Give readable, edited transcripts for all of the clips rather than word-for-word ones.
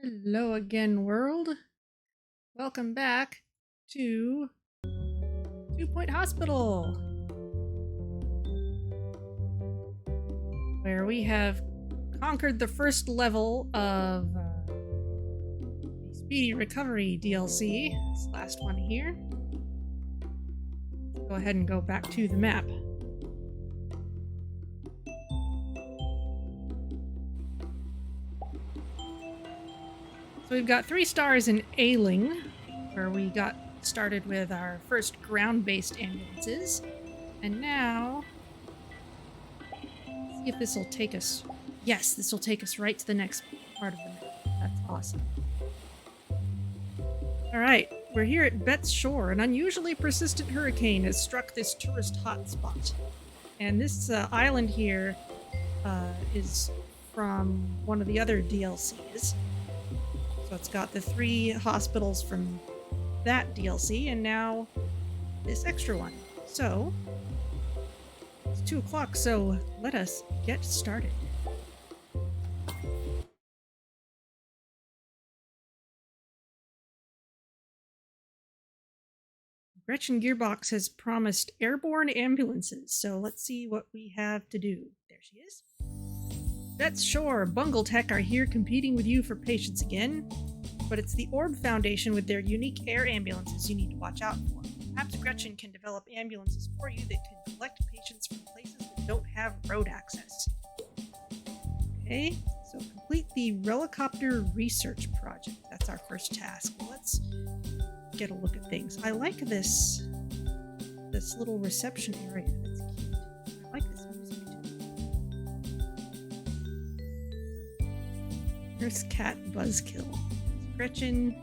Hello again, world. Welcome back to 2 Point Hospital, where we have conquered the first level of the Speedy Recovery DLC. This last one here. Go ahead and go back to the map. So we've got 3 stars in Ailing, where we got started with our first ground-based ambulances. And now, let's see if this will take us. Yes, this will take us right to the next part of the map. That's awesome. Alright, we're here at Bet's Shore. An unusually persistent hurricane has struck this tourist hotspot. And this island here is from one of the other DLCs. So it's got the 3 hospitals from that DLC, and now this extra one. So, it's 2 o'clock, so let us get started. Gretchen Gearbox has promised airborne ambulances, so let's see what we have to do. There she is. Bet's Shore, Bungle Tech are here competing with you for patients again, but it's the Orb Foundation with their unique air ambulances you need to watch out for. Perhaps Gretchen can develop ambulances for you that can collect patients from places that don't have road access. Okay, so complete the Relicopter research project. That's our first task. Let's get a look at things. I like this little reception area. That's cute. I like this music too. Nurse Cat Buzzkill. Gretchen.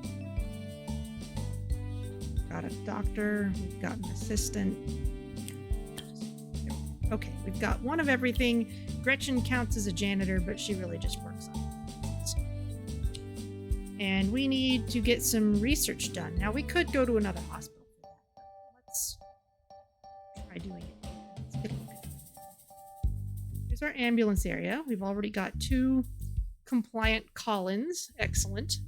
Got a doctor. We've got an assistant. Okay, we've got one of everything. Gretchen counts as a janitor, but she really just works on it. And we need to get some research done. Now, we could go to another hospital for that, but let's try doing it. Let's get a look at it. Here's our ambulance area. We've already got 2 compliant call-ins. Excellent.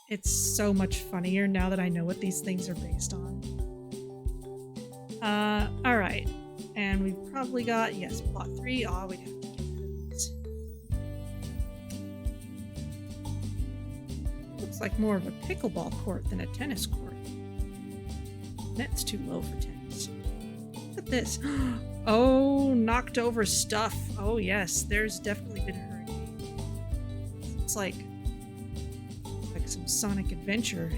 It's so much funnier now that I know what these things are based on. Alright. And we've probably got, yes, plot 3. Oh, we'd have to get rid of these. Looks like more of a pickleball court than a tennis court. Net's too low for tennis. Look at this. Oh, knocked over stuff. Oh, yes, there's definitely been a hurricane. It's like some Sonic Adventure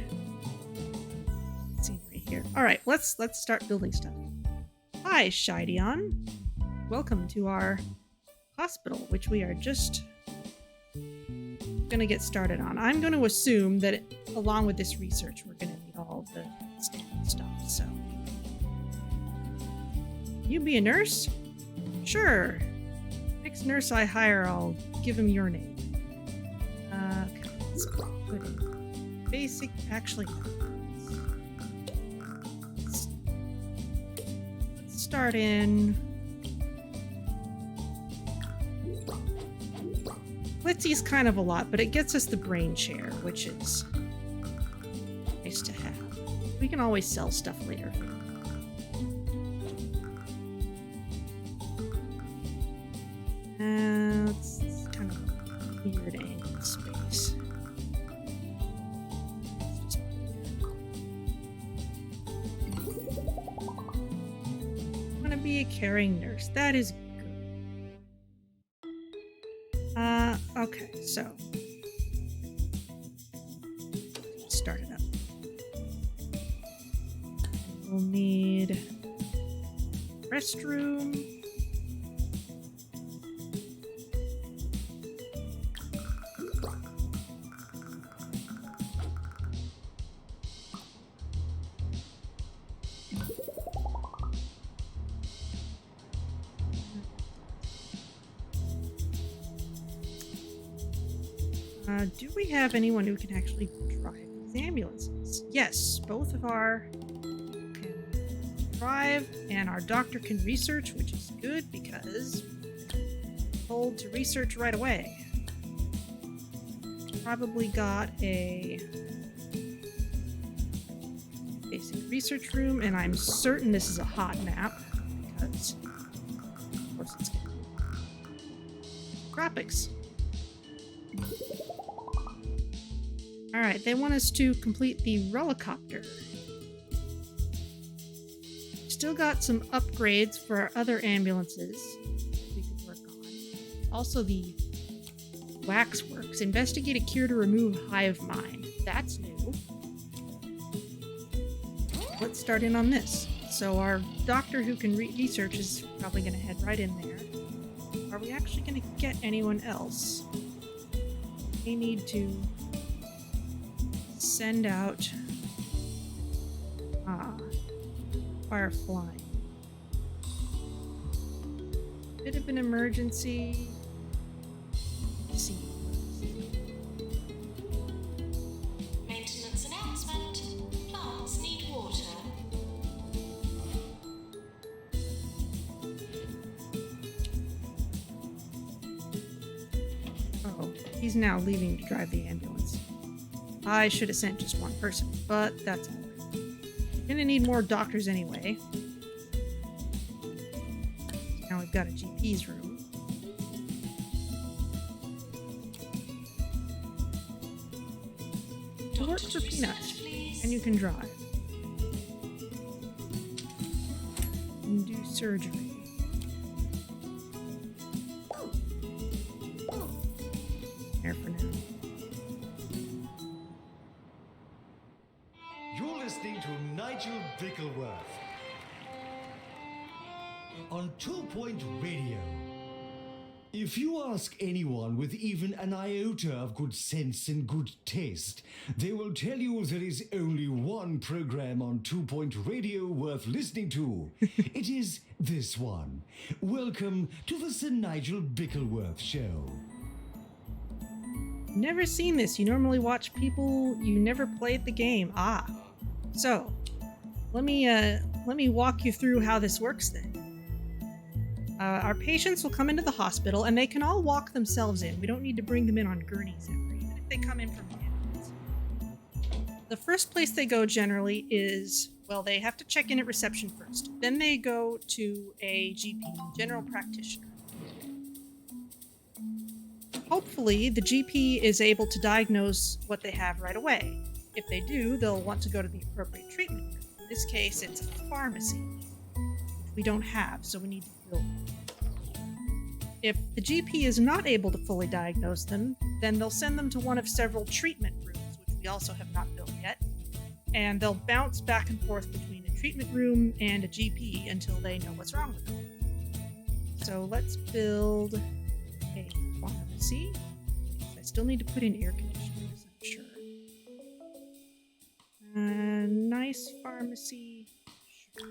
scenery here. All right, let's start building stuff. Hi, Shideon. Welcome to our hospital, which we are just gonna get started on. I'm going to assume that along with this research, we're gonna need all the standard stuff. So, you be a nurse? Sure. Next nurse I hire, I'll give him your name. Okay, let's put in basic. Actually, let's start in. Glitzy's kind of a lot, but it gets us the brain share, which is nice to have. We can always sell stuff later. It's kind of a weird angle space. I'm gonna be a caring nurse. That is good. Okay, so let's start it up. We'll need restroom. Do we have anyone who can actually drive these ambulances? Yes, both of our can drive, and our doctor can research, which is good because Told to research right away. Probably got a basic research room, and I'm certain this is a hot map because, of course, it's tropics. Alright, they want us to complete the Relicopter. Still got some upgrades for our other ambulances we could work on. Also the Waxworks. Investigate a cure to remove Hive mind. That's new. Let's start in on this. So our doctor who can research is probably going to head right in there. Are we actually going to get anyone else? We need to send out Firefly. Bit of an emergency. Let's see. Maintenance announcement. Plants need water. Oh, he's now leaving to drive the ambulance. I should have sent just one person, but that's all right. Gonna need more doctors anyway. Now we've got a GP's room. Work for Peanut, and you can drive. And do surgery. There for now. You're listening to Nigel Bickleworth on 2 Point Radio. If you ask anyone with even an iota of good sense and good taste, they will tell you there is only one program on 2 Point Radio worth listening to. It is this one. Welcome to the Sir Nigel Bickleworth Show. Never seen this. You normally watch people. You never played the game. So let me walk you through how this works then. Our patients will come into the hospital, and they can all walk themselves in. We don't need to bring them in on gurneys ever, even if they come in from the ambulance. The first place they go generally is, well, they have to check in at reception first. Then they go to a GP, general practitioner. Hopefully, the GP is able to diagnose what they have right away. If they do, they'll want to go to the appropriate treatment room. In this case, it's a pharmacy, which we don't have, so we need to build one. If the GP is not able to fully diagnose them, then they'll send them to one of several treatment rooms, which we also have not built yet, and they'll bounce back and forth between a treatment room and a GP until they know what's wrong with them. So let's build a pharmacy. I still need to put in air conditioners, I'm sure. Nice pharmacy. Sure.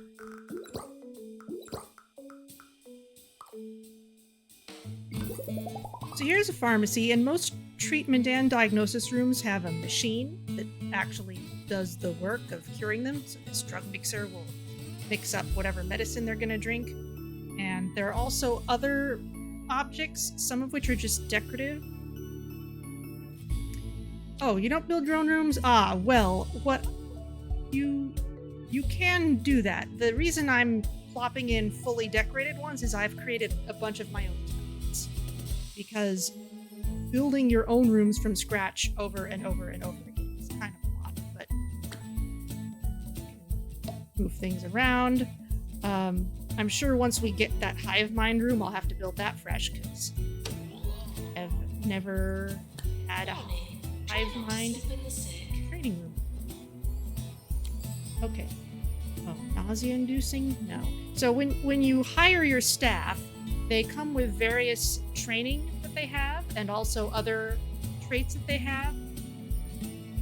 So here's a pharmacy, and most treatment and diagnosis rooms have a machine that actually does the work of curing them. So this drug mixer will mix up whatever medicine they're going to drink. And there are also other objects, some of which are just decorative. Oh, you don't build your own rooms? Well, what you can do that. The reason I'm plopping in fully decorated ones is I've created a bunch of my own templates. Because building your own rooms from scratch over and over and over again is kind of a lot, but move things around. I'm sure once we get that hive mind room, I'll have to build that fresh, because I've never had a hive mind training room. Okay. Oh, nausea-inducing? No. So when you hire your staff, they come with various training that they have, and also other traits that they have.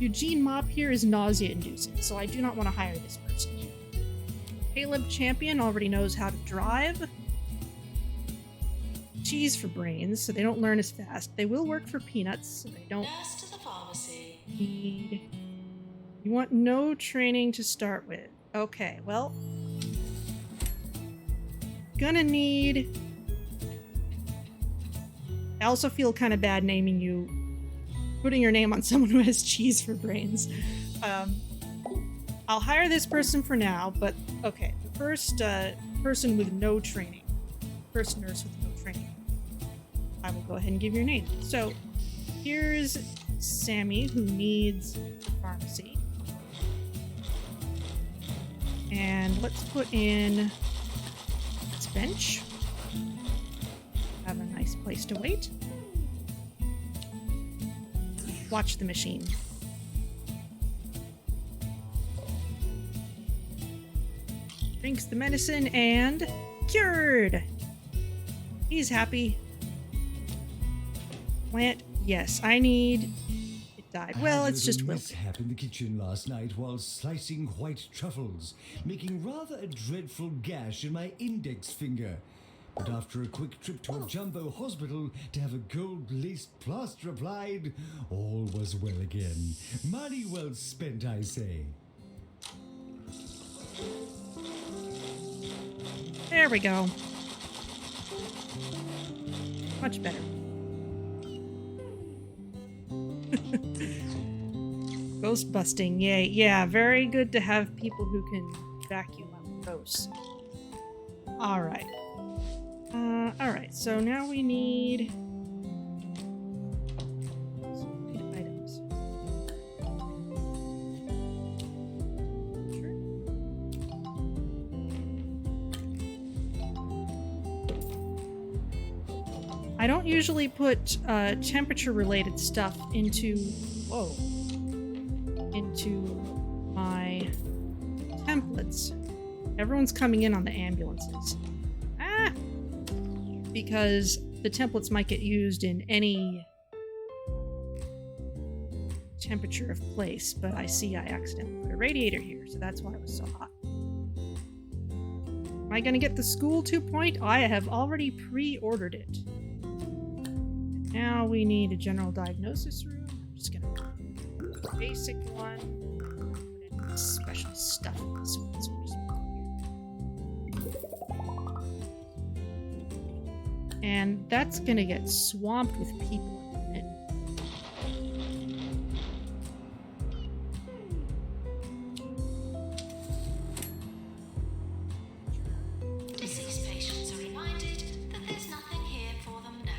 Eugene Mop here is nausea-inducing, so I do not want to hire this person. Caleb Champion already knows how to drive. Cheese for brains, so they don't learn as fast. They will work for peanuts, so they don't Nurse to the pharmacy. need... You want no training to start with. Okay, well... Gonna need I also feel kind of bad naming you, putting your name on someone who has cheese for brains. I'll hire this person for now, but okay. The first person with no training, first nurse with no training, I will go ahead and give your name. So here's Sammy, who needs pharmacy. And let's put in this bench. Have a nice place to wait. Watch the machine. Drinks the medicine and cured. He's happy. Plant, yes, I need. It died. Well, it's just wilted. Mishap in the kitchen last night while slicing white truffles, making rather a dreadful gash in my index finger. But after a quick trip to a jumbo hospital to have a gold-laced plaster applied, all was well again. Money well spent, I say. There we go. Much better. Ghost busting, yay. Yeah, very good to have people who can vacuum up ghosts. Alright. Alright, so now we need some items. Sure. I don't usually put temperature-related stuff into my templates. Everyone's coming in on the ambulances. Because the templates might get used in any temperature of place, but I see I accidentally put a radiator here, so that's why it was so hot. Am I going to get the school 2-point? I have already pre-ordered it. And now we need a general diagnosis room. I'm just going to do a basic one. Put in special stuff in this one. So we'll just and that's gonna get swamped with people in a minute. Deceased patients are reminded that there's nothing here for them now.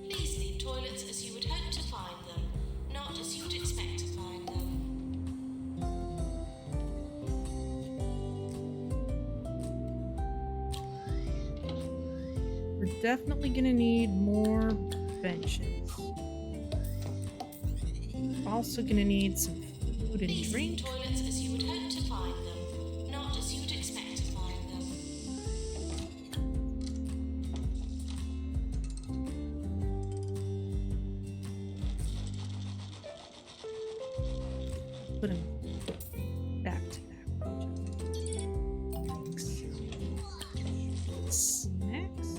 Please leave toilets as you would hope to find them, not as you would expect to find them. We're definitely gonna need more benches. Also gonna need some food and Please leave drink. toilets as you would hope to find them, not as you would expect to find them. Put them back to back. Snacks.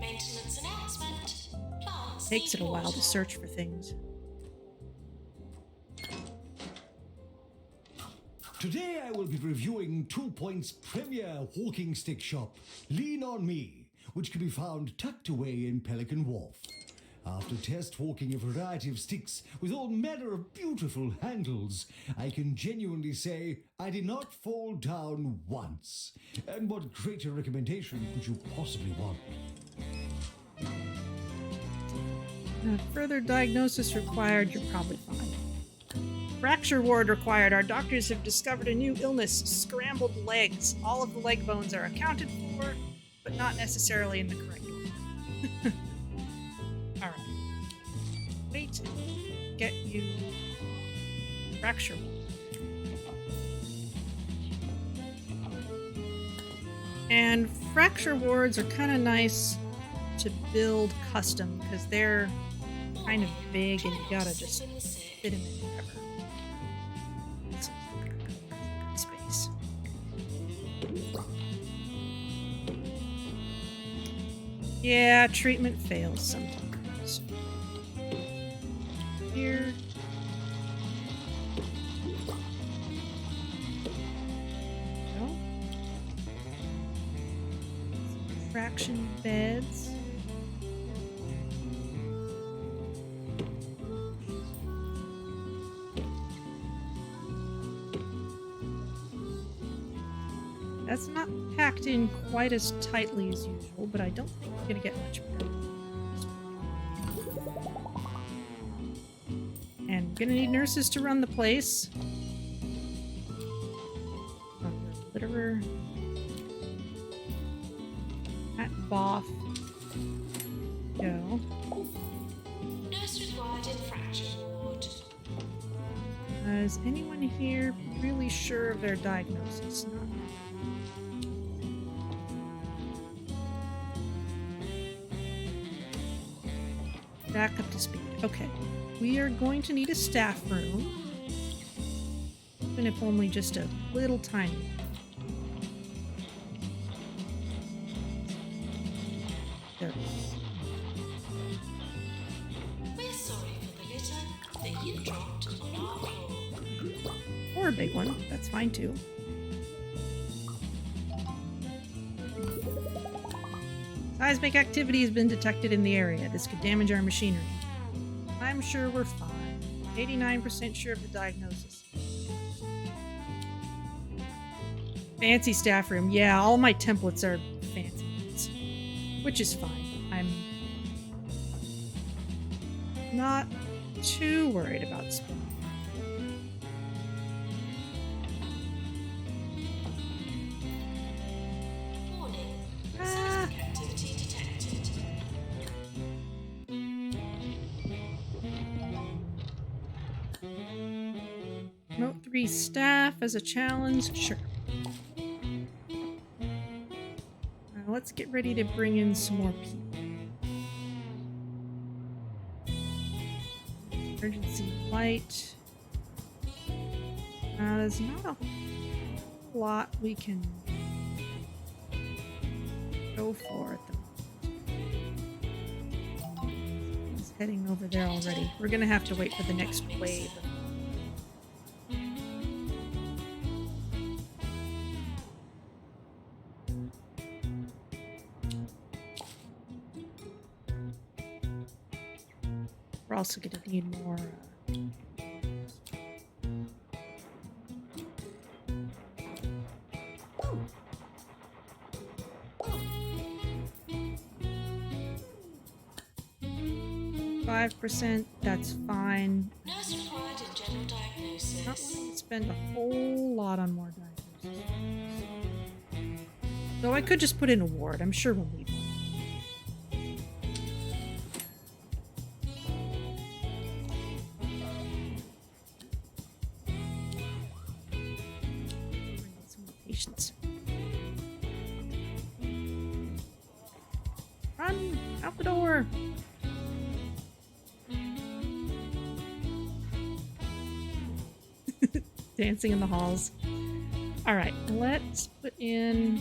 Maintenance announcement. Plants Takes it a need while to water. search for things. Today I will be reviewing 2 Point's premier walking stick shop, Lean On Me, which can be found tucked away in Pelican Wharf. After test walking a variety of sticks with all manner of beautiful handles, I can genuinely say I did not fall down once. And what greater recommendation could you possibly want? Further diagnosis required, you're probably fine. Fracture ward required. Our doctors have discovered a new illness, scrambled legs. All of the leg bones are accounted for, but not necessarily in the correct order. Alright. Wait. Get you fracture ward. And fracture wards are kind of nice to build custom because they're kind of big and you gotta just fit them in wherever. Space. Yeah, treatment fails sometimes. So here. Go. Some traction beds. That's not packed in quite as tightly as usual, but I don't think we're going to get much better. And we're going to need nurses to run the place. Litterer. At Boff. Go. Nurse required in fracture ward. Is anyone here really sure of their diagnosis? Not back up to speed. Okay. We are going to need a staff room. Even if only just a little tiny one. There it is. We're sorry for the litter that you dropped on our floor. Or a big one. That's fine too. Seismic activity has been detected in the area. This could damage our machinery. I'm sure we're fine. 89% sure of the diagnosis. Fancy staff room. Yeah, all my templates are fancy ones, which is fine. I'm not too worried about speed. Warning. Seismic activity detected. Promote 3 staff as a challenge. Sure. Let's get ready to bring in some more people. Emergency light. There's not a whole lot we can go for at the moment. He's heading over there already. We're gonna have to wait for the next wave. We're also going to need more. 5%, that's fine. Nurse required in general diagnosis. Not wanting to spend a whole lot on more diagnosis. Though I could just put in a ward. I'm sure we'll need one. Run! Out the door! Dancing in the halls. Alright, let's put in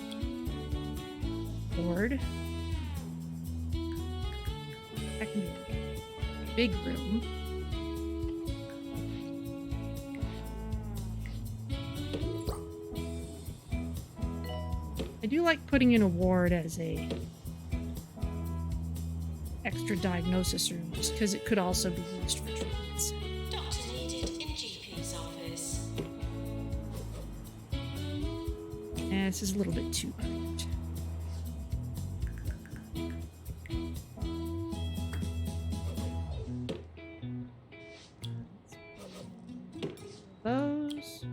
board. That can be a big room. I do like putting in a ward as a extra diagnosis room, just because it could also be used for treatments. Doctor needed in GP's office. And this is a little bit too cramped. Those.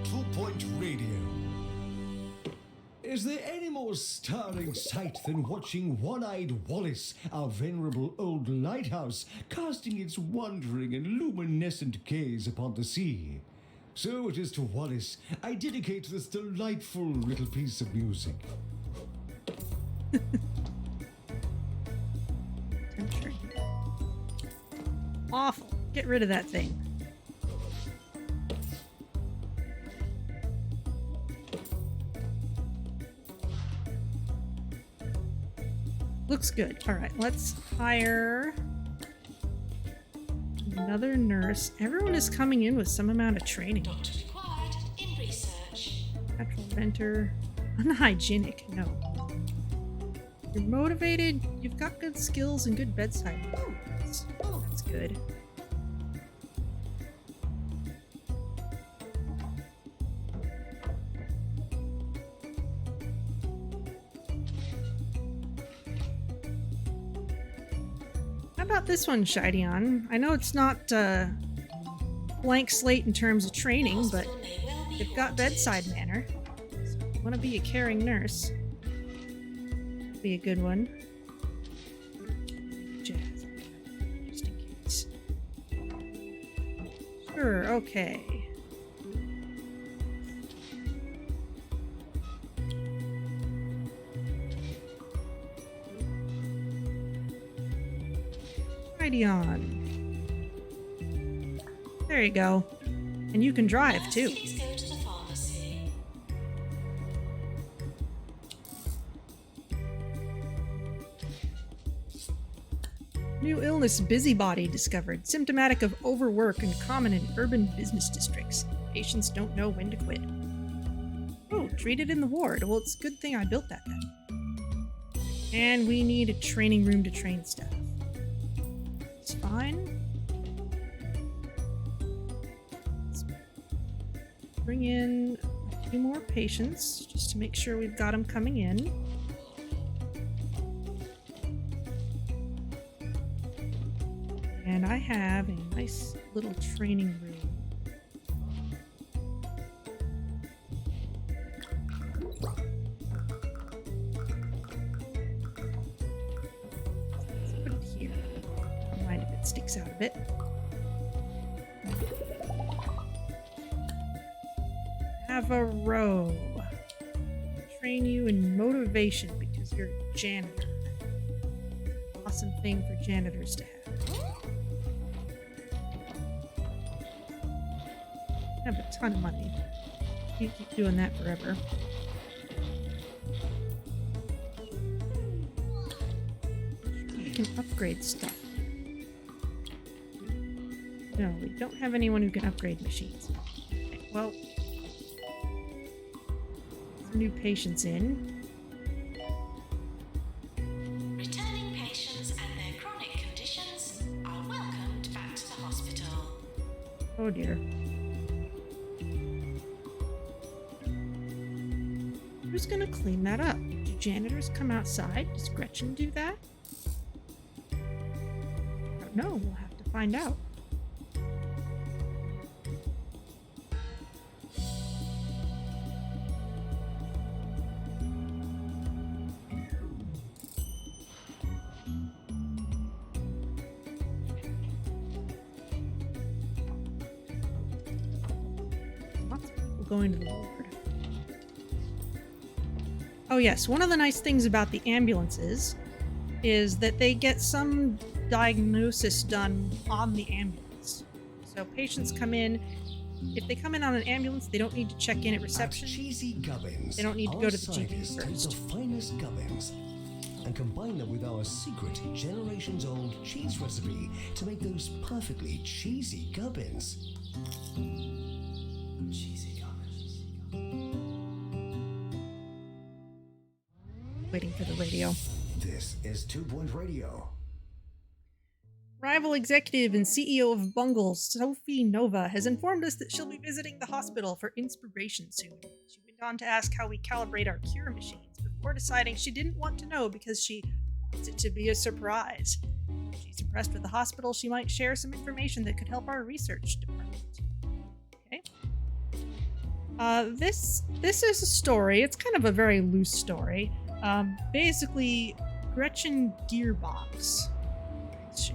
Two-Point Radio. Is there any more stirring sight than watching One-Eyed Wallace, our venerable old lighthouse, casting its wondering and luminescent gaze upon the sea? So it is to Wallace I dedicate this delightful little piece of music. Awful. Get rid of that thing. Looks good. Alright, let's hire another nurse. Everyone is coming in with some amount of training. Doctor required in research. Natural inventor. Unhygienic. No. You're motivated. You've got good skills and good bedside manners. That's good. How about this one, Shideon? I know it's not blank slate in terms of training, but they've got bedside manner. So if you want to be a caring nurse, be a good one. Jazz. Just in case. Sure, okay. On. There you go. And you can drive too. Please go to the pharmacy. New illness busybody discovered, symptomatic of overwork and common in urban business districts. Patients don't know when to quit. Oh, treated in the ward. Well, it's a good thing I built that then. And we need a training room to train staff. It's fine. Let's bring in a few more patients just to make sure we've got them coming in. And I have a nice little training room. Let's put it here. Don't mind if it sticks out a bit. Have a row. Train you in motivation because you're a janitor. Awesome thing for janitors to have. Have a ton of money. You keep doing that forever. You can upgrade stuff. No, we don't have anyone who can upgrade machines. Okay, well, some new patients in. Returning patients and their chronic conditions are welcomed back to the hospital. Oh dear. Who's gonna clean that up? Do janitors come outside? Does Gretchen do that? I don't know. We'll have to find out. Lots of people going to the ward. Oh yes, one of the nice things about the ambulances is that they get some diagnosis done on the ambulance. So patients come in, if they come in on an ambulance, they don't need to check in at reception. At Cheesy Gubbins, They don't need to our go to the GP scientists take first. the finest gubbins and combine them with our secret generations-old cheese recipe to make those perfectly cheesy gubbins. Cheesy gubbins. Waiting for the radio. This is 2 Point Radio. Rival executive and CEO of Bungle, Sophie Nova, has informed us that she'll be visiting the hospital for inspiration soon. She went on to ask how we calibrate our cure machines before deciding she didn't want to know because she wants it to be a surprise. If she's impressed with the hospital, she might share some information that could help our research department. Okay. This is a story. It's kind of a very loose story. Basically, Gretchen Gearbox. Where is she?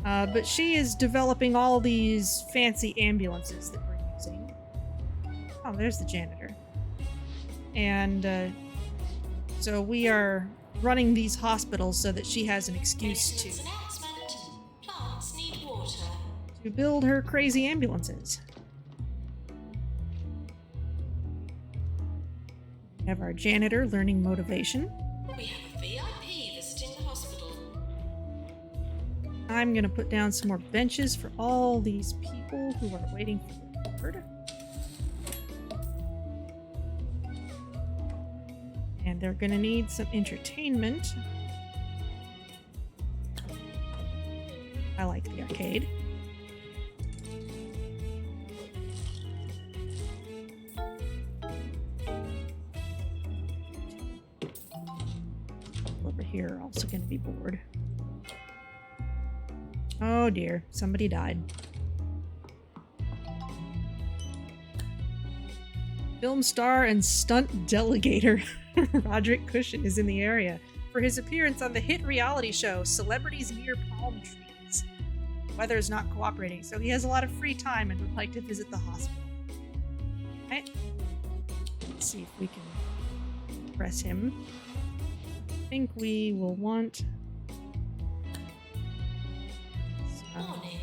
But she is developing all these fancy ambulances that we're using. Oh, there's the janitor. And so we are running these hospitals so that she has an excuse Maintenance announcement. Plants need water. to build her crazy ambulances. We have our janitor learning motivation. We have a VIP visiting the hospital. I'm going to put down some more benches for all these people who are waiting for the word. And they're going to need some entertainment. I like the arcade. Over here are also going to be bored. Oh dear, somebody died. Film star and stunt delegator Roderick Cushion is in the area for his appearance on the hit reality show Celebrities Near Palm Trees. The weather is not cooperating, so he has a lot of free time and would like to visit the hospital. Okay. Let's see if we can press him. I think we will want Warning.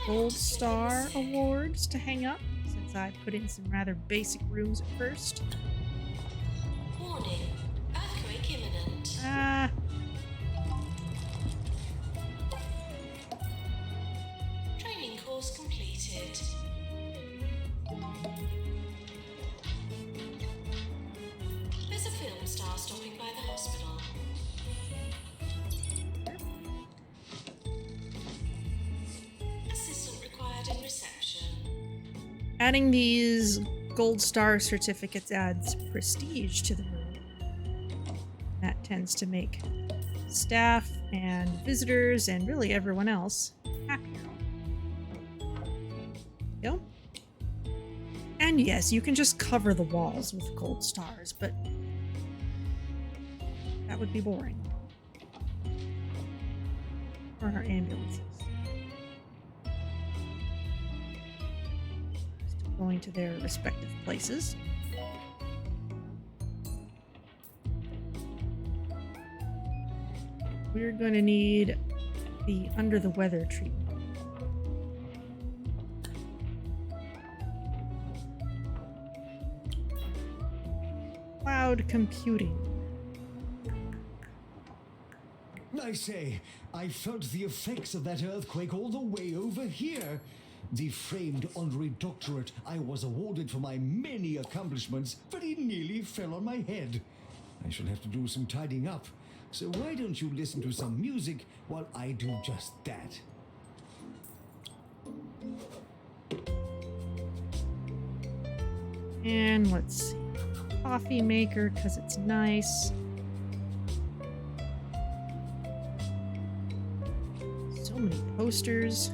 Gold Star awards to hang up, since I put in some rather basic rooms at first. Warning. Earthquake imminent. Ah. Training course completed. There's a film star stopping by the hospital. Assistant required in reception. Adding these Gold Star certificates adds prestige to the room. That tends to make staff and visitors and really everyone else happier. Go. And yes, you can just cover the walls with gold stars, but that would be boring. For our ambulances. Still going to their respective places. We're going to need the under the weather treatment. Cloud computing. I say, I felt the effects of that earthquake all the way over here. The framed honorary doctorate I was awarded for my many accomplishments very nearly fell on my head. I shall have to do some tidying up. So why don't you listen to some music while I do just that? And let's see. Coffee maker, because it's nice. So many posters.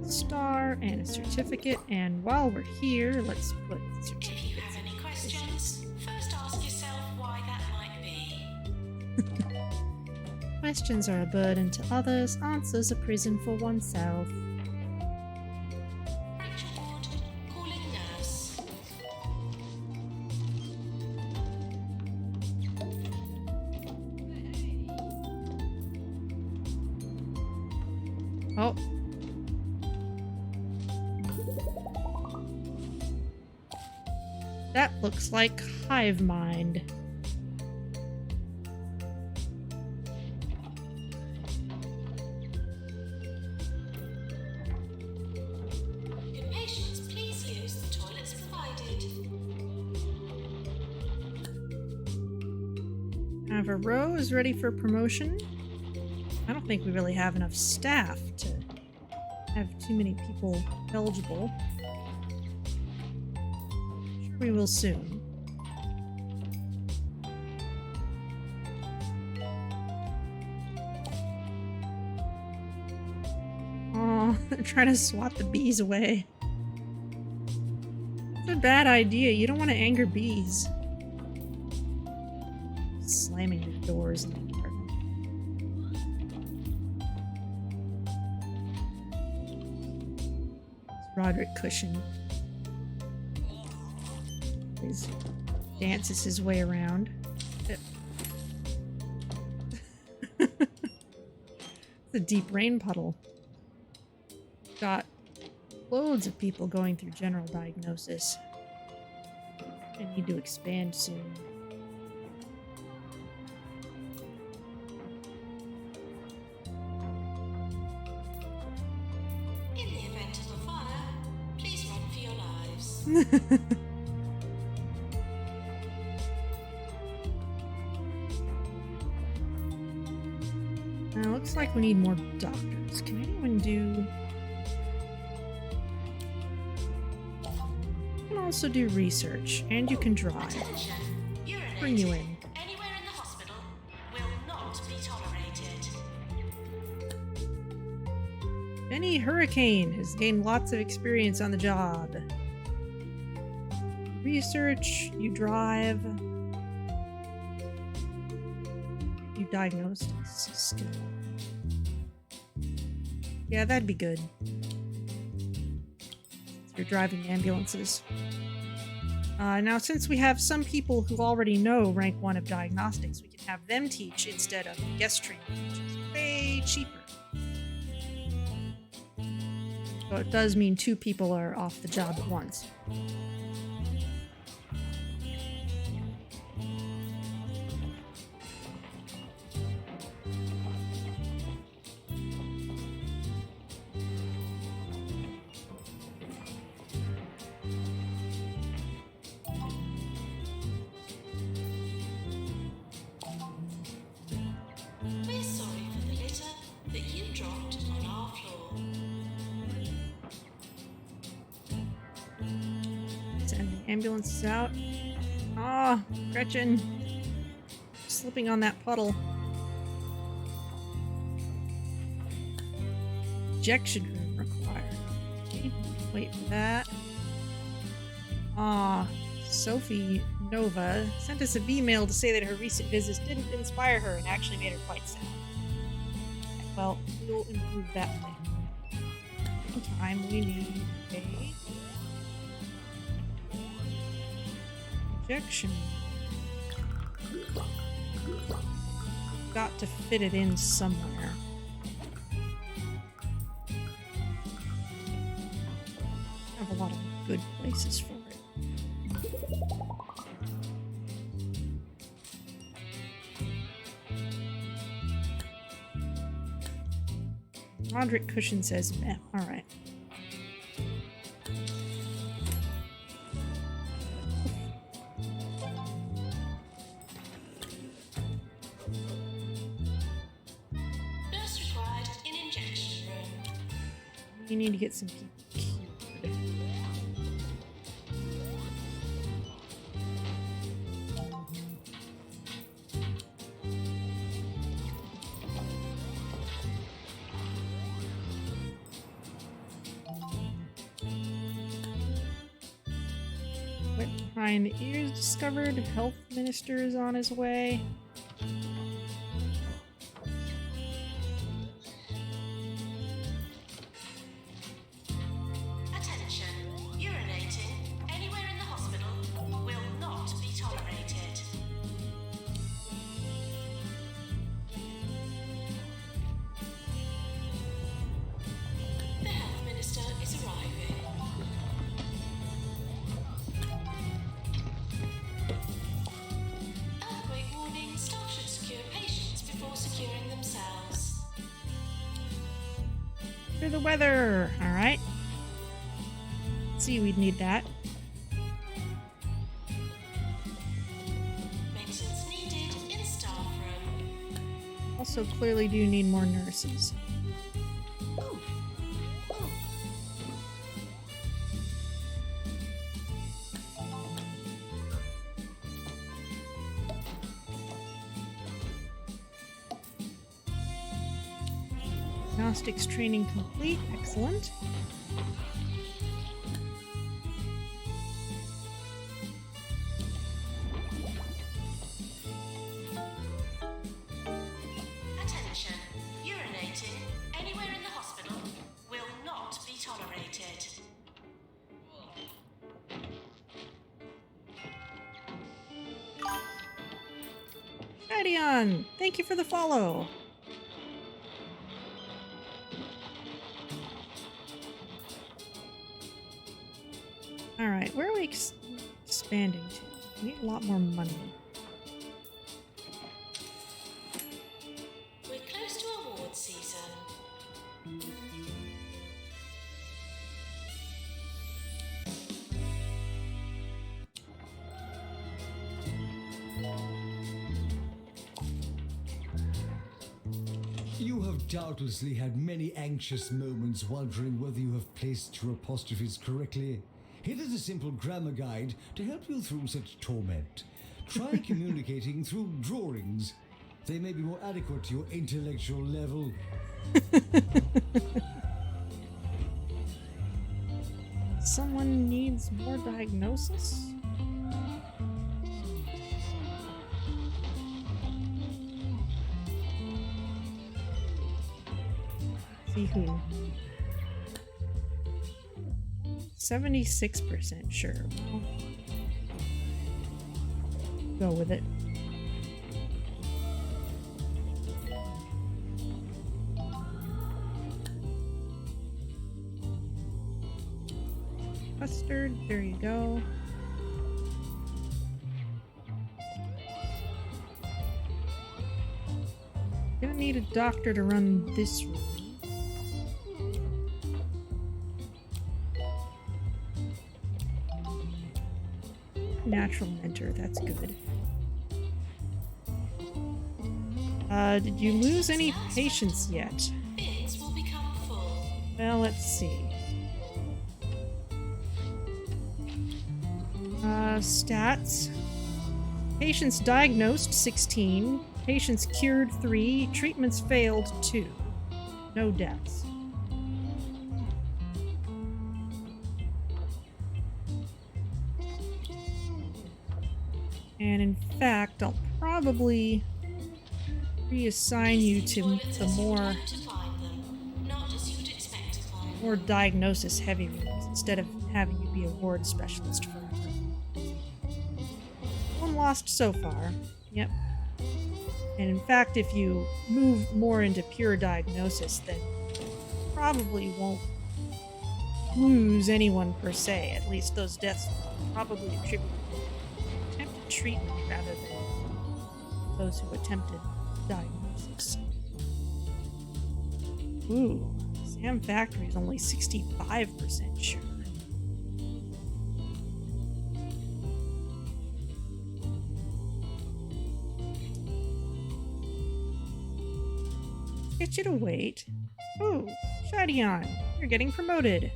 Star and a certificate. And while we're here, let's put the If you certificates. have any questions, first ask yourself why that might be. Questions are a burden to others, answers a prison for oneself. Rachel Ward, calling nurse. Oh. That looks like Hive Mind. Good patients, please use the toilets provided. Have a row is ready for promotion. I don't think we really have enough staff to have too many people eligible. Sure we will soon. Oh, they're trying to swat the bees away. It's a bad idea. You don't want to anger bees. Slamming the doors in the apartment. Roderick Cushion dances his way around. It's a deep rain puddle. Got loads of people going through general diagnosis. I need to expand soon. In the event of a fire, please run for your lives. Looks like we need more doctors. Can anyone do... You can also do research, and you can drive. Attention. Urinating Bring you in. anywhere in the hospital will not be tolerated. Benny Hurricane has gained lots of experience on the job. Research, you drive. You diagnose skill. Yeah, that'd be good. You're driving ambulances. Now, since we have some people who already know rank 1 of diagnostics, we can have them teach instead of guest training, which is way cheaper. So it does mean 2 people are off the job at once. We're sorry for the litter that you dropped on our floor. Send the ambulances out. Ah, Gretchen. Slipping on that puddle. Injection room required. Okay, wait for that. Ah, Sophie Nova sent us an email to say that her recent visits didn't inspire her and actually made her quite sad. Well, we'll improve that later. Meantime, we need a injection. Got to fit it in somewhere. I have a lot of good places for it. Roderick Cushion says meh. Alright. Nurse required in injection room. We need to get some people cured. Wet behind the ears discovered. Health minister is on his way. Attention. Urinating anywhere in the hospital will not be tolerated. The health minister is arriving. Earthquake warning. Staff should secure patients before securing themselves. For the weather. Alright. See, we'd need that. Maintenance needed in staff room. Also, clearly do need more nurses. Diagnostics training complete. Excellent. Attention. Urinating anywhere in the hospital will not be tolerated. Radion, thank you for the follow. Alright, where are we expanding to? We need a lot more money. We're close to award season. You have doubtlessly had many anxious moments wondering whether you have placed your apostrophes correctly. Here is a simple grammar guide to help you through such torment. Try communicating through drawings. They may be more adequate to your intellectual level. Someone needs more diagnosis? See who? 76% sure. Go with it. Custard, there you go. Gonna need a doctor to run this room. Natural mentor, that's good. Did you lose any patients yet? Bids will become full. Well, let's see. Stats. Patients diagnosed 16. Patients cured 3. Treatments failed 2. No deaths. And in fact, I'll probably reassign you to the more diagnosis heavy rooms instead of having you be a ward specialist forever. One lost so far. Yep. And in fact, if you move more into pure diagnosis, then you probably won't lose anyone per se. At least those deaths are probably attributed to attempted treatment rather than those who attempted diagnosis. Ooh, Sam Factory is only 65% sure. Get you to wait. Ooh, Shadion, you're getting promoted.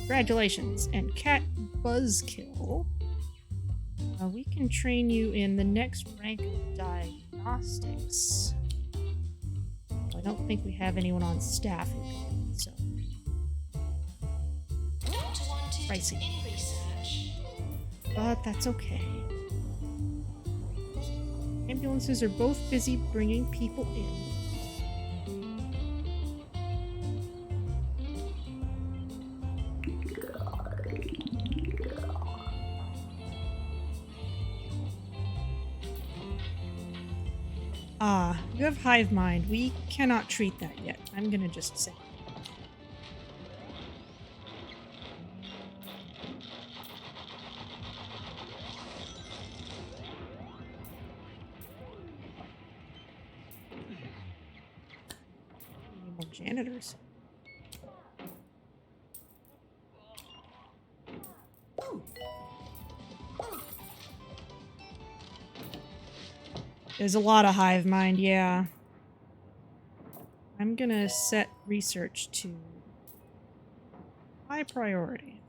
Congratulations. And Cat Buzzkill. We can train you in the next rank of diagnostics. I don't think we have anyone on staff who can, so. Pricey. But that's okay. Ambulances are both busy bringing people in. Ah, you have hive mind. We cannot treat that yet. I'm gonna just say. Janitors. There's a lot of hive mind, yeah. I'm gonna set research to high priority.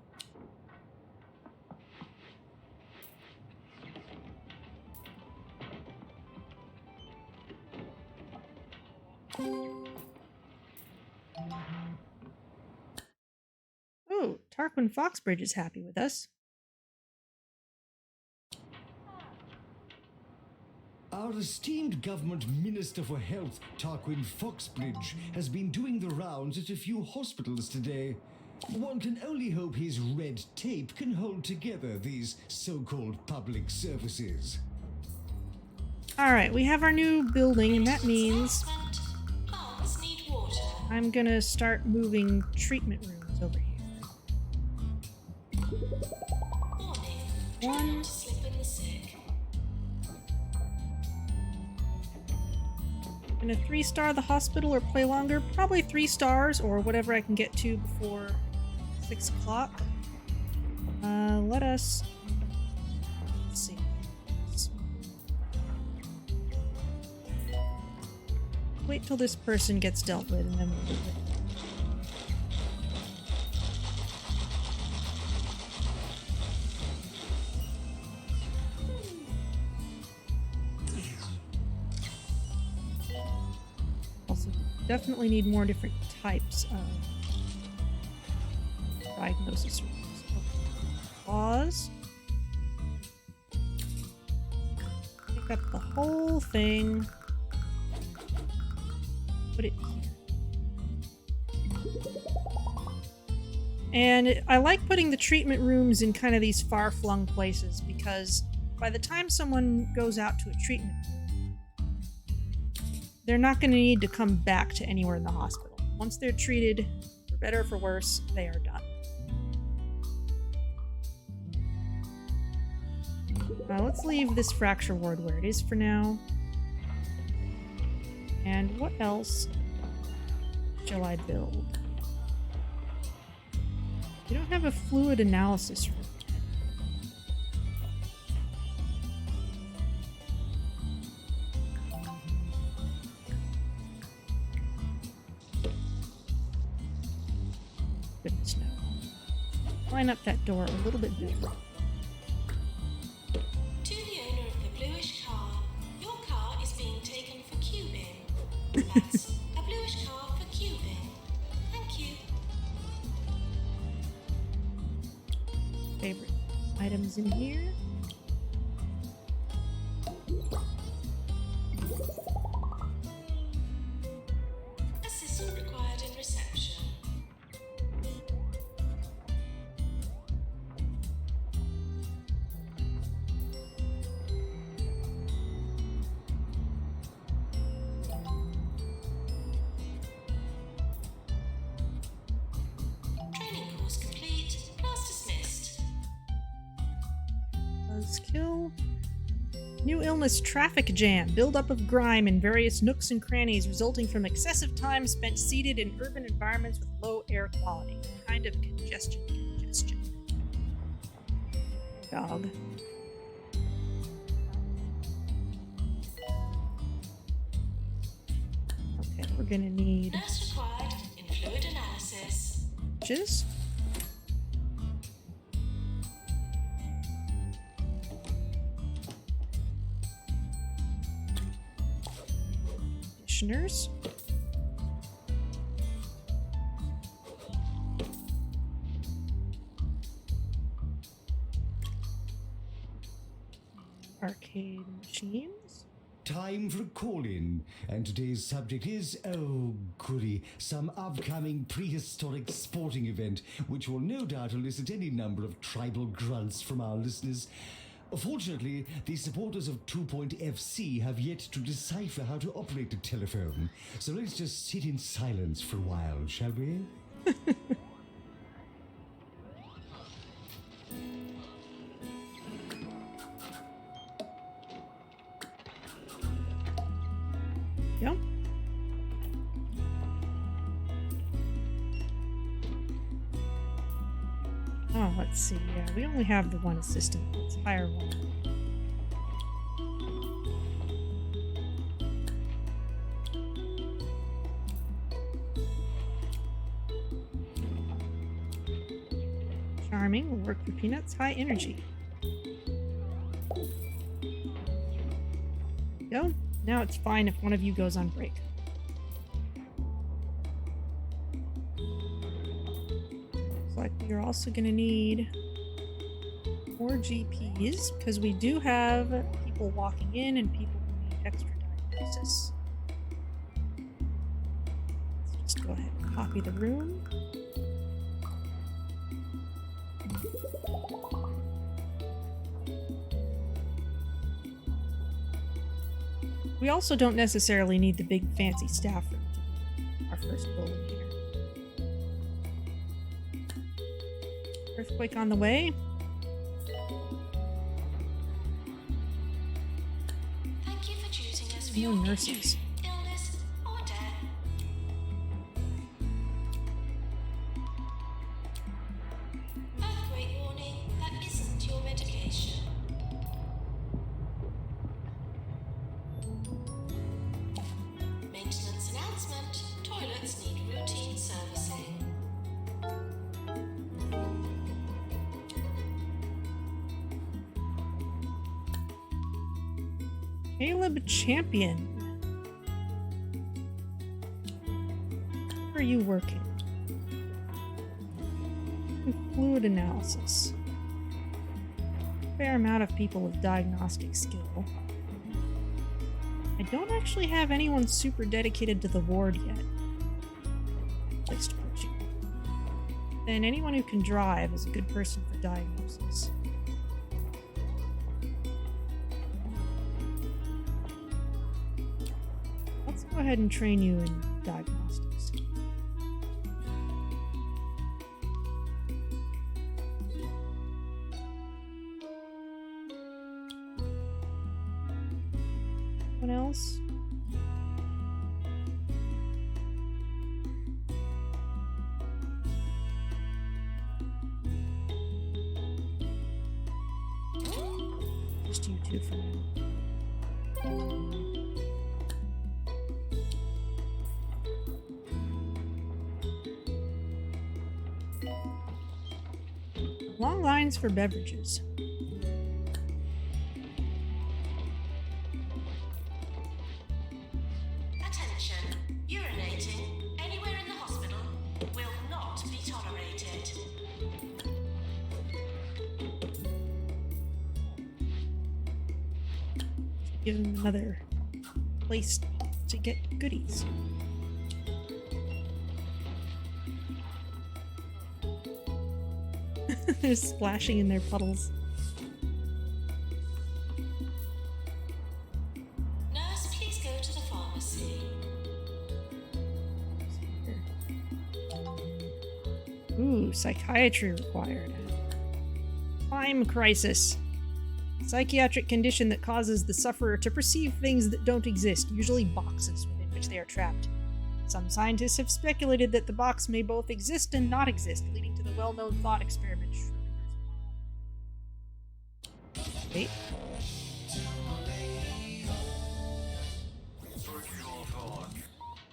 Oh, Tarquin Foxbridge is happy with us. Our esteemed government Minister for Health, Tarquin Foxbridge, has been doing the rounds at a few hospitals today. One can only hope his red tape can hold together these so-called public services. Alright, we have our new building, and that means Plants need water. I'm gonna start moving treatment rooms over here. Warning. Try One. not to slip in the sick. Gonna 3-star the hospital or play longer? Probably 3 stars or whatever I can get to before 6 o'clock. Let us... Let's see. Wait till this person gets dealt with and then we'll do it. Also, definitely need more different types of diagnosis rooms. Okay. Pause. Pick up the whole thing. Put it here. And I like putting the treatment rooms in kind of these far-flung places because by the time someone goes out to a treatment room, they're not going to need to come back to anywhere in the hospital. Once they're treated, for better or for worse, they are done. Let's leave this fracture ward where it is for now. And what else shall I build? We don't have a fluid analysis room yet. Goodness no. Line up that door a little bit better. To the owner of the bluish car, your car is being taken for cubing. That's a bluish car for cubing. Thank you. Favorite items in here. Assistant required in reception. Training course complete. Class dismissed. Buzzkill. New illness traffic jam. Buildup of grime in various nooks and crannies resulting from excessive time spent seated in urban environments with low air quality. Kind of congestion. Dog. Okay, we're gonna need Nurse required in fluid analysis. just conditioners. Arcade machines. Time for a call-in, and today's subject is, oh goody, some upcoming prehistoric sporting event, which will no doubt elicit any number of tribal grunts from our listeners. Fortunately, the supporters of 2.FC have yet to decipher how to operate the telephone, so let's just sit in silence for a while, shall we? Yep. Oh, let's see. Yeah, we only have the one assistant. Let's hire one. Charming. Will work for peanuts. High energy. Go. Now it's fine if one of you goes on break. Looks like we are also going to need more GPs because we do have people walking in and people who need extra diagnosis. Let's just go ahead and copy the room. We also don't necessarily need the big fancy staff room to be our first building here. Earthquake on the way. Thank you for choosing us for No your nurses. illness, or death. Earthquake warning, that isn't your medication. Maintenance announcement, toilets need routine servicing. Caleb Champion. Where are you working? Fluid analysis. Fair amount of people with diagnostic skill. I don't actually have anyone super dedicated to the ward yet. Place to put you. Then anyone who can drive is a good person for diagnosis. Let's go ahead and train you in diagnostics. What else? Just you two for now. Long lines for beverages. Attention, urinating anywhere in the hospital will not be tolerated. Give them another place to get goodies. They're splashing in their puddles. Nurse, please go to the pharmacy. Ooh, psychiatry required. Time crisis. A psychiatric condition that causes the sufferer to perceive things that don't exist, usually boxes within which they are trapped. Some scientists have speculated that the box may both exist and not exist, leading to the well-known thought experiment. Wait.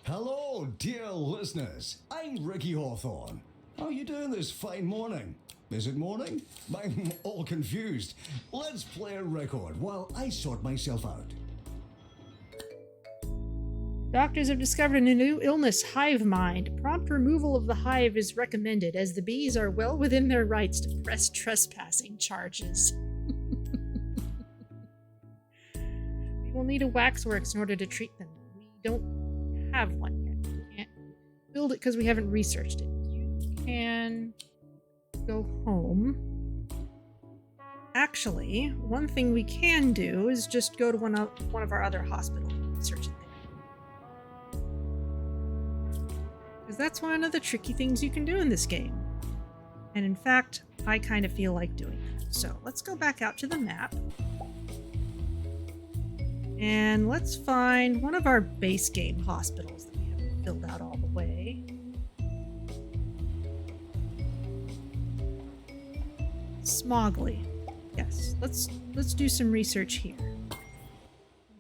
Hello, dear listeners. I'm Ricky Hawthorne. How are you doing this fine morning? Is it morning? I'm all confused. Let's play a record while I sort myself out. Doctors have discovered a new illness, hive mind. Prompt removal of the hive is recommended, as the bees are well within their rights to press trespassing charges. We will need a waxworks in order to treat them. We don't have one yet. We can't build it because we haven't researched it. You can go home. Actually, one thing we can do is just go to one of our other hospitals and research it there. Because that's one of the tricky things you can do in this game. And in fact, I kind of feel like doing that. So let's go back out to the map. And let's find one of our base game hospitals that we haven't filled out all the way. Smogley. Yes, let's do some research here.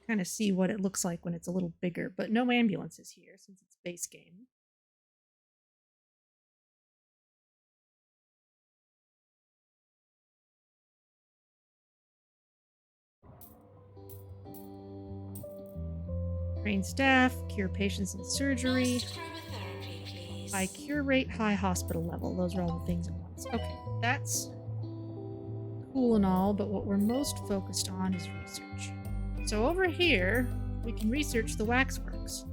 Kind of see what it looks like when it's a little bigger, but no ambulances here since it's base game. Train staff, cure patients in surgery, First chromotherapy, please. high cure rate, high hospital level. Those are all the things at once. Okay, that's cool and all, but what we're most focused on is research. So over here, we can research the waxworks.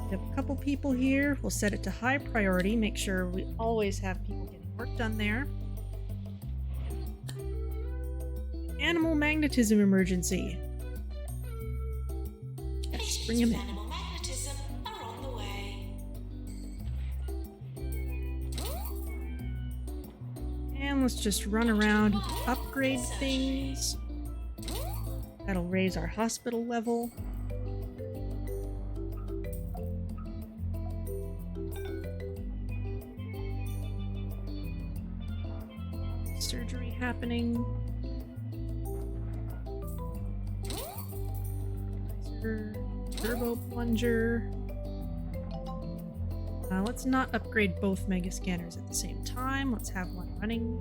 We have a couple people here. We'll set it to high priority, make sure we always have people getting work done there. Animal magnetism emergency. Yes, bring him Patients with in. animal magnetism are on the way. And let's just run around, upgrade things. That'll raise our hospital level. Surgery happening. Turbo plunger. Let's not upgrade both mega scanners at the same time. Let's have one running.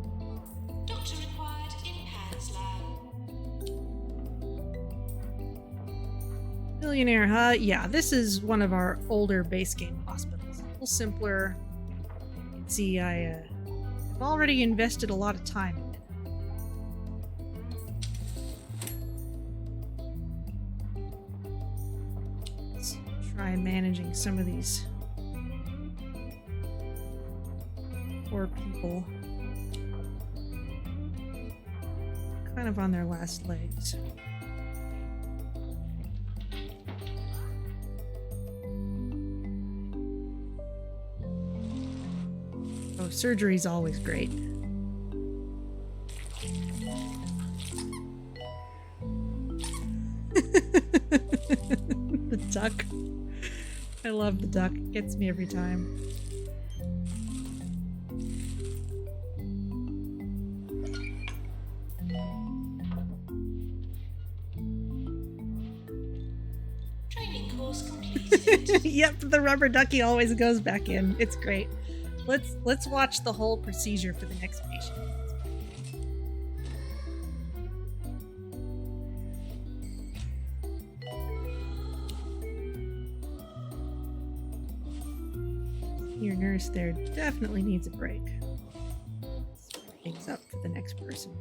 Doctor required in Pan's lab. Millionaire, huh? Yeah, this is one of our older base game hospitals. A little simpler. You can see I've already invested a lot of time in it. Let's try managing some of these poor people. Kind of on their last legs. Oh, surgery's always great. The duck. I love the duck. It gets me every time. Training course completed. Yep, the rubber ducky always goes back in. It's great. Let's watch the whole procedure for the next patient. Your nurse there definitely needs a break. Speed things up for the next person.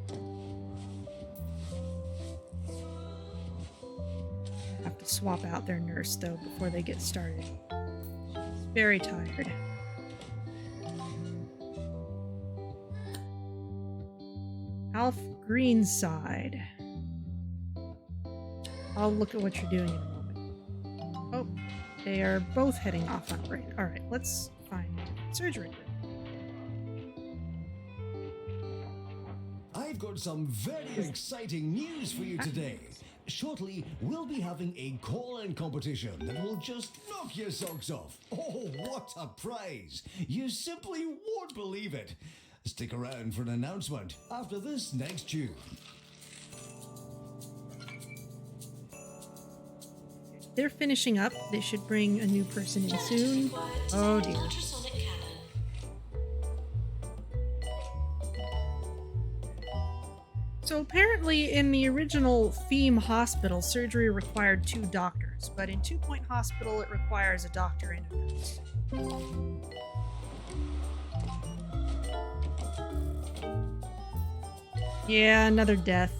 Have to swap out their nurse though before they get started. She's very tired. Alf Greenside. I'll look at what you're doing in a moment. Oh, they are both heading off on break. Alright, let's find surgery room. I've got some very exciting news for you today. Shortly, we'll be having a call-in competition that will just knock your socks off. Oh, what a prize! You simply won't believe it. Stick around for an announcement after this next tune. They're finishing up. They should bring a new person in soon. Oh dear. Ultrasonic cannon. So apparently in the original theme hospital, surgery required 2 doctors, but in 2 Point Hospital it requires a doctor and a nurse. Yeah, another death.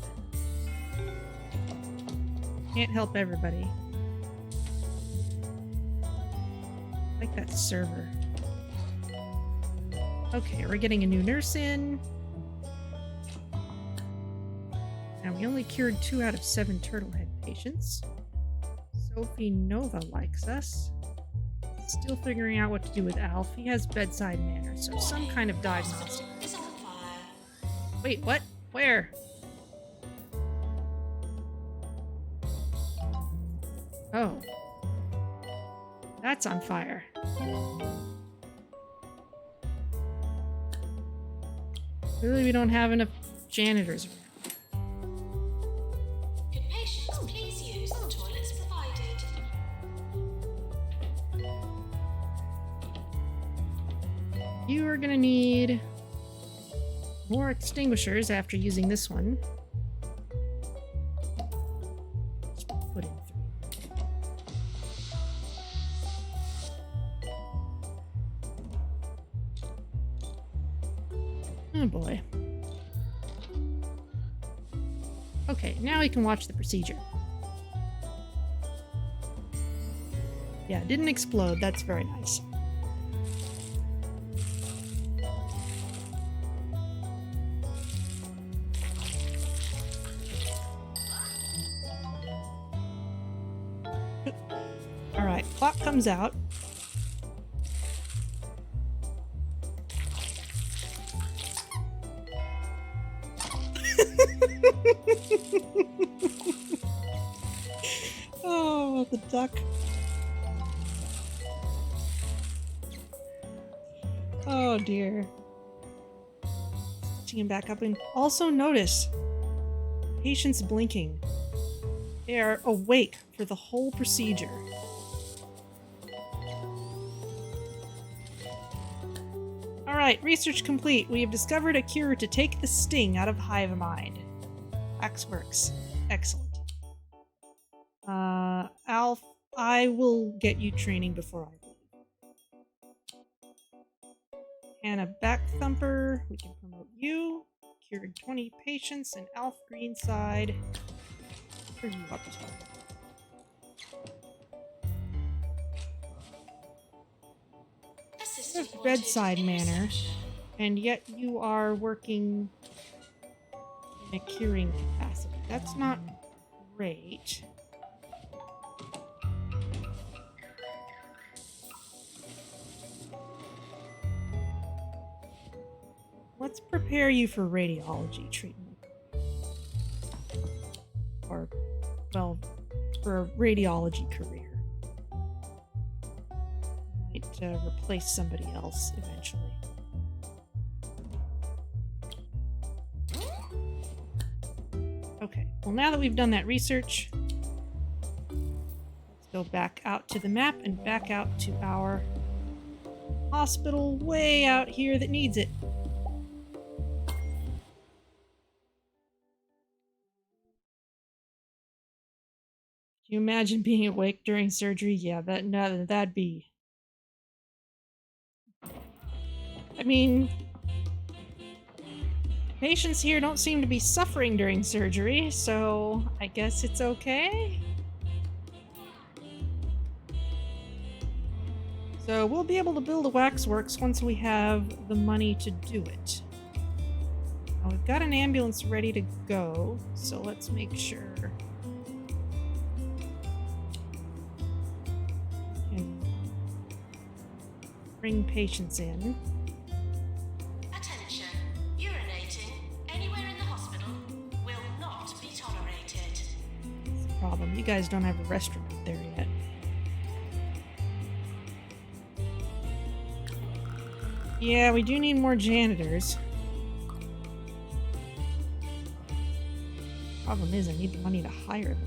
Can't help everybody. Like that server. Okay, we're getting a new nurse in. Now, we only cured 2 out of 7 turtlehead patients. Sophie Nova likes us. Still figuring out what to do with Alf. He has bedside manner, so some kind of diagnostic. Is on fire. Wait, what? Where? Oh. That's on fire. Really, we don't have enough janitors around. Could patients please use the toilets provided? You are gonna need more extinguishers after using this one. Just put in 3. Oh boy. Okay, now we can watch the procedure. Yeah, it didn't explode. That's very nice. Clock comes out. Oh, the duck. Oh dear. Stitching him back up, and also notice patients blinking. They are awake for the whole procedure. Alright, research complete. We have discovered a cure to take the sting out of hive mind. Wax works. Excellent. Alf, I will get you training before I leave. Hannah Back Thumper, we can promote you. Cured 20 patients, and Alf Greenside. What are you up to? There's bedside manner, and yet you are working in a curing capacity. That's not great. Let's prepare you for radiology treatment. Or, well, for a radiology career. Might replace somebody else eventually. Okay, well now that we've done that research, let's go back out to the map and back out to our hospital way out here that needs it. Can you imagine being awake during surgery? Yeah, that'd be... I mean, patients here don't seem to be suffering during surgery, so I guess it's okay. So we'll be able to build a waxworks once we have the money to do it. Now, we've got an ambulance ready to go, so let's make sure... bring patients in. Attention. Urinating anywhere in the hospital will not be tolerated. That's the problem. You guys don't have a restroom up there yet. Yeah, we do need more janitors. Problem is, I need the money to hire them.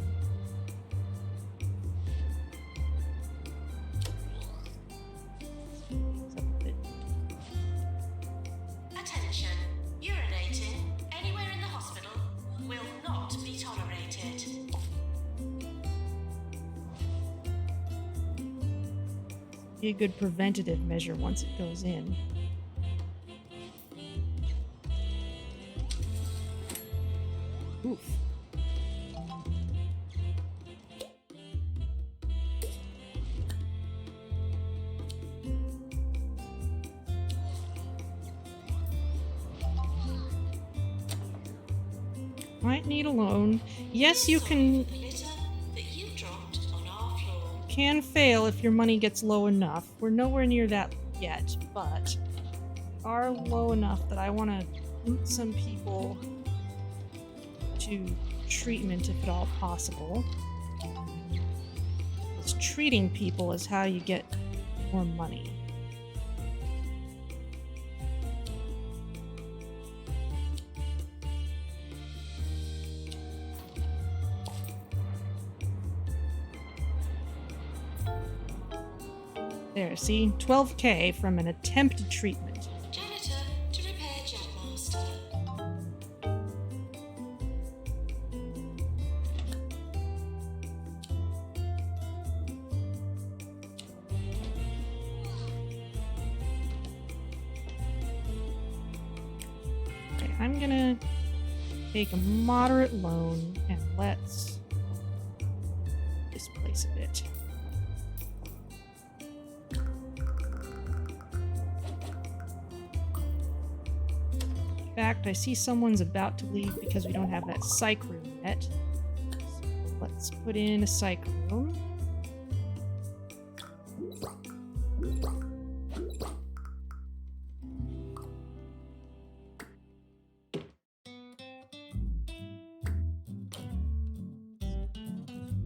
Attention. Urinating anywhere in the hospital will not be tolerated. Be a good preventative measure once it goes in. Oof. Might need a loan. Yes, you can... The litter that you dropped on our floor. Can fail if your money gets low enough. We're nowhere near that yet, but are low enough that I want to boot some people to treatment if at all possible. Because treating people is how you get more money. There, see? 12K from an attempted treatment. Janitor to repair Jabmaster. Okay, I'm gonna take a moderate loan and let's displace a bit. In fact, I see someone's about to leave because we don't have that psych room yet. So let's put in a psych room.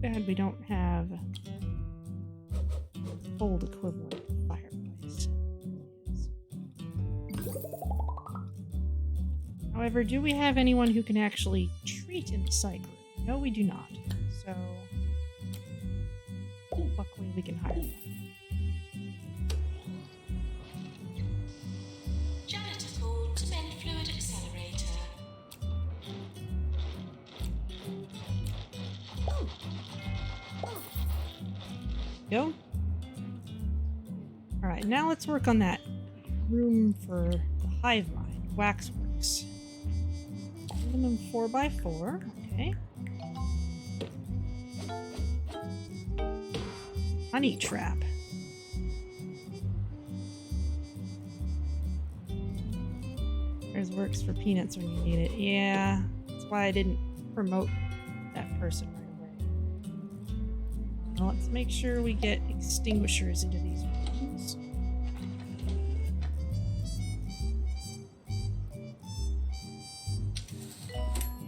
bad we don't have old equivalent fireplace. However, do we have anyone who can actually treat in the psych room? No, we do not. So, luckily we can hire one. Janitor called to mend fluid accelerator. Go. Alright, now let's work on that room for the hive mind, waxworks. Minimum 4x4, okay. Honey trap. There's works for peanuts when you need it. Yeah, that's why I didn't promote that person right away. Well, let's make sure we get extinguishers into these rooms.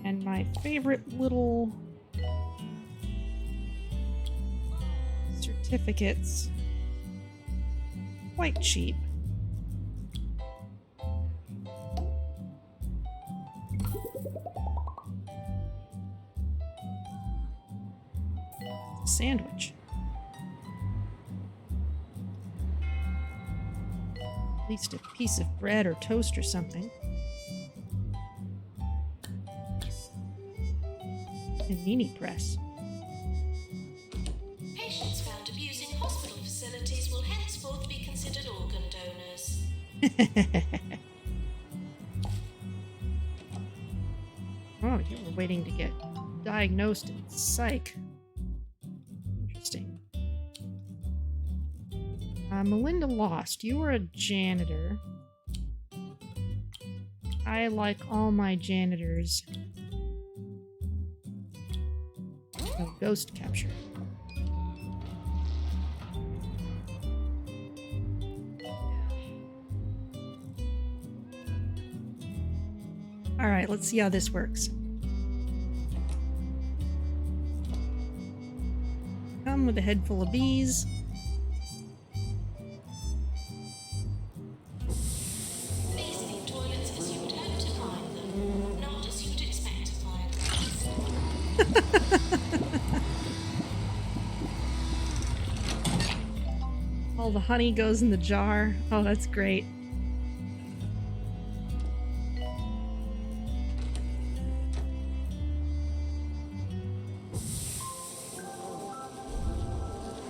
And my favorite little certificates, quite cheap. It's a sandwich. At least a piece of bread or toast or something. A mini press. Patients found abusing hospital facilities will henceforth be considered organ donors. Oh, you were waiting to get diagnosed in psych. Interesting. Melinda Lost, you are a janitor. I like all my janitors. Oh, ghost capture. Alright, let's see how this works. Come with a head full of bees. These need toilets as you would hope to find them, not as you'd expect to find them. All the honey goes in the jar. Oh, that's great.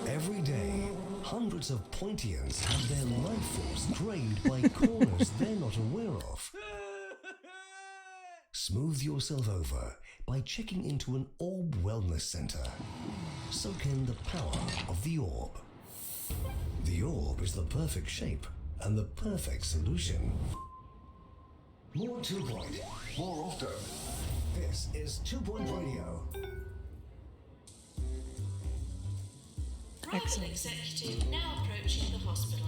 Every day, hundreds of Pointians have their life force drained by corners they're not aware of. Smooth yourself over by checking into an Orb Wellness Center. Soak in the power of the Orb. The Orb is the perfect shape and the perfect solution. More 2 Point, more often. This is 2 Point Radio. Rival Excellent. executive now approaching the hospital.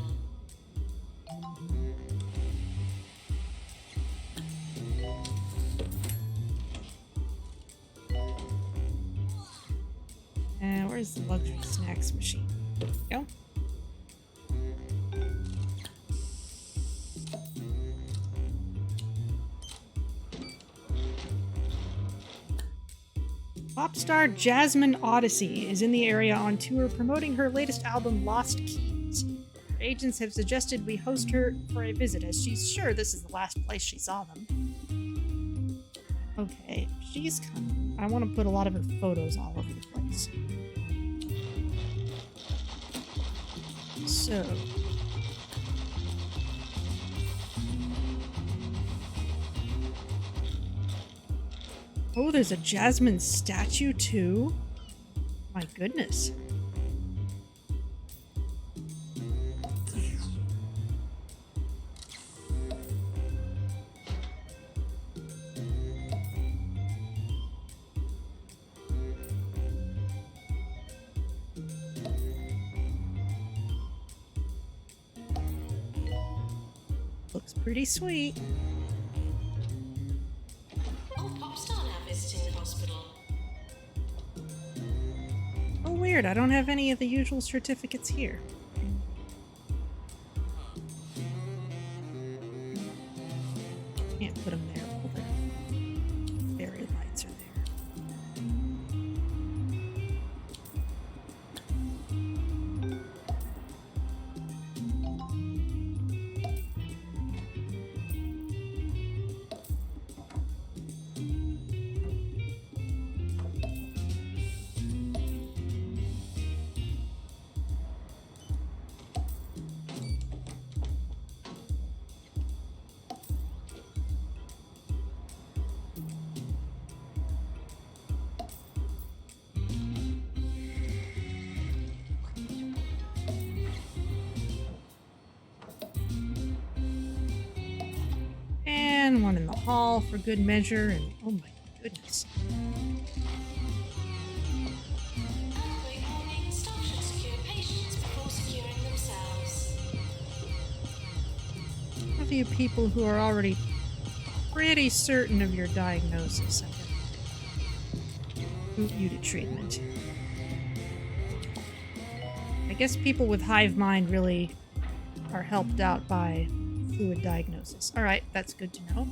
Where's the luxury snacks machine? There we go. Pop star Jasmine Odyssey is in the area on tour promoting her latest album, Lost Keys. Her agents have suggested we host her for a visit, as she's sure this is the last place she saw them. Okay, if she's coming, I want to put a lot of her photos all over the place. So... oh, there's a Jasmine statue too? My goodness. Looks pretty sweet. Oh, pop star now visiting the hospital. weird. I don't have any of the usual certificates here. Can't put them there. Well, the fairy lights are there. And one in the hall for good measure, and oh my goodness. Earthquake warning. Staff should secure patients before securing themselves. Some of you people who are already pretty certain of your diagnosis, I'm gonna boot you to treatment. I guess people with hive mind really are helped out by fluid diagnosis. Alright, that's good to know.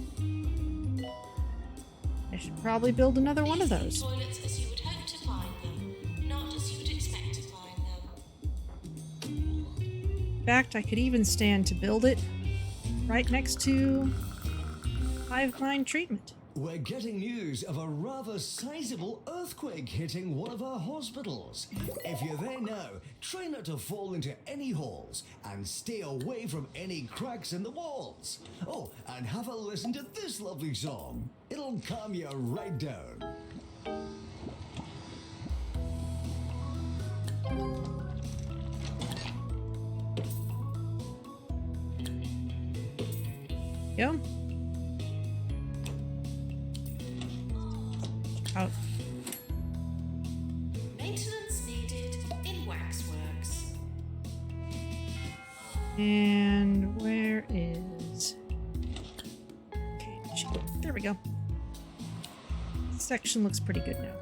I should probably build another one of those. Toilets as you would hope to find them, not as you would expect to find them. In fact, I could even stand to build it right next to hive mind treatment. We're getting news of a rather sizable earthquake hitting one of our hospitals. If you're there now, try not to fall into any holes and stay away from any cracks in the walls. Oh, and have a listen to this lovely song. It'll calm you right down. Go. Out. Maintenance needed in waxworks. And where is... Okay, there we go. This section looks pretty good now.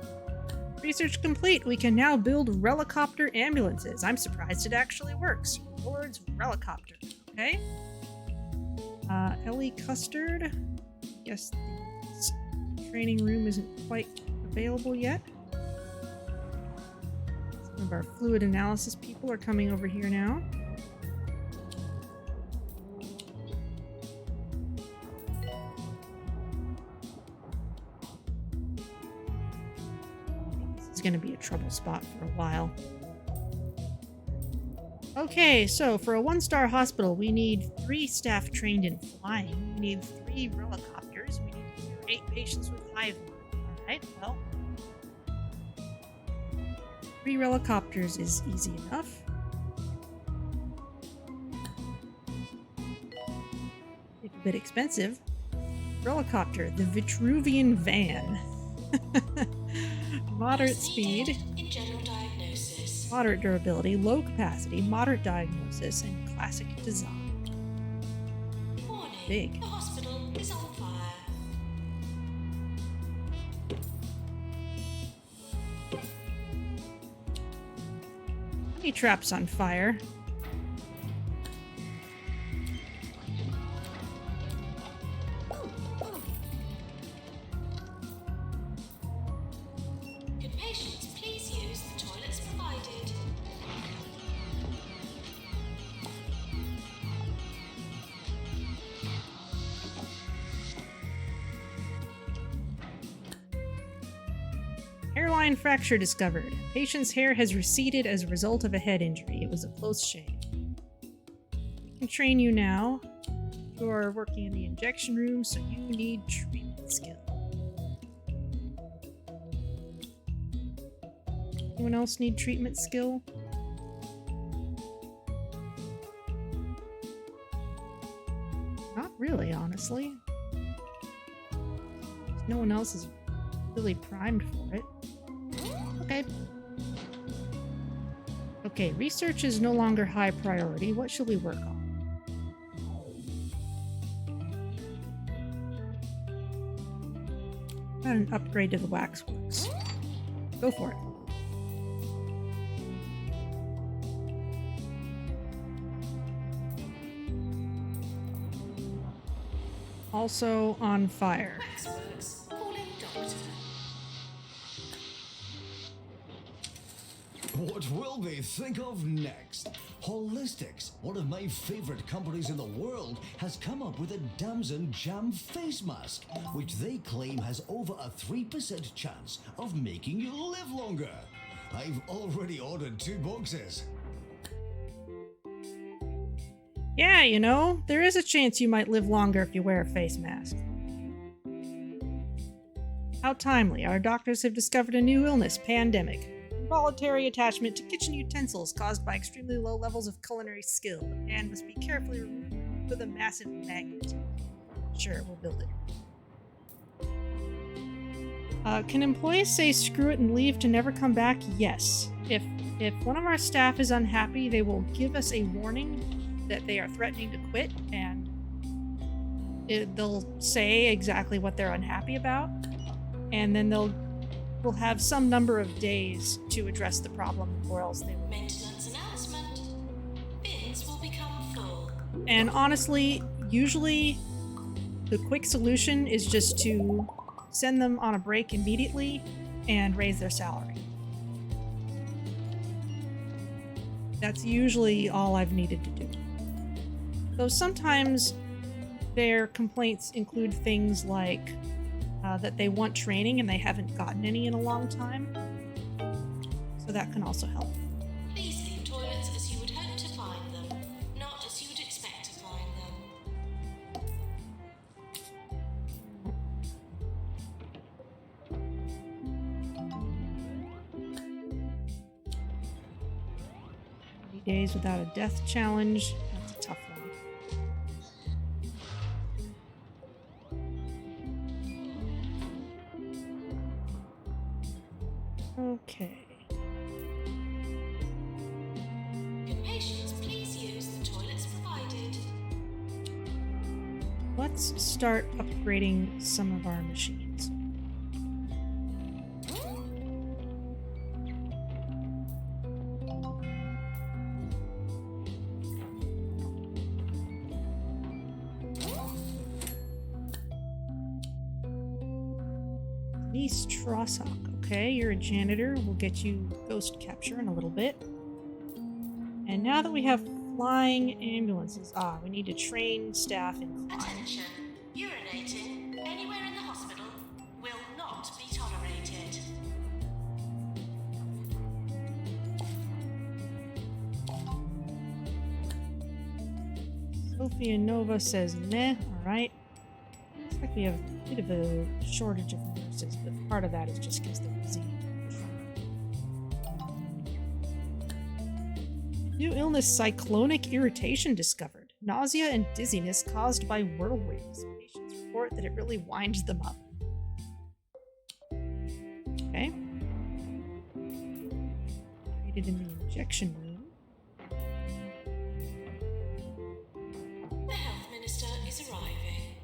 Research complete. We can now build Relicopter ambulances. I'm surprised it actually works. Rewards Relicopter. Okay. Ellie Custard. Yes, the training room isn't quite available yet. Some of our fluid analysis people are coming over here now. This is going to be a trouble spot for a while. Okay, so for a one-star hospital, we need 3 staff trained in flying. We need 3 Relicopters. We need 8 patients with hive mind. Alright, well. 3 Relicopters is easy enough. It's a bit expensive. Relicopter, the Vitruvian van. Moderate speed. In general diagnosis. Moderate durability, low capacity, moderate diagnosis, and classic design. Warning. Big. The hospital is on fire. Honey trap's on fire. Could patients please use the toilets provided? Hairline fracture discovered. Patient's hair has receded as a result of a head injury. It was a close shave. We can train you now. You're working in the injection room, so you need treatment skill. Anyone else need treatment skill? Not really, honestly. No one else is really primed for it. Okay. Okay, research is no longer high priority. What should we work on? Got an upgrade to the waxworks. Go for it. Also on fire. Waxworks calling doctor. What will they think of next? Holistics, one of my favorite companies in the world, has come up with a damson jam face mask, which they claim has over a 3% chance of making you live longer. I've already ordered 2 boxes. Yeah, you know, there is a chance you might live longer if you wear a face mask. How timely. Our doctors have discovered a new illness, pandemic. Involuntary attachment to kitchen utensils caused by extremely low levels of culinary skill and must be carefully removed with a massive magnet. Sure, we'll build it. Can employees say screw it and leave to never come back? Yes. If one of our staff is unhappy, they will give us a warning that they are threatening to quit, and they'll say exactly what they're unhappy about, and then we'll have some number of days to address the problem, or else they will. Maintenance announcement. Bins will become full. And honestly, usually the quick solution is just to send them on a break immediately and raise their salary. That's usually all I've needed to do. Though sometimes their complaints include things like that they want training and they haven't gotten any in a long time. So that can also help. Please leave toilets as you would hope to find them, not as you would expect to find them. 30 days without a death challenge. That's a tough one. Okay. Good patients, please use the toilets provided. Let's start upgrading some of our machines. Denise Trossock. Okay, you're a janitor. We'll get you ghost capture in a little bit. And now that we have flying ambulances, we need to train staff in flying. Attention. Urinating anywhere in the hospital will not be tolerated. Sophia Nova says meh. Alright. Looks like we have a bit of a shortage of nurses, but part of that is just because they're busy. New illness, cyclonic irritation discovered. Nausea and dizziness caused by whirlwinds. Patients report that it really winds them up. Okay. Treated in the injection room. The health minister is arriving.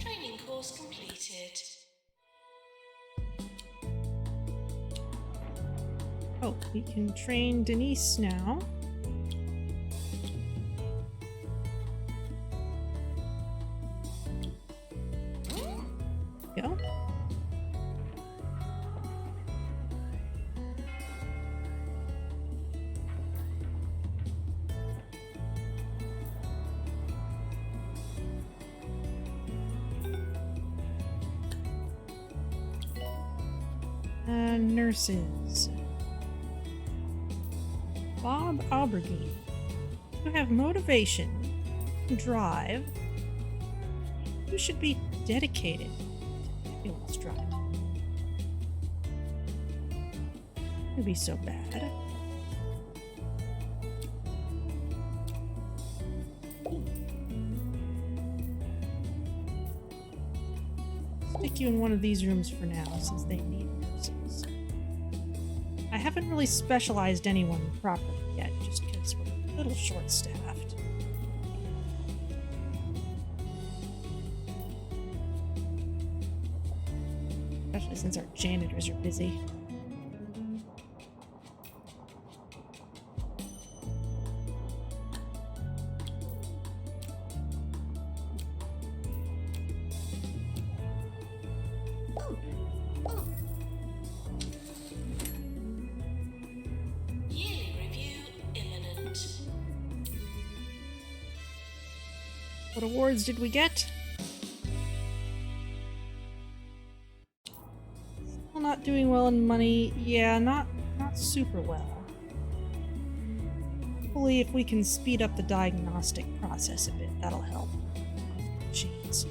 Training course completed. Oh, we can train Denise now. Go. Nurses. Bob Aubergine. You have motivation, drive. You should be dedicated to ambulance driving. It would be so bad. Stick you in one of these rooms for now, since they need nurses. I haven't really specialized anyone properly yet, just because we're a little short-staffed. Especially since our janitors are busy. What awards did we get? Still not doing well in money. Yeah, not super well. Hopefully if we can speed up the diagnostic process a bit, that'll help. Jeez.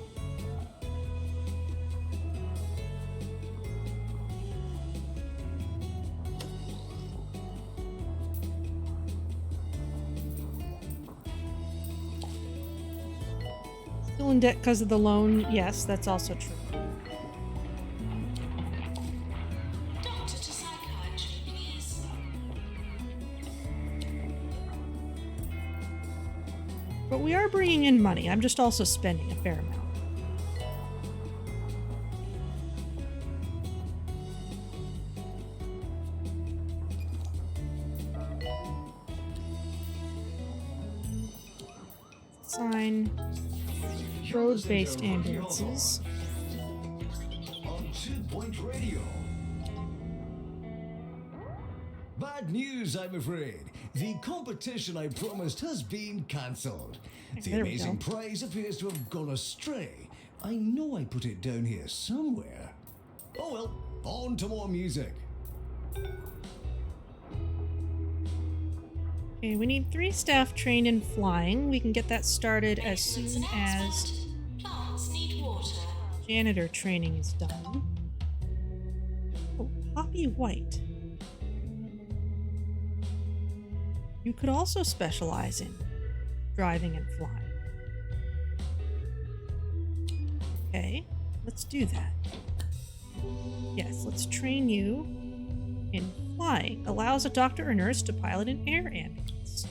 Still in debt because of the loan? Yes, that's also true. Doctor to psychiatry, please. But we are bringing in money. I'm just also spending a fair amount. Sign road-based ambulances. On 2 Point Radio. Bad news, I'm afraid. The competition I promised has been cancelled. The There we amazing go. prize appears to have gone astray. I know I put it down here somewhere. Oh well, on to more music. Okay, we need 3 staff trained in flying. We can get that started as Maintenance soon as announcement. Plants need water. janitor training is done. Oh, Poppy White. You could also specialize in driving and flying. Okay, let's do that. Yes, let's train you in flying. Allows a doctor or nurse to pilot an air ambulance.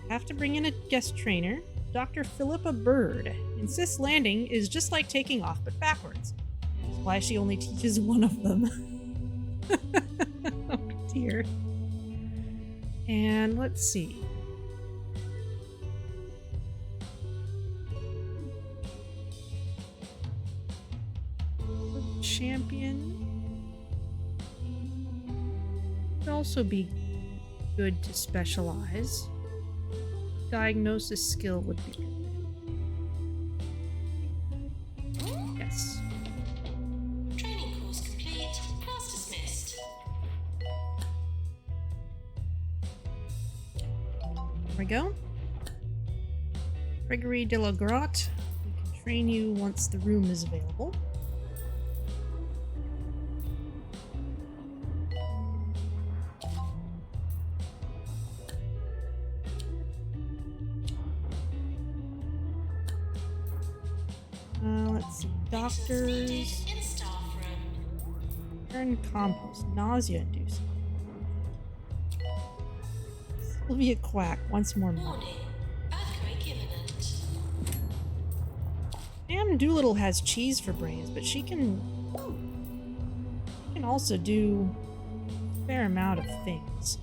Have to bring in a guest trainer, Dr. Philippa Bird. Insists landing is just like taking off but backwards. That's why she only teaches one of them. Oh dear. And let's see. Champion. Would also be good to specialize. Diagnosis skill would be good. Yes. Training course complete. Class dismissed. There we go. Gregory de la Grotte. We can train you once the room is available. Let's see. Doctors. In staff room. Turn compost. Nausea inducing. Sylvia Quack. Once more money. Warning. Earthquake imminent. Pam Doolittle has cheese for brains, but she can also do a fair amount of things.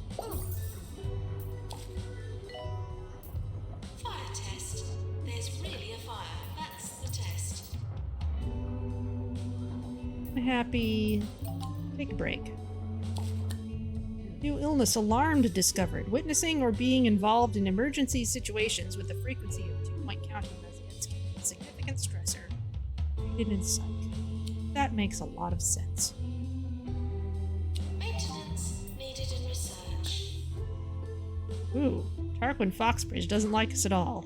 Fire test. There's really a fire. That's the test. Happy. Take a break. New illness alarmed discovered. Witnessing or being involved in emergency situations with the frequency of 2 Point County residents can be a significant stressor. Treated in psych. That makes a lot of sense. Maintenance needed in research. Ooh, Tarquin Foxbridge doesn't like us at all.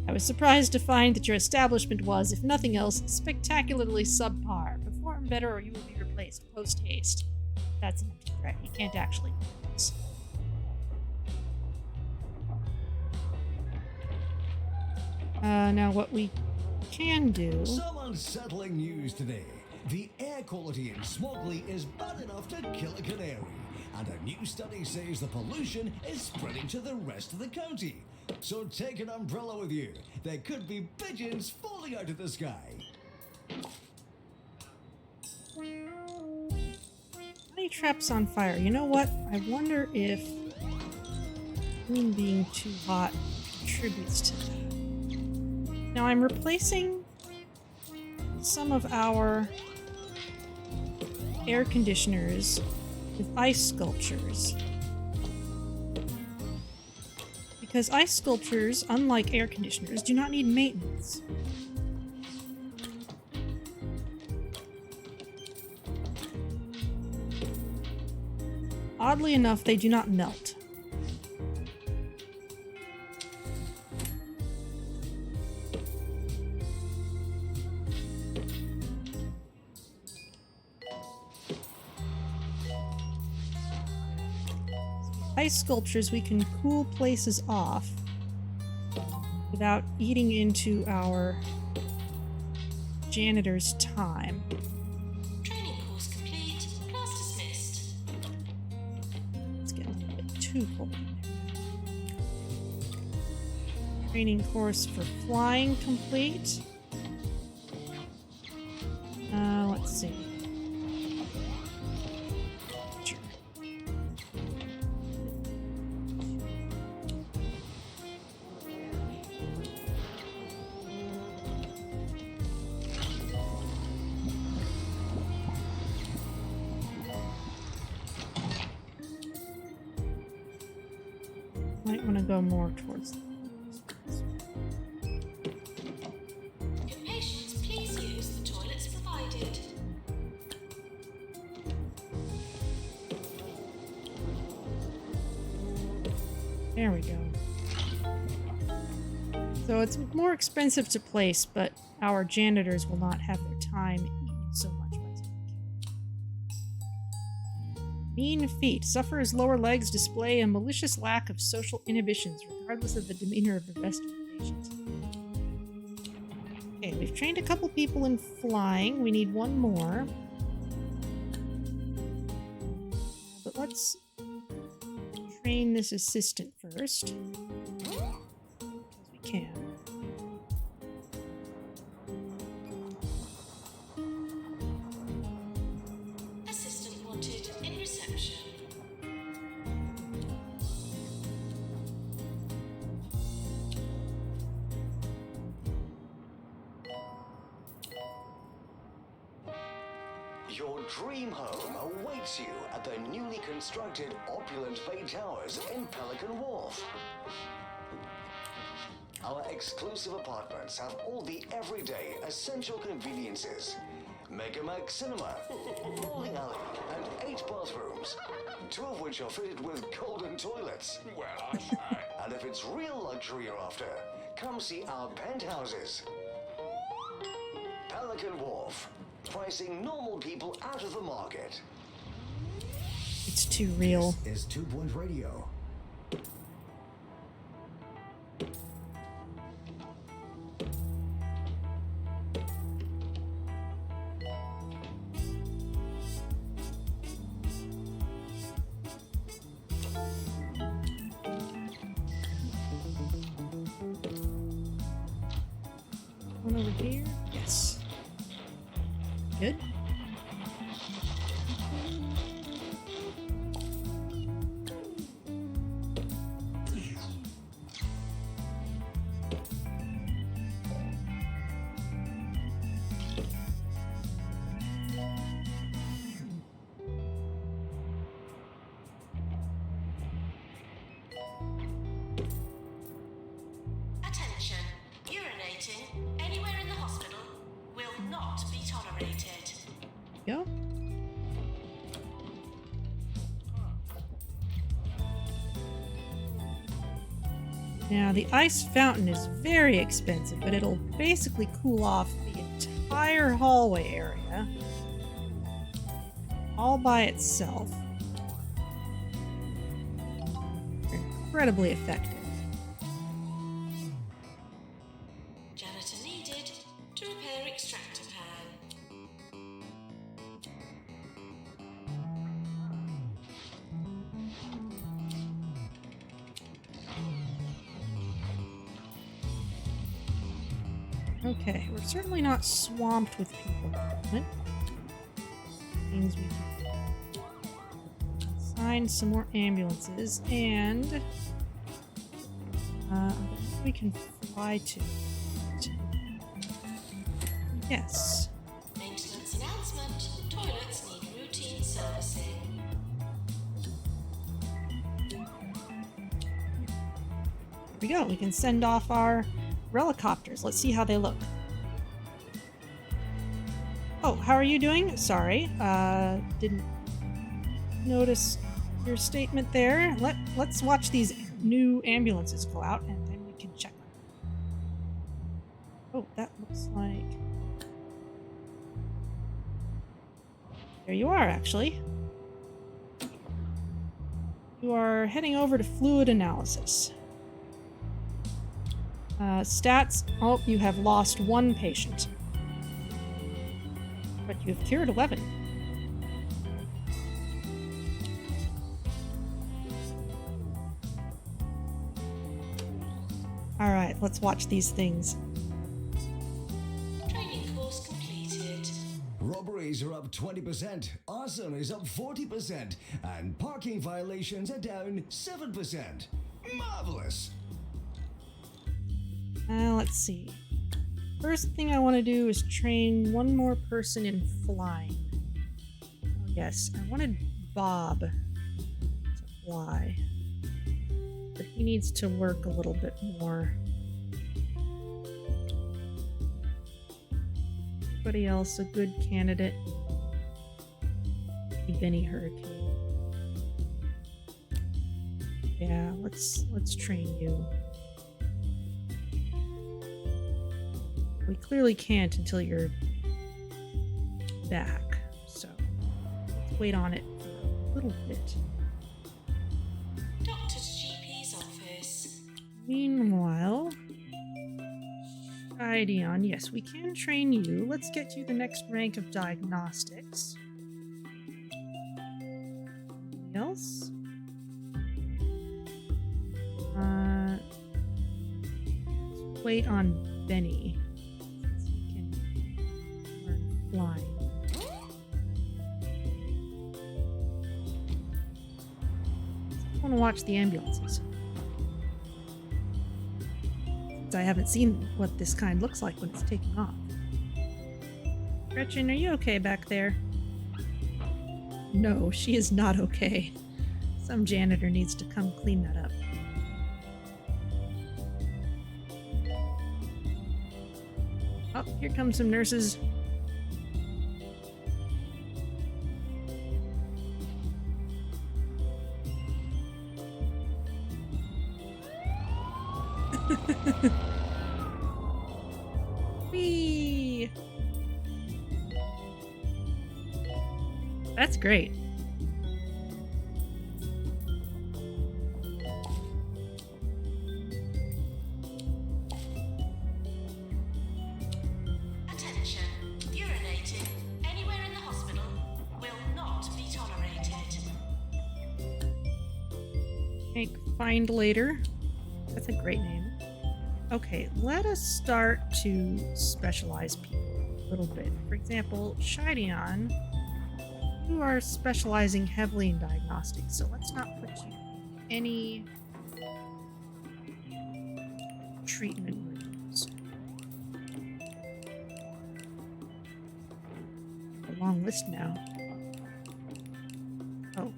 I was surprised to find that your establishment was, if nothing else, spectacularly subpar. Perform better or you will be replaced post-haste. That's an empty threat. He can't actually do this. Now what we can do... Some unsettling news today. The air quality in Smogley is bad enough to kill a canary. And a new study says the pollution is spreading to the rest of the county. So take an umbrella with you. There could be pigeons falling out of the sky. Honey traps on fire. You know what? I wonder if room being too hot contributes to that. Now I'm replacing some of our air conditioners with ice sculptures. because ice sculptures, unlike air conditioners, do not need maintenance. Oddly enough, they do not melt. Ice sculptures, we can cool places off without eating into our janitor's time. Training course complete. Class dismissed. It's getting a little bit too cold. Training course for flying complete. Let's see. Sure. Might want to go more towards the Patients, please use the toilets provided. There we go. So it's more expensive to place, but our janitors will not have their time eaten so much by taking care. Mean feat. Sufferers' lower legs display a malicious lack of social inhibitions, regardless of the demeanor of the rest of the patient. Okay, we've trained a couple people in flying. We need one more. But let's train this assistant first. Because we can. Assistant wanted in reception. Your dream home awaits you at the newly constructed opulent Bay Towers in Pelican Wharf. Our exclusive apartments have all the everyday essential conveniences. Megamax Cinema, bowling alley, and 8 bathrooms, 2 of which are fitted with golden toilets. Well, I say. And if it's real luxury you're after, come see our penthouses. Pelican Wharf, pricing normal people out of the market. It's too real. This is 2 Point Radio. One over here? Yes. Good. Attention. Urinating anywhere in the hospital will not be tolerated. Go. Now, the ice fountain is very expensive, but it'll basically cool off the entire hallway area all by itself. Incredibly effective. Janitor needed to repair extractor pan. Okay, we're certainly not swamped with people at the moment. Means we can assign some more ambulances, and we can fly to. Yes. Maintenance announcement. Toilets need routine servicing. we go. We can send off our Relicopters. Let's see how they look. Oh, how are you doing? Sorry, didn't notice your statement there. Let's watch these new ambulances go out, and then we can check them. Oh, that looks like... There you are, actually. You are heading over to fluid analysis. Stats. Oh, you have lost 1 patient. But you have cured 11. Alright, let's watch these things. Training course completed. Robberies are up 20%, arson is up 40%, and parking violations are down 7%. Marvelous! Let's see. First thing I want to do is train one more person in flying. Oh, yes, I wanted Bob to fly. But he needs to work a little bit more. Anybody else a good candidate? Benny Hurricane. Yeah, let's train you. We clearly can't until you're back, so let's wait on it for a little bit. Doctor to GP's office. Meanwhile, Ideon, yes, we can train you. Let's get you the next rank of diagnostics. Anything else? Let's wait on Benny. Flying. I want to watch the ambulances. Since I haven't seen what this kind looks like when it's taking off. Gretchen, are you okay back there? No, she is not okay. Some janitor needs to come clean that up. Oh, here come some nurses. Whee! That's great. Attention. Urinating anywhere in the hospital will not be tolerated. Make find later. That's a great name. Okay, let us start to specialize people a little bit. For example, Shideon, you are specializing heavily in diagnostics, so let's not put you in any treatment rooms. A long list now. Oh,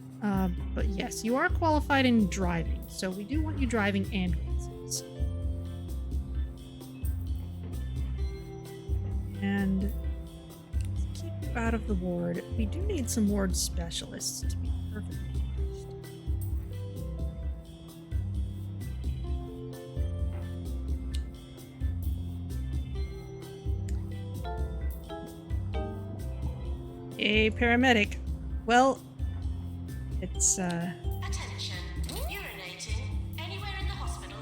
but yes, you are qualified in driving, so we do want you driving ambulances. And let's keep you out of the ward. We do need some ward specialists, to be perfectly honest. A paramedic. Well, it's Attention. Urinating anywhere in the hospital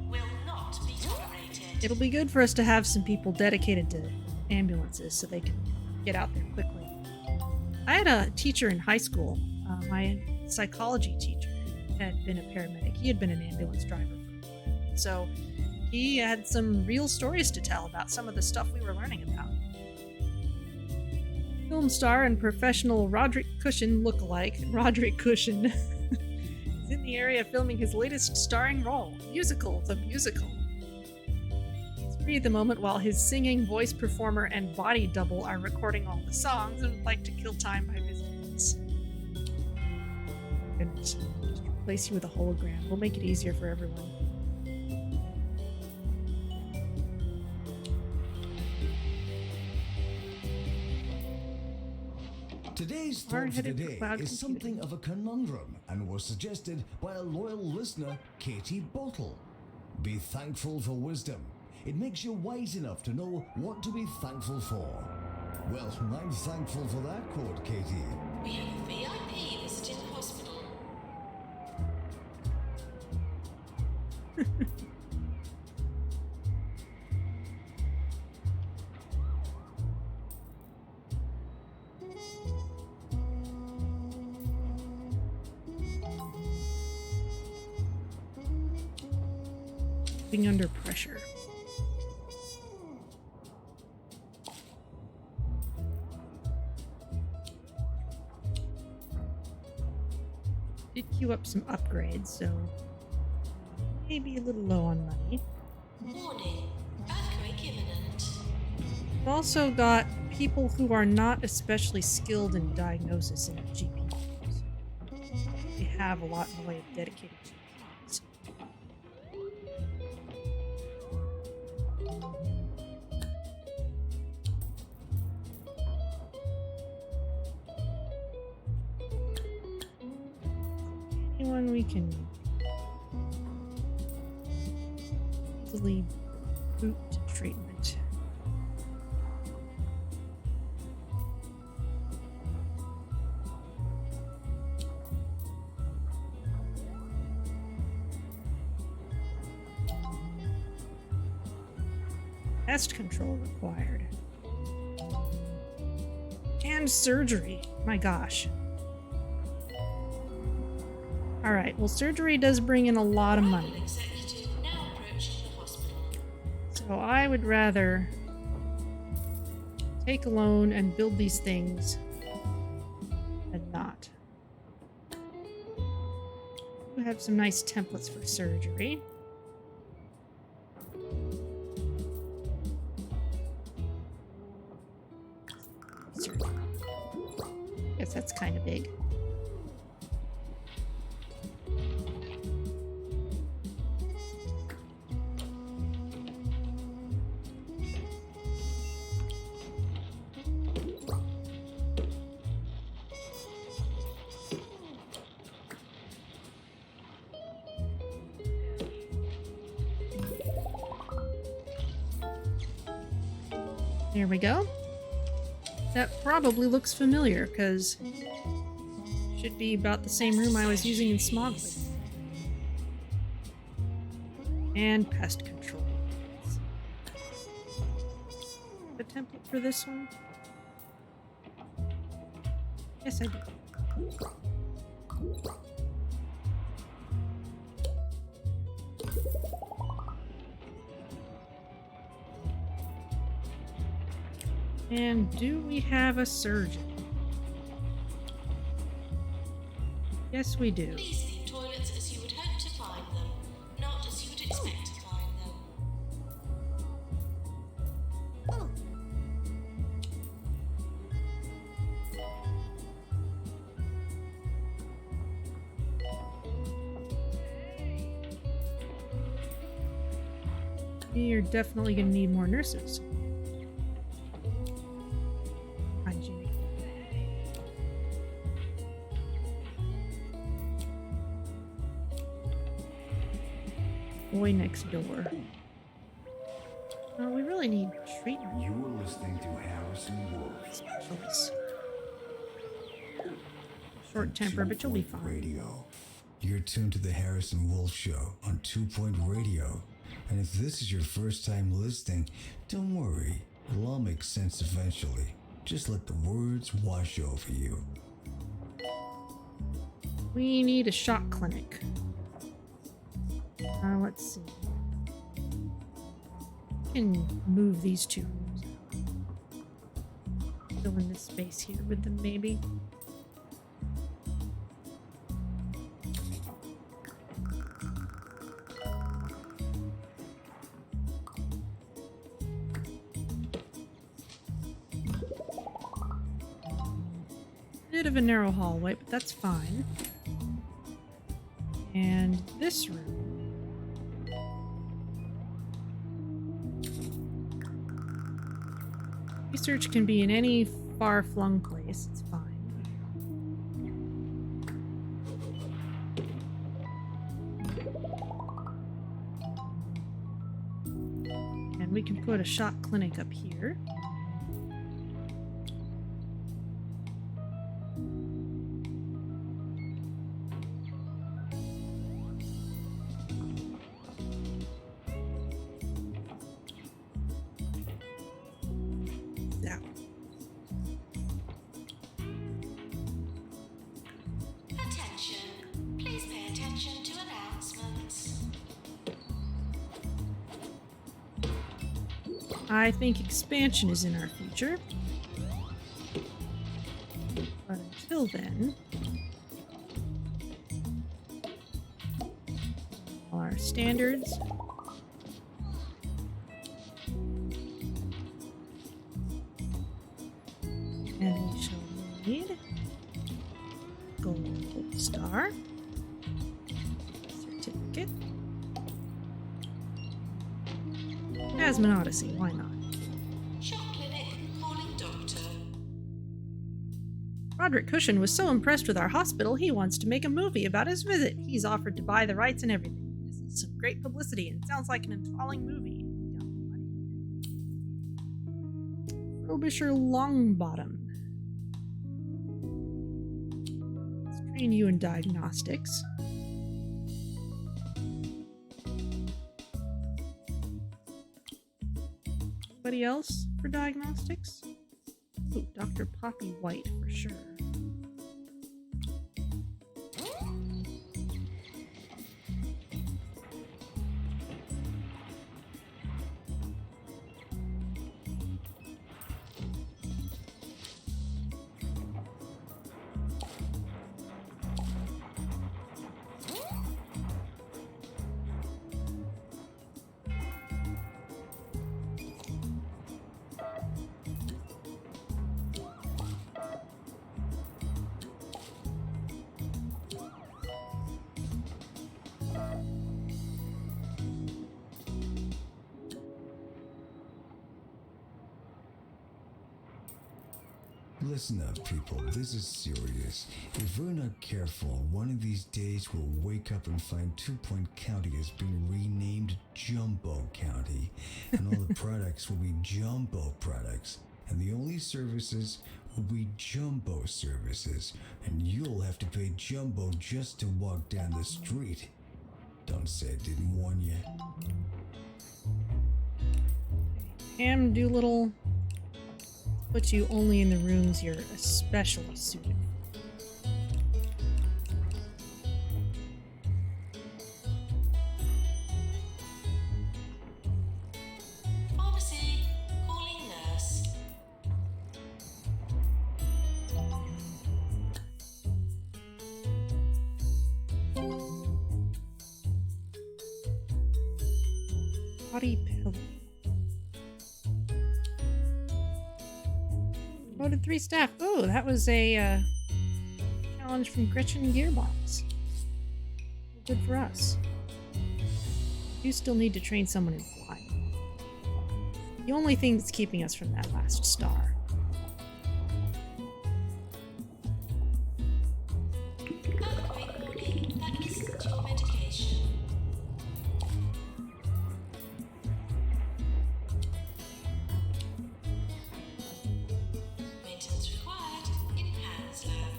will not be tolerated. it'll be good for us to have some people dedicated to ambulances so they can get out there quickly. I had a teacher in high school, my psychology teacher had been a paramedic. He had been an ambulance driver for a while. So he had some real stories to tell about some of the stuff we were learning about. Film star and professional Roderick Cushion lookalike, Roderick Cushion, is in the area filming his latest starring role, Musical the Musical. He's free at the moment while his singing, voice performer, and body double are recording all the songs and would like to kill time by visiting us. Goodness, just replace you with a hologram. We'll make it easier for everyone. first are thought for headed for today cloud is computing. something of a conundrum and was suggested by a loyal listener, Katie Bottle. Be thankful for wisdom. It makes you wise enough to know what to be thankful for. Well, I'm thankful for that quote, Katie. We have a VIP visiting the hospital. Being under pressure. Did queue up some upgrades, so maybe a little low on money. Warning, earthquake imminent. We've also got people who are not especially skilled in diagnosis and GPUs. They have a lot in the way of dedicated GPUs. Anyone we can easily boot to treatment. Pest control required. And surgery. My gosh. Alright, well, surgery does bring in a lot of money. Executive now approaching the hospital. So I would rather take a loan and build these things than not. We have some nice templates for surgery. Guess that's kind of big. There we go. That probably looks familiar, because should be about the same room I was using in Smogley. And pest control. The template for this one? Yes, I do. And do we have a surgeon? Yes, we do. Please leave toilets as you would hope to find them, not as you would expect to find them. You're definitely going to need more nurses. Hygiene. Boy next door. Oh, we really need treatment You are listening to Harrison Wolf. specialists. Short temper, but you'll be 2 Point fine. Radio. You're tuned to the Harrison Wolf Show on 2 Point Radio. And if this is your first time listening, don't worry. It'll all make sense eventually. Just let the words wash over you. We need a shock clinic. Let's see. We can move these two rooms out. Fill in this space here with them, maybe. Bit of a narrow hallway, but that's fine. And this room. Research can be in any far-flung place, it's fine. we can put a shock clinic up here. Yeah. Attention. Please pay attention to announcements. I think expansion is in our future. But until then, our standards. And we shall need gold star, certificate, Asmon Odyssey, why not? Shock clinic calling doctor. Roderick Cushion was so impressed with our hospital, he wants to make a movie about his visit. He's offered to buy the rights and everything. This is some great publicity and sounds like an enthralling movie. Frobisher Longbottom. Let's train you in diagnostics. Anybody else for diagnostics? Ooh, Dr. Poppy White for sure. Listen up, people. This is serious. If we're not careful, one of these days we'll wake up and find Two Point County has been renamed Jumbo County, and all the products will be Jumbo products, and the only services will be Jumbo services, and you'll have to pay Jumbo just to walk down the street. Don't say I didn't warn you. Ham Doolittle puts you only in the rooms you're especially suited. Pharmacy calling nurse. Body pillow. Promoted 3 staff. Oh, that was a challenge from Gretchen Gearbox. Good for us. You still need to train someone in flying. The only thing that's keeping us from that last star. Earthquake warning. That isn't your medication. Maintenance required in Pan's lab.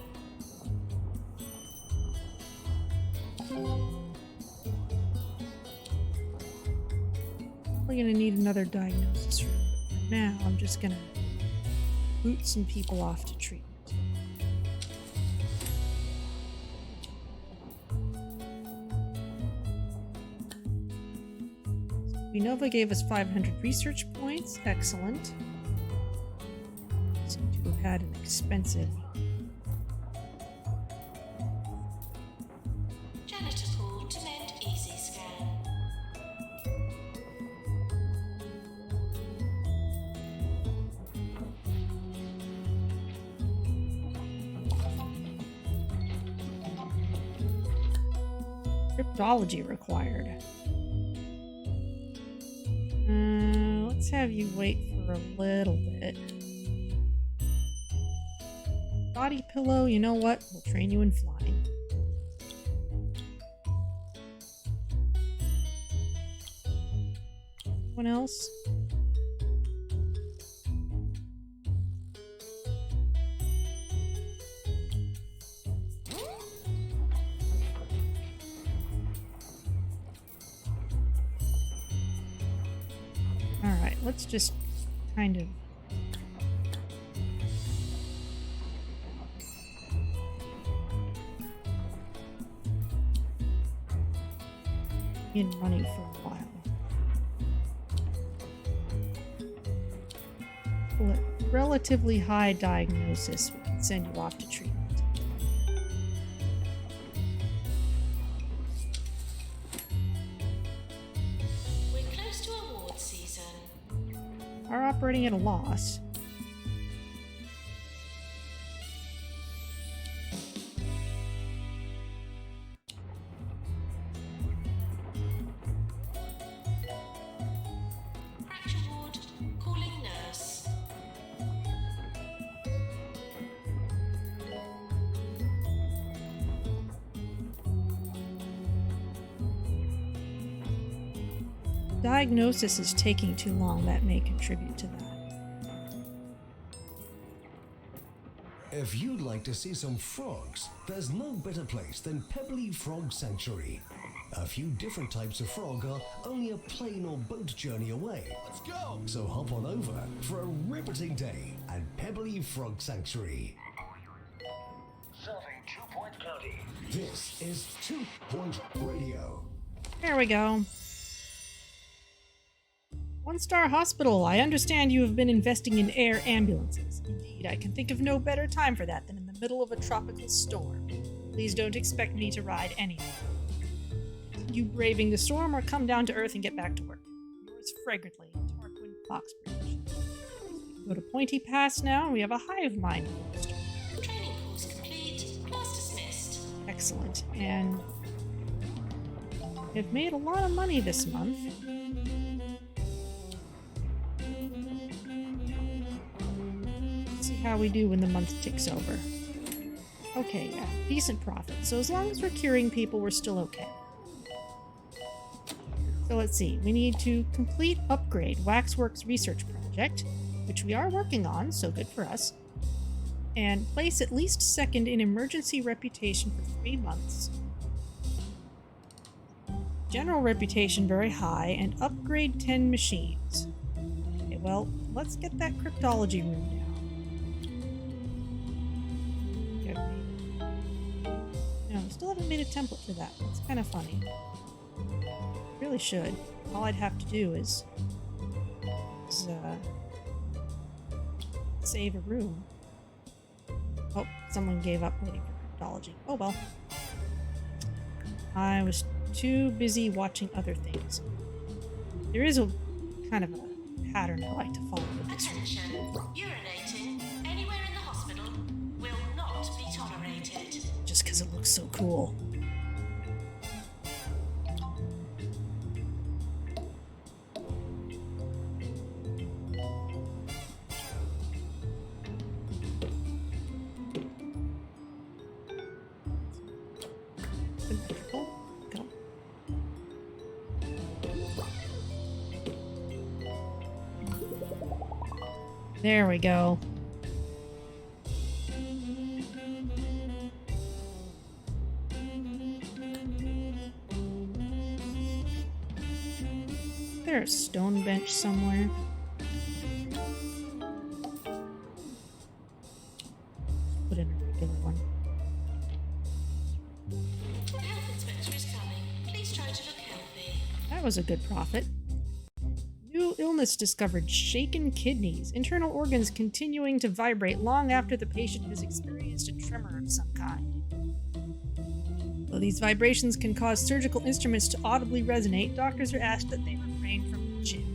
Probably gonna need another diagnosis room. But for now, I'm just gonna boot some people off to treatment. Vinova gave us 500 research points. Excellent. Seem to have had an expensive. Janitor pool to mend easy scan. Cryptology required. Let's have you wait for a little bit. Body pillow, you know what? We'll train you in flying. Anyone else? Alright, let's just kind of... in money for a while. Well, at relatively high diagnosis, we can send you off to treatment. We're close to award season. Are operating at a loss. Fracture ward, calling nurse. Diagnosis is taking too long. That may contribute to that. If you'd like to see some frogs, there's no better place than Pebbly Frog Sanctuary. A few different types of frog are only a plane or boat journey away. Let's go! So hop on over for a riveting day at Pebbly Frog Sanctuary. Serving 2 Point County. This is 2 Point Radio. There we go. One Star Hospital, I understand you have been investing in air ambulances. Indeed, I can think of no better time for that than in the middle of a tropical storm. Please don't expect me to ride any of them. You braving the storm or come down to Earth and get back to work. Yours fragrantly, Tarquin Foxbridge. Go to Pointy Pass now, and we have a hive mind booster. Training course complete. Class dismissed. Excellent. And they've made a lot of money this month. Let's see how we do when the month ticks over. Okay, yeah, decent profit. So as long as we're curing people, we're still okay. So let's see. We need to complete upgrade Waxworks research project, which we are working on, so good for us. And place at least second in emergency reputation for 3 months. General reputation very high, and upgrade 10 machines. Okay, well, let's get that cryptology room down. No, we still haven't made a template for that. It's kind of funny. Really should. All I'd have to do is save a room. Oh, someone gave up waiting for cryptology. Oh well. I was too busy watching other things. There is a kind of a pattern I like to follow with this room. Attention. Urinating anywhere in the hospital will not be tolerated. Just because it looks so cool. Go. There we go. There's a stone bench somewhere. Put in a regular one. The health inspector is coming. Please try to look healthy. That was a good profit. New illness discovered: shaken kidneys. Internal organs continuing to vibrate long after the patient has experienced a tremor of some kind. Though these vibrations can cause surgical instruments to audibly resonate, doctors are asked that they refrain from reaching.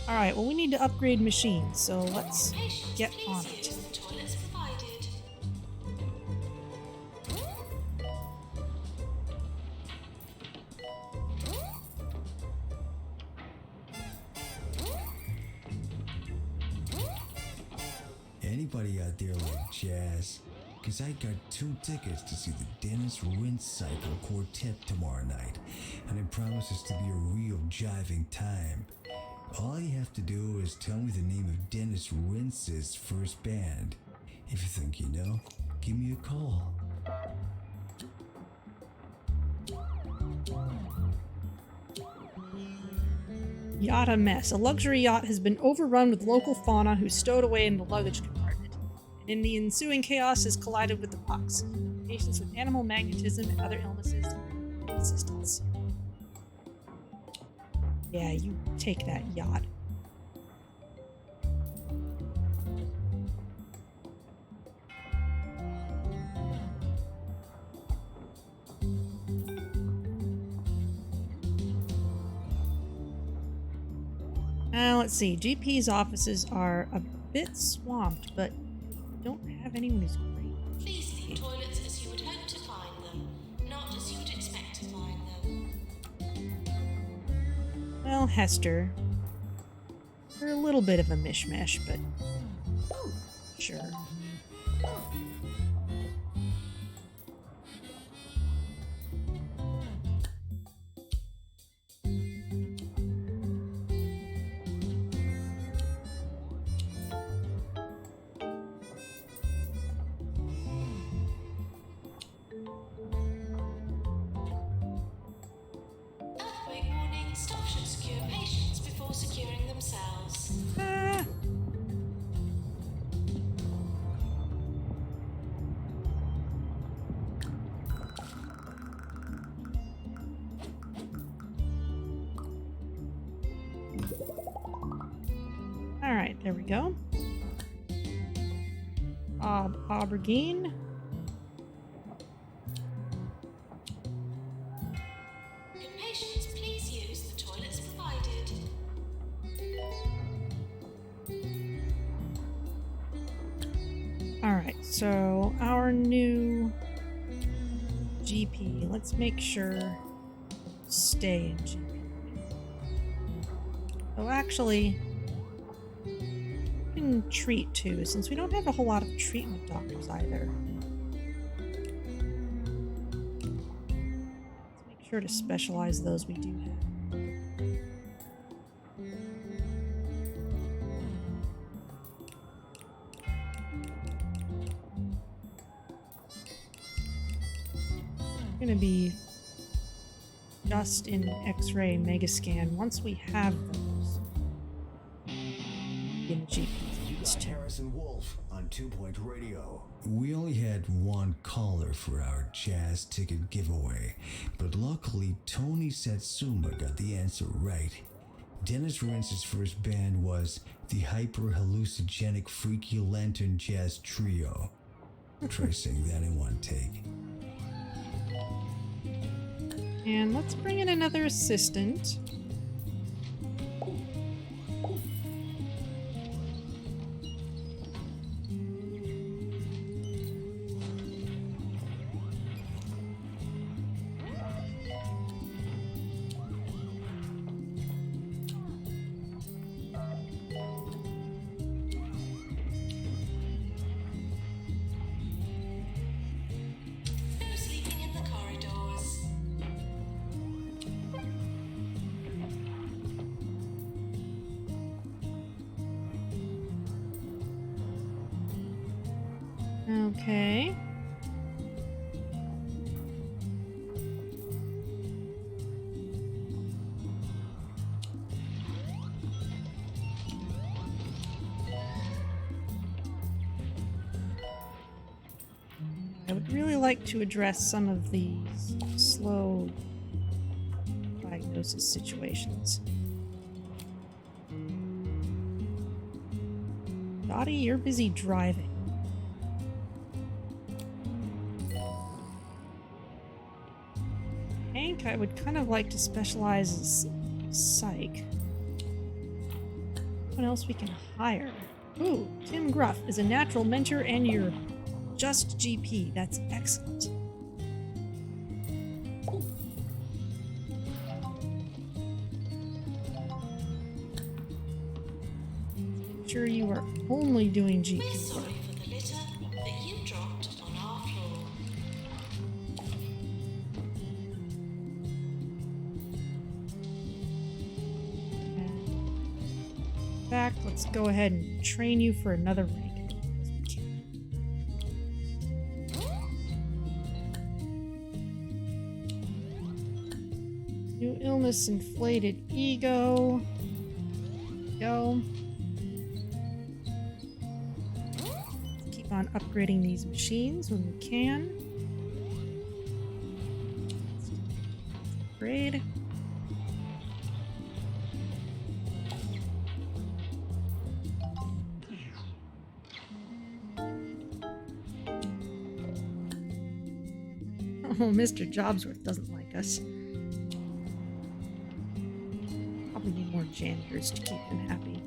Alright, well, we need to upgrade machines, so let's Patients, get please on use it. the toilets provided. Anybody out there like jazz? Cause I got 2 tickets to see the Dennis Rinse Cycle Quartet tomorrow night, and it promises to be a real jiving time. All you have to do is tell me the name of Dennis Rince's first band. If you think you know, give me a call. Yacht a mess. A luxury yacht has been overrun with local fauna who stowed away in the luggage compartment, and in the ensuing chaos has collided with the box. Patients with animal magnetism and other illnesses need assistance. Yeah, you take that yacht. Let's see. GP's offices are a bit swamped, but don't have anyone who's great. Please see toilets as you would hope to find them, not as you would expect to find them. Well, Hester, they're a little bit of a mishmash, but sure. Earthquake warning, staff should secure patients before securing themselves. Ah. Alright, there we go. Aubergine. Can patients please use the toilets provided? Alright, so our new GP. Let's make sure stay in GP. Oh, actually, we can treat too, since we don't have a whole lot of treatment doctors either. Let's make sure to specialize those we do have. Gonna be just in X-ray Megascan once we have those in GP. Harrison Wolf on 2 Point Radio. We only had one caller for our jazz ticket giveaway, but luckily Tony Satsuma got the answer right. Dennis Rentz's first band was the hyper hallucinogenic Freaky Lantern Jazz Trio. Try saying that in one take. And let's bring in another assistant. No sleeping in the corridors. Okay. I would really like to address some of these slow diagnosis situations. Dottie, you're busy driving. Hank, I would kind of like to specialize in psych. What else we can hire? Ooh, Tim Gruff is a natural mentor and your just GP. That's excellent. Make sure you are only doing GP We're work. sorry for the litter that you dropped on our floor. In fact, let's go ahead and train you for another rank. As we can. New illness, inflated ego. Go. Keep on upgrading these machines when we can. Upgrade. Oh, Mr. Jobsworth doesn't like us. Probably need more janitors to keep him happy.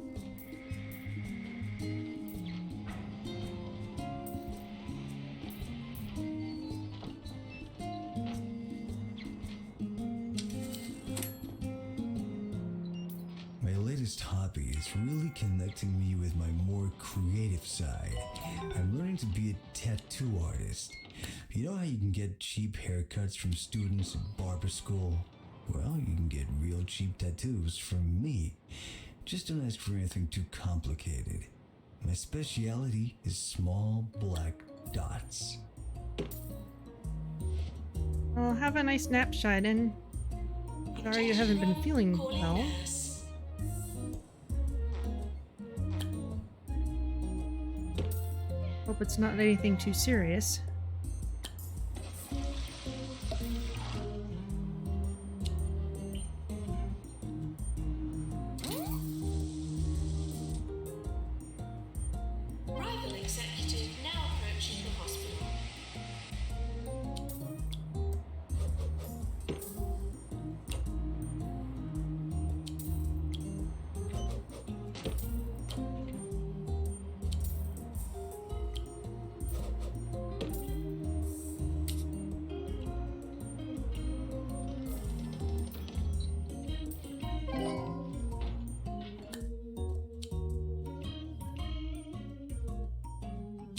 My latest hobby is really connecting me with my more creative side. I'm learning to be a tattoo artist. You know how you can get cheap haircuts from students at barber school? Well, you can get real cheap tattoos from me. Just don't ask for anything too complicated. My specialty is small black dots. Well, have a nice nap, Shiden. Sorry you haven't been feeling Calling well. nurse. Hope it's not anything too serious. Rival executive now approaching the hospital.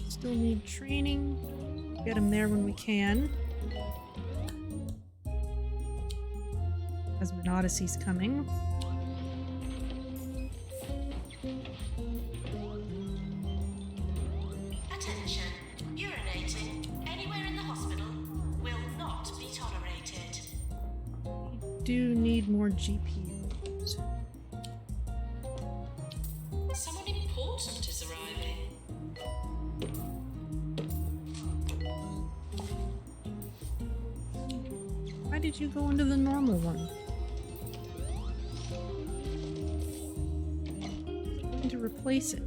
Still need training. Get him there when we can. Husband Odyssey's coming. Attention. Urinating anywhere in the hospital will not be tolerated. Do need more GPUs. Someone important is arriving. Why did you go into the normal one? I need to replace it.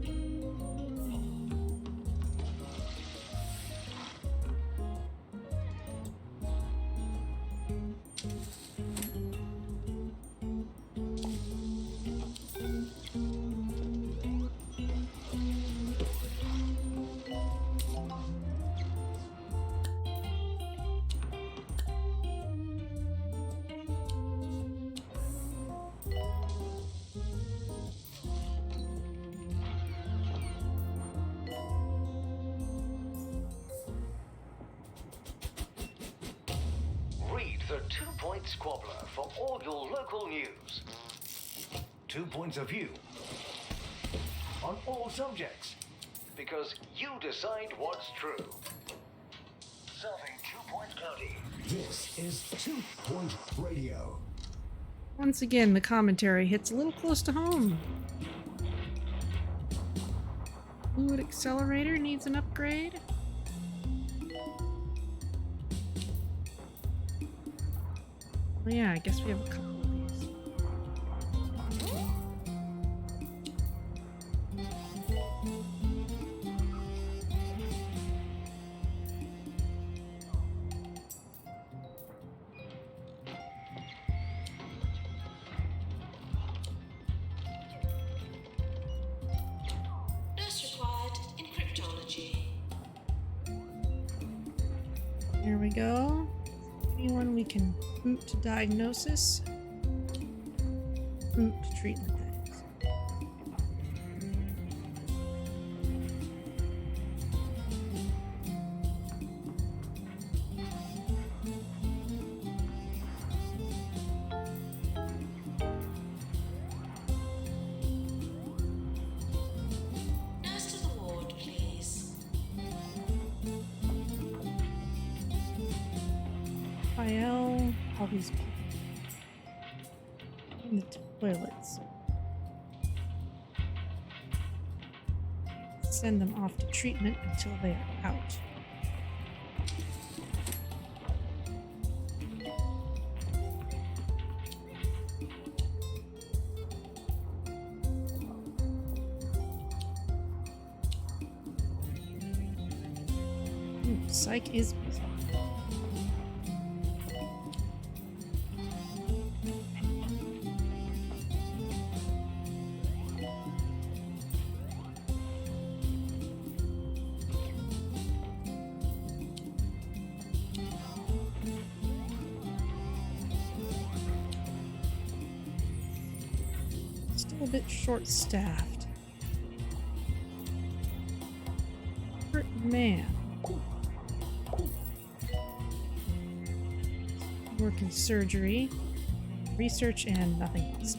Read the 2 Point Squabbler for all your local news. 2 points of view on all subjects, because you decide what's true. Serving 2 Point County. This is 2 Point Radio. Once again, the commentary hits a little close to home. Fluid accelerator needs an upgrade. Well, yeah, I guess we have a couple of these. Nurse required in cryptology. There we go. Anyone we can boot to diagnosis? Boot to treatment, that is. Nurse to the ward, please. IL, all these people. In the toilets. send them off to treatment until they are out. Psych is busy. Still a bit short-staffed. Man. Work in surgery, research, and nothing else.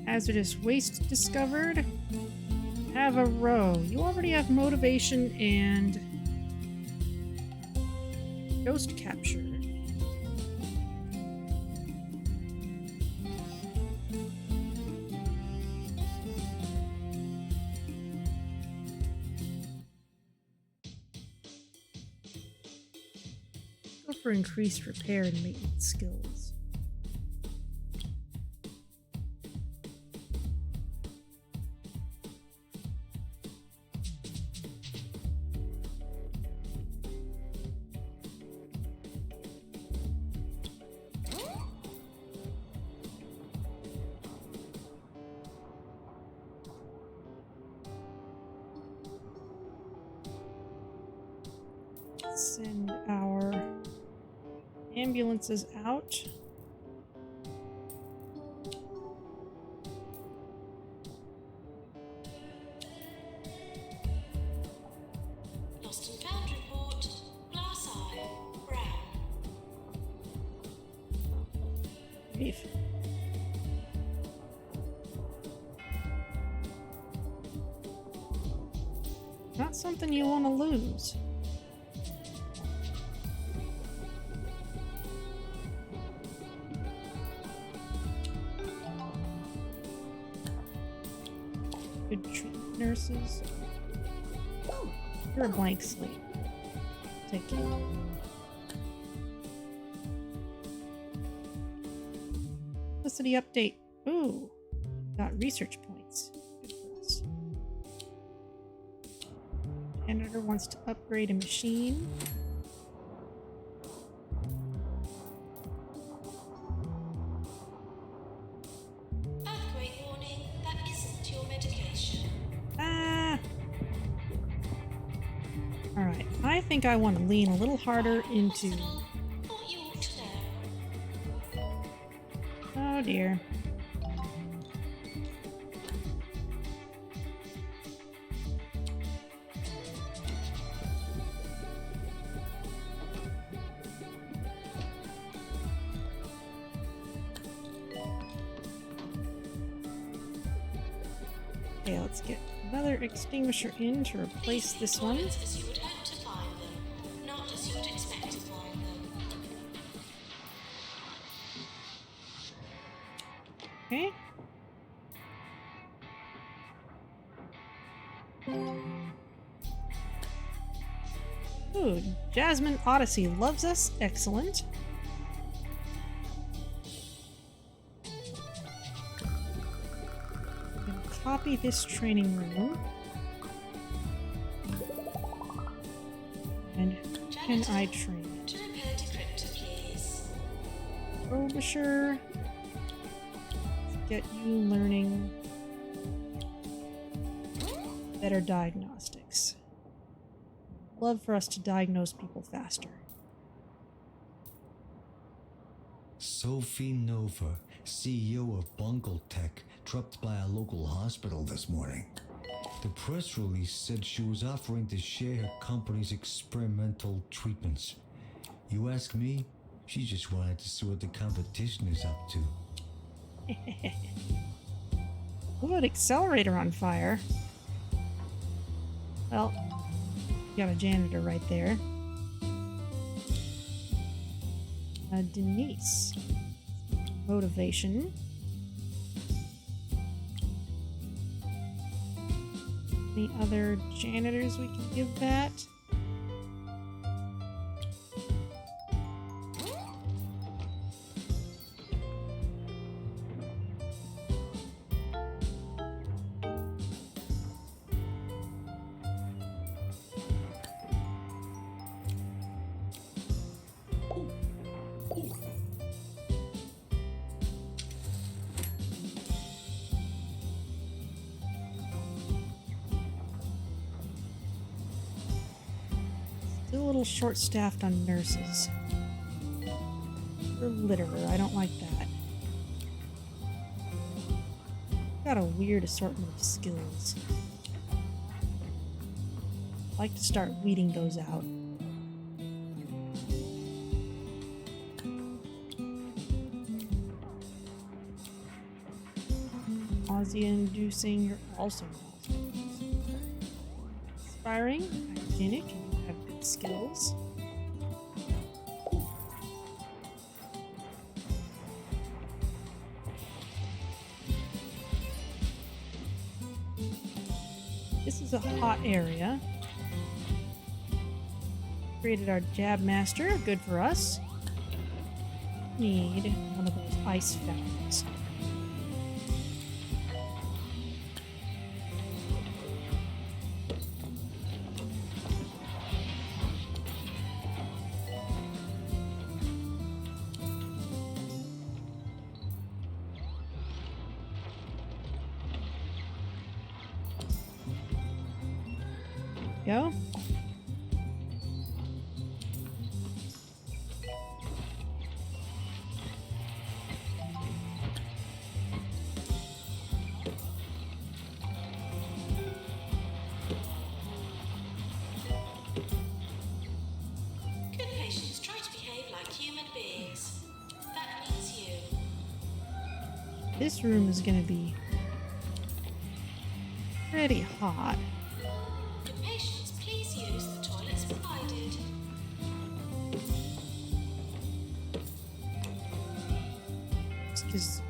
Hazardous waste discovered. Have a row. You already have motivation and ghost capture. Go for increased repair and maintenance skills. Send our ambulances out. Lost and found report. Glass eye. Brown. Hive. Not something you want to lose. Good treatment nurses. You're a blank slate. Take care. Publicity update. Ooh, got research points. Good for us. Janitor wants to upgrade a machine. Earthquake warning. That isn't your medication. Ah! Alright, I think I want to lean a little harder into... Hospital. Thought you ought to know. Oh dear. Okay, let's get another extinguisher in to replace this one. Toilets as you would hope to find them, not as you would expect to find them. Okay. Ooh, Jasmine Odyssey loves us. Excellent. Gonna copy this training room. And who can I train? To repair decryptor, please. Frobisher. Get you learning better diagnostics. Love for us to diagnose people faster. Sophie Nova, CEO of Bungle Tech, dropped by a local hospital this morning. The press release said she was offering to share her company's experimental treatments. You ask me, she just wanted to see what the competition is up to. Ooh, an accelerator on fire. Well, Got a janitor right there. Denise. Motivation. Any other janitors we can give that? Still a little short-staffed on nurses. Or litterer, I don't like that. Got a weird assortment of skills. I'd like to start weeding those out. Nausea-inducing, you're also nausea-inducing. Inspiring, hygienic, and you have good skills. This is a hot area. Created our jab master, good for us. Need one of those ice fountains. Go. Good patients try to behave like human beings. That means you. This room is going to be pretty hot. Good patients, please use the toilets provided. Just because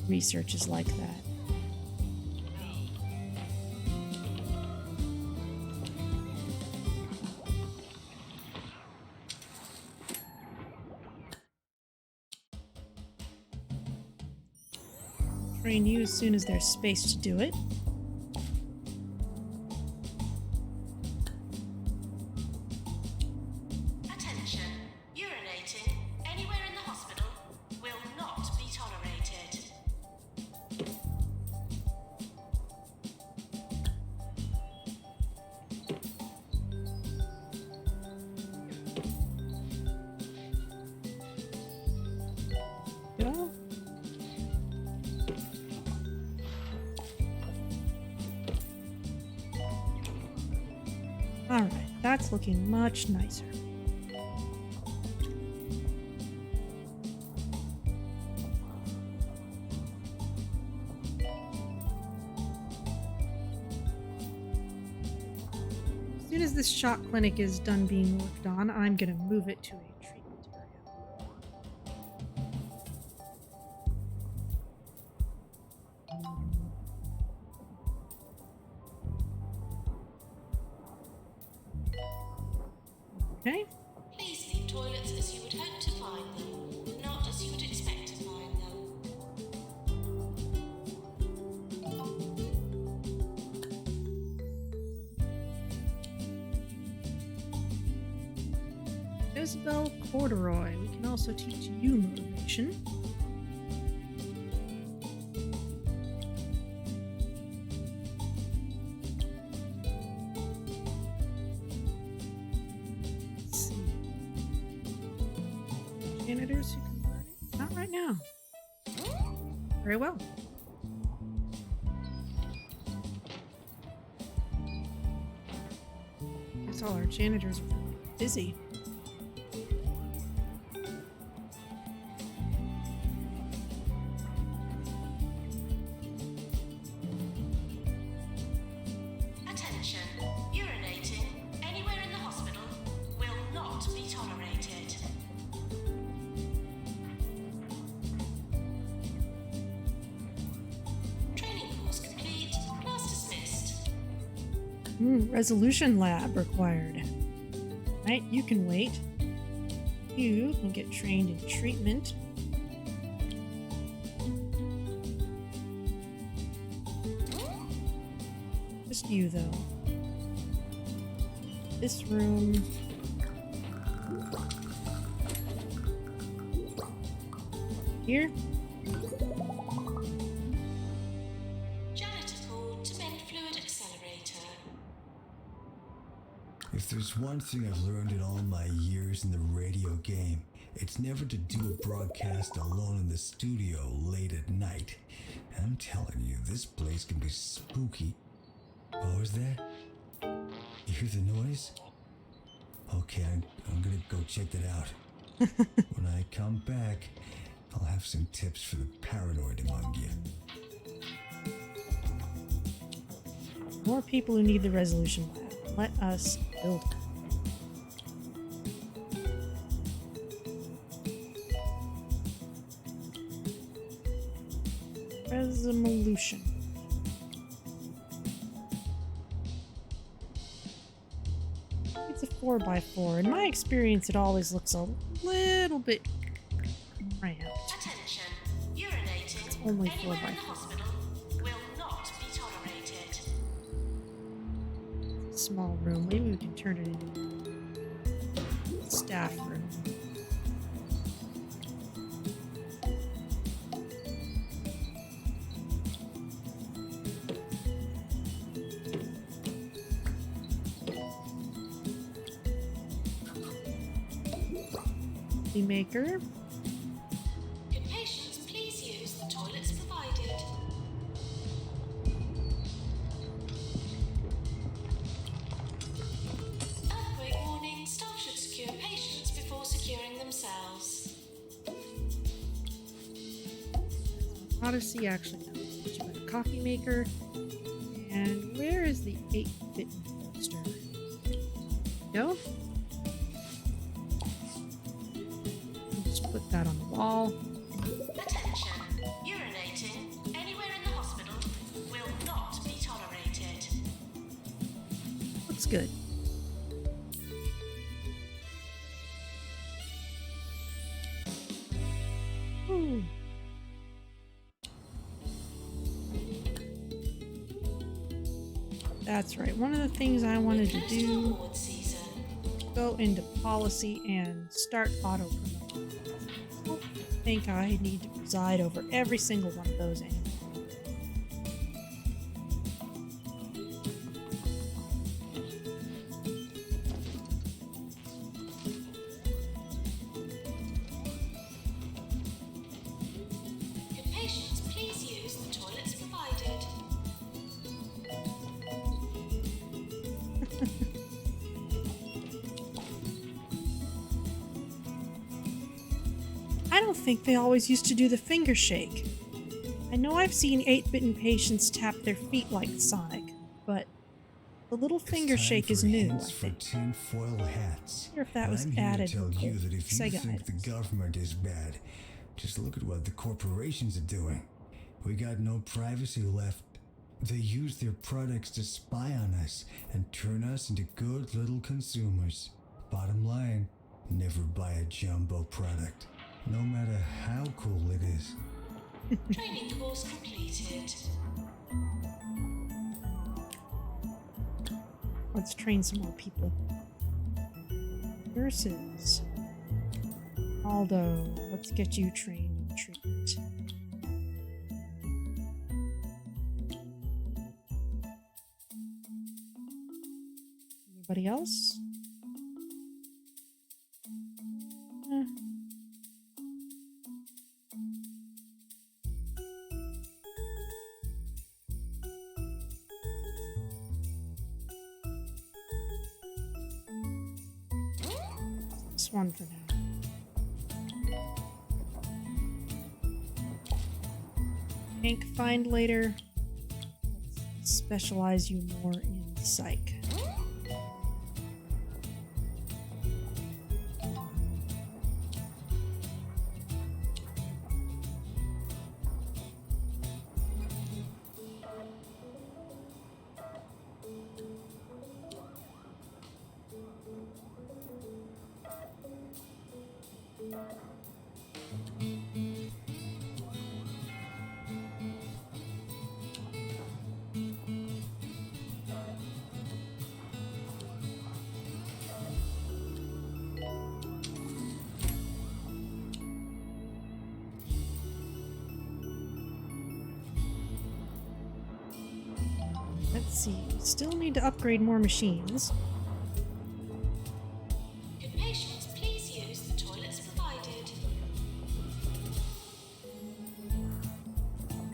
research is like that. Train you as soon as there's space to do it. Attention. Urinating anywhere in the hospital will not be tolerated. Go. Alright, that's looking much nicer. As soon as this shock clinic is done being worked on, I'm gonna move it to a treatment area. Okay. Please leave toilets as you would hope to find them, not as you would expect to find them. Isabel Corduroy. We can also teach you motivation. Let's see. Janitors who can learn it? Not right now. Very well. Guess all our janitors are busy. Attention. Urinating anywhere in Resolution lab required. Right, you can wait. You can get trained in treatment. Just you, though. This room. Here. Janitor called to mend fluid accelerator. If there's one thing I've learned in all my years in the radio game, it's never to do a broadcast alone in the studio late at night. I'm telling you, this place can be spooky. Oh, is that? You hear the noise? Okay, I'm gonna go check that out. When I come back, I'll have some tips for the paranoid among you. More people who need the resolution lab. Let us build it. Resolution. It's a 4x4. In my experience, it always looks a little bit cramped. Attention, urinating It's only anywhere in the 4x4. hospital will not be tolerated. Small room. Maybe we can turn it into a staff room. Coffee maker. Could patients please use the toilets provided? Earthquake warning, staff should secure patients before securing themselves. Odyssey, actually, no. You've got a coffee maker. And where is the 8-bit poster? No? Just put that on the wall. Attention, urinating anywhere in the hospital will not be tolerated. Looks good. Ooh. That's right. One of the things I wanted to Close to do, award season. go into policy and start auto promoting. I think I need to preside over every single one of those animals. Could patients please use the toilets provided? I don't think they always used to do the finger shake. I know I've seen 8-bitten patients tap their feet like Sonic, but the little finger shake is new, I For think. tinfoil hats. I wonder if that And was I'm here added to tell with you the that if you Sega think the items. government is bad, just look at what the corporations are doing. We got no privacy left. They use their products to spy on us and turn us into good little consumers. Bottom line, never buy a jumbo product, no matter how cool it is. Training course completed. Let's train some more people. Nurses. Aldo, let's get you trained in treatment. Anybody else? Eh. This one for now. Tank find later. Let's specialize you more in psych. Let's see. Still need to upgrade more machines. Could patients please use the toilets provided?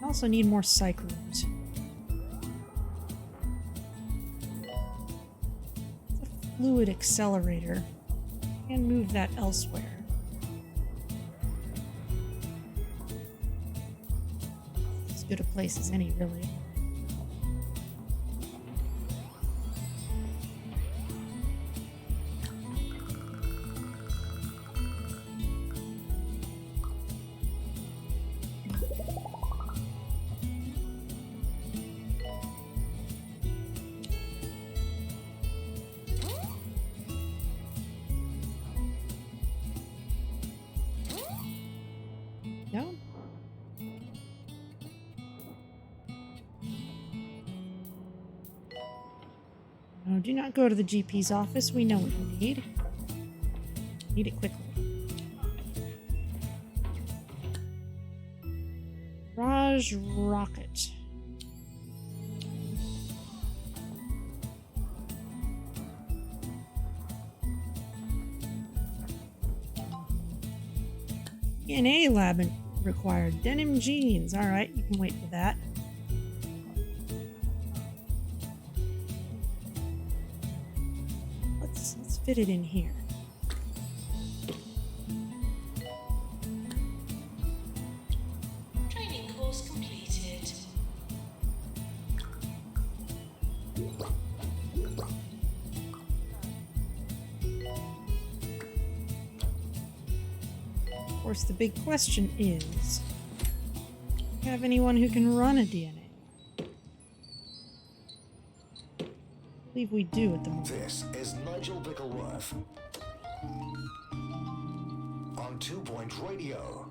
I also need more psych rooms. It's a fluid accelerator. Can move that elsewhere. As good a place as any, really. No? No, do not go to the GP's office. We know what you need. Need it quickly. Raj Rocket. DNA lab required. Denim jeans. Alright, you can wait for that. Let's fit it in here. Training course completed. Of course, the big question is, do you have anyone who can run a DNA? I believe we do at the moment. This is Nigel Bickleworth on 2 Point Radio.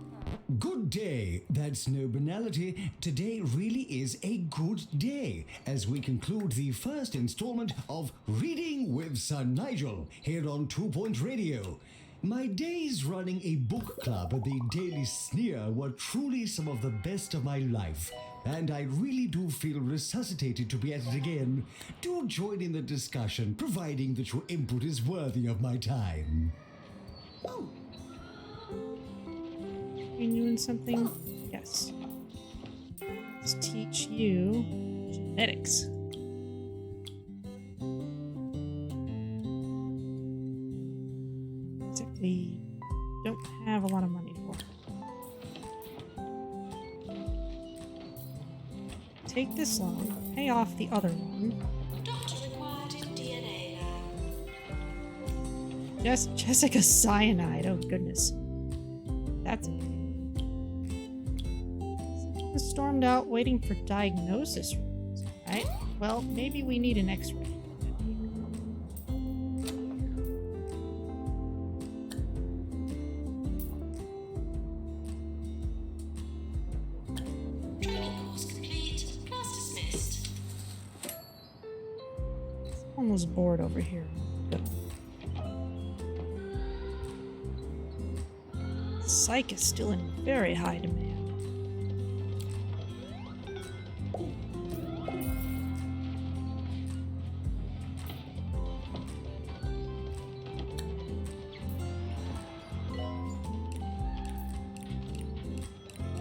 Good day. That's no banality. Today really is a good day as we conclude the first installment of Reading with Sir Nigel here on 2 Point Radio. My days running a book club at the Daily Sneer were truly some of the best of my life, and I really do feel resuscitated to be at it again. Do join in the discussion, providing that your input is worthy of my time. Oh. You doing something? Yes. Let's teach you genetics. Except we don't have a lot of money for it. Take this loan, pay off the other one. Doctor required in DNA lab. Jessica Cyanide, oh goodness. That's it. Stormed out waiting for diagnosis rules, right? Well, maybe we need an x-ray. Training course complete. Class dismissed. Someone was bored over here. Good. Psych is still in very high demand.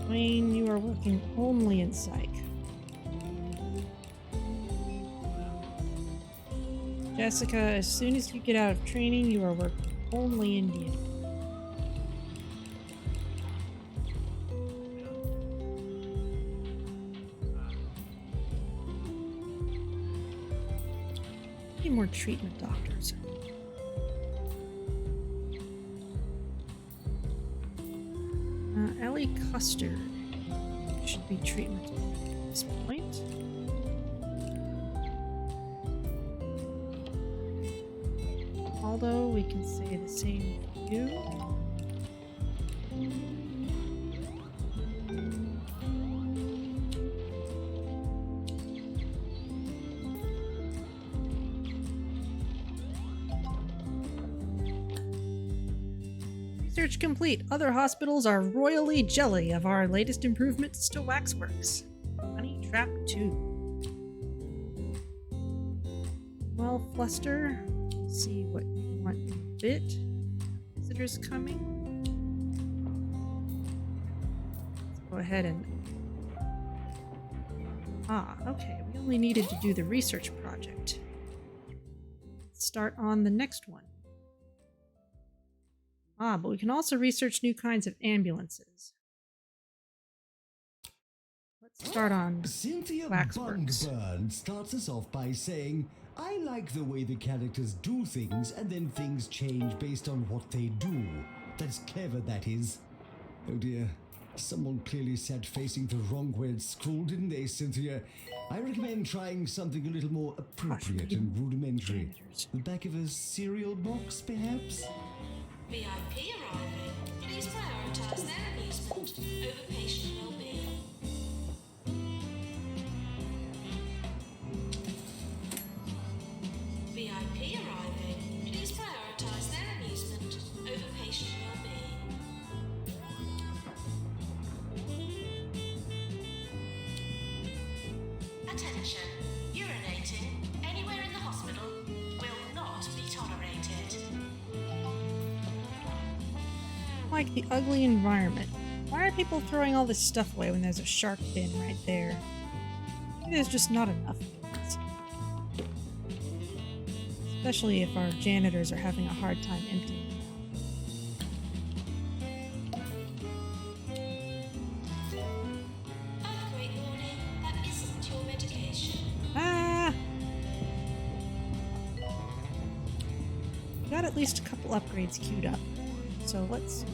Wayne, you are working only in psych. Jessica, as soon as you get out of training, you are working only in DNA. Need more treatment doctors. Ellie Custard should be treatment at this point. Although we can say the same for you. Research complete. Other hospitals are royally jelly of our latest improvements to Waxworks. Honey Trap 2. Well, Fluster, let's see what you want in a bit. Visitors coming. Let's go ahead and... Ah, okay. We only needed to do the research project. Let's start on the next one. Ah, but we can also research new kinds of ambulances. Let's start on Cynthia Waxworks. Bungburn starts us off by saying, I like the way the characters do things and then things change based on what they do. That's clever, that is. Oh dear. Someone clearly sat facing the wrong way at school, didn't they, Cynthia? I recommend trying something a little more appropriate and rudimentary. The back of a cereal box, perhaps? VIP arriving. Please prioritize their amusement over patient well-being. VIP arriving. Please prioritize their amusement over patient well-being. Attention. Urinating anywhere in the hospital will not be tolerated. Like the ugly environment. Why are people throwing all this stuff away when there's a shark bin right there? Maybe there's just not enough things. Especially if our janitors are having a hard time emptying. Earthquake warning, that isn't your medication. Ah! We got at least a couple upgrades queued up. So let's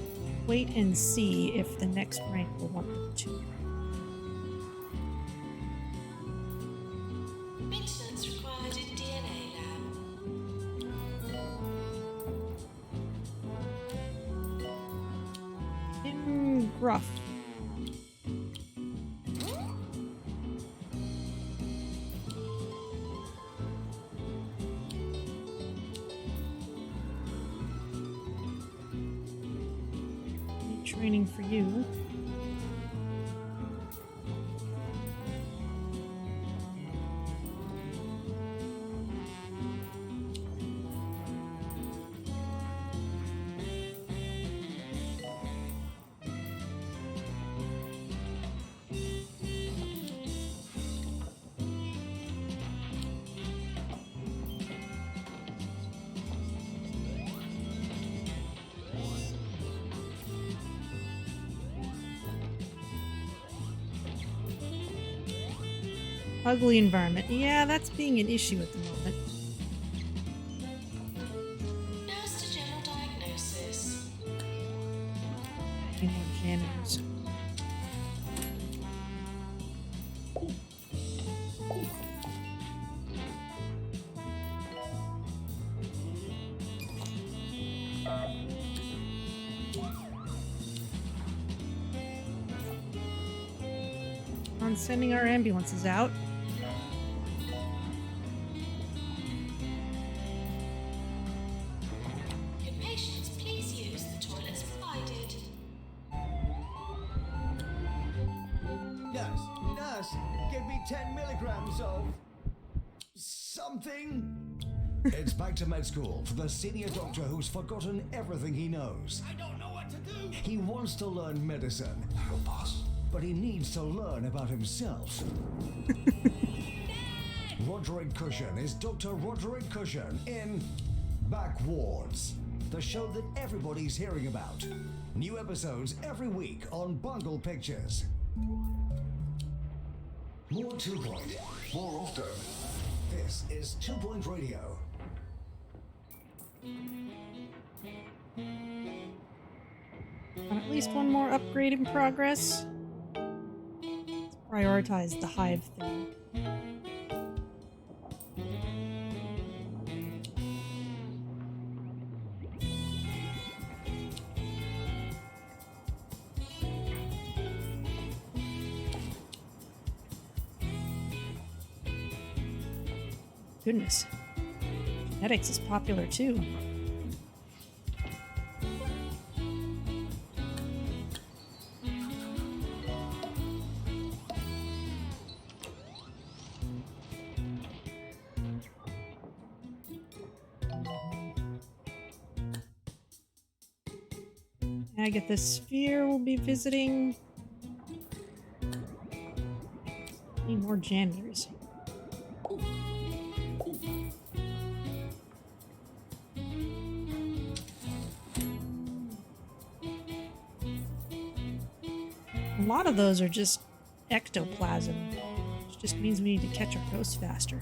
wait and see if the next rank will want them to. Maintenance required in DNA lab. Gruff. Training for you. Ugly environment. Yeah, that's being an issue at the moment. Nurse to general diagnosis. You know, janitors. On sending our ambulances out. Could patients please use the toilets provided? Nurse, give me 10 milligrams of... something? It's back to med school for the senior doctor who's forgotten everything he knows. I don't know what to do. He wants to learn medicine, Hello, boss. but he needs to learn about himself. Roderick Cushion is Dr. Roderick Cushion in Backwards, the show that everybody's hearing about. New episodes every week on Bungle Pictures. More 2 Point, more often. This is 2 Point Radio. At least one more upgrade in progress. Let's prioritize the Hive thing. Goodness. Genetics is popular too. Agatha Sphere will be visiting. Need more janitors. A lot of those are just ectoplasm, which just means we need to catch our ghosts faster.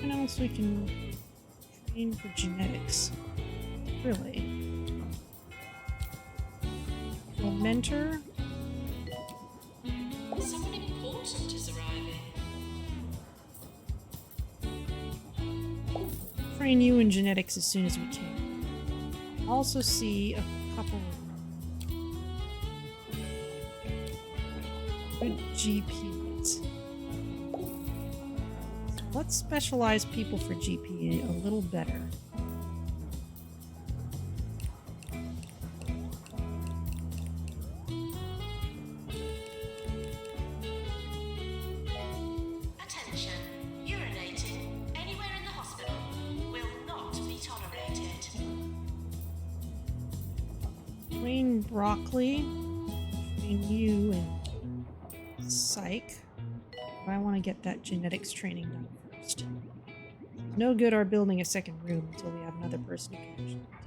What else we can train for genetics? Really? A mentor? Someone important is arriving. Train you in genetics as soon as we can. Also see a couple good GPs. Let's specialize people for GP a little better. Attention. Urinating anywhere in the hospital will not be tolerated. Train Broccoli. Train you in Psych. But I want to get that genetics training done first. No good our building a second room until we have another person who can actually do the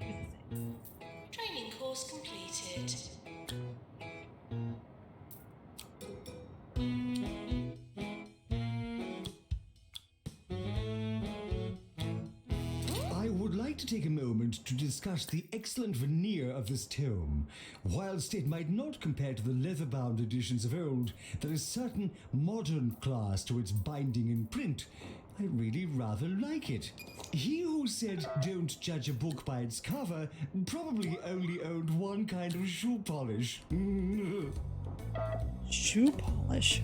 thing. Training course completed. I would like to take a moment to discuss the excellent veneer of this tome. Whilst it might not compare to the leather-bound editions of old, there is certain modern class to its binding in print. I really rather like it. He who said don't judge a book by its cover probably only owned one kind of shoe polish. Shoe polish.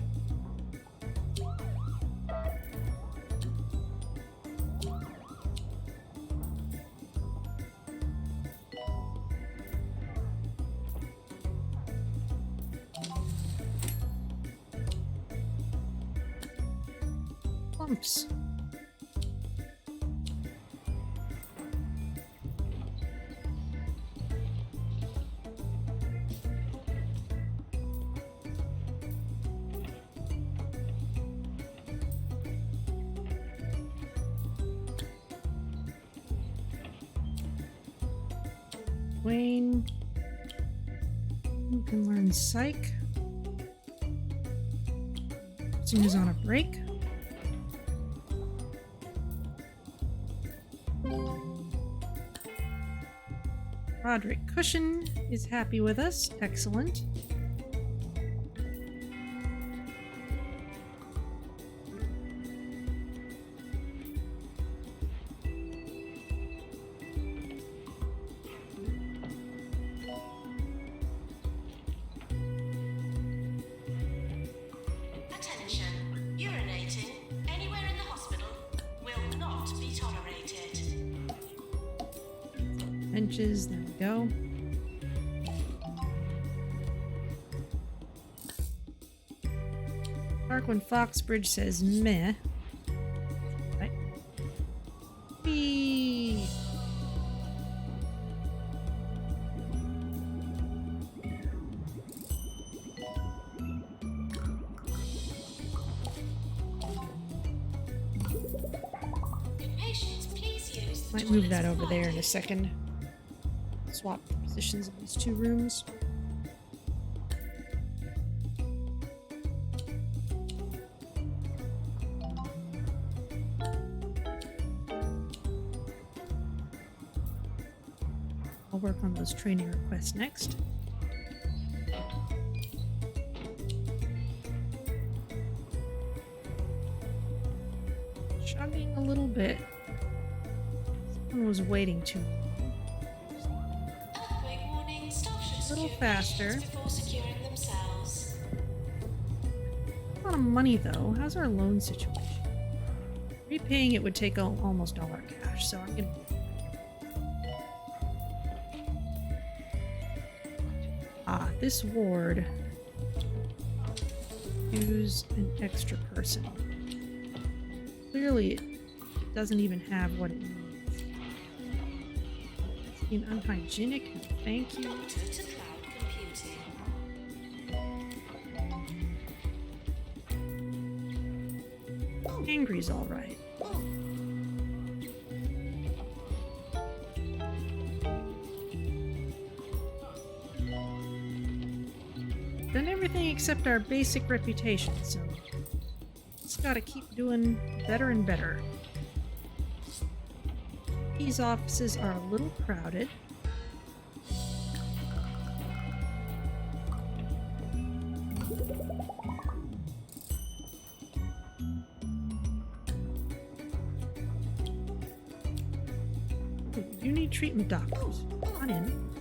Clumps. Wayne, you can learn Psych. Who's on a break. Roderick Cushion is happy with us. Excellent. Attention. Urinating anywhere in the hospital will not be tolerated. Benches, there we go. Parkland Foxbridge says meh. Right. Whee! Patients, please use the Might move that toilets over there in a quietly. second. Swap the positions of these two rooms. I'll work on those training requests next. Chugging a little bit. Someone was waiting too long. Earthquake warning. Staff should Little secure faster. patients before securing themselves. A lot of money though. How's our loan situation? Repaying it would take almost all our cash, so I'm gonna. Ah, this ward. use an extra person. Clearly, it doesn't even have what it needs. It's being unhygienic. No, thank you. Doctor to cloud computing. Angry's all right. Done everything except our basic reputation, so just gotta keep doing better and better. These offices are a little crowded. You need treatment doctors. Come on in.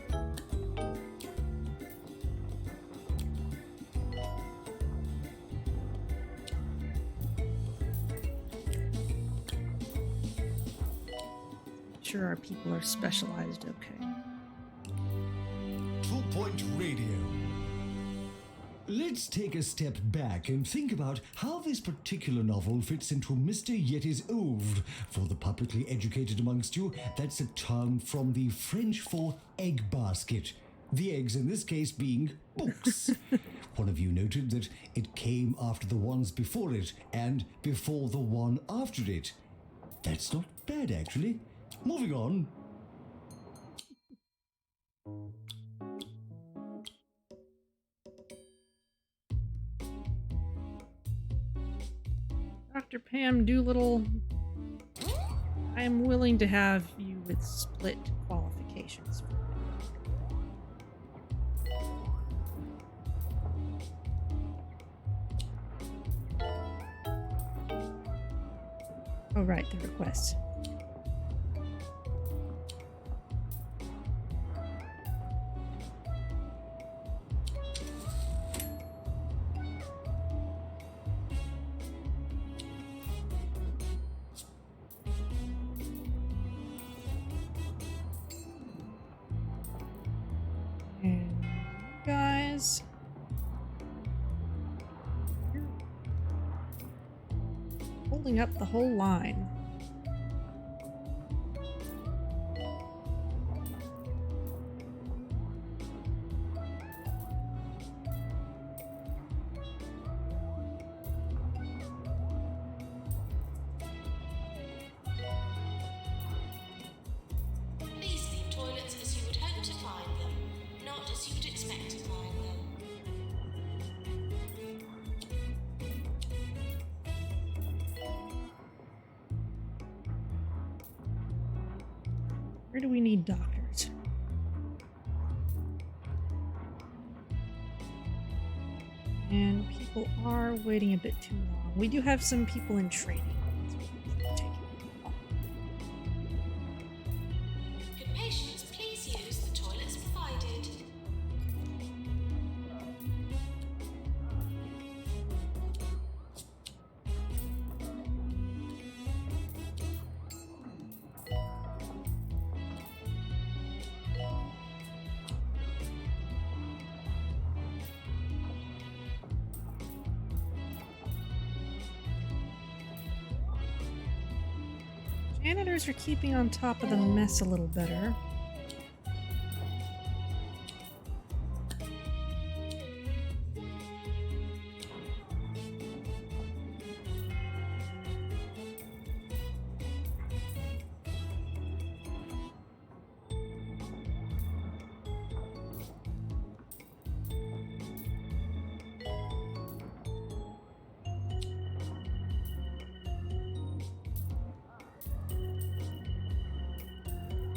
Sure our people are specialized okay. 2 Point Radio. Let's take a step back and think about how this particular novel fits into Mr. Yeti's oeuvre. For the publicly educated amongst you, that's a term from the French for egg basket. The eggs in this case being books. One of you noted that it came after the ones before it and before the one after it. That's not bad, actually. Moving on. Dr. Pam Doolittle, I am willing to have you with split qualifications. Oh, right, the request. And guys, you're holding up the whole line. Please leave toilets as you would hope to find them, not as you would expect to find them. Where do we need doctors? And people are waiting a bit too long. We do have some people in training. Could patients please use the toilets provided? Janitors are keeping on top of the mess a little better.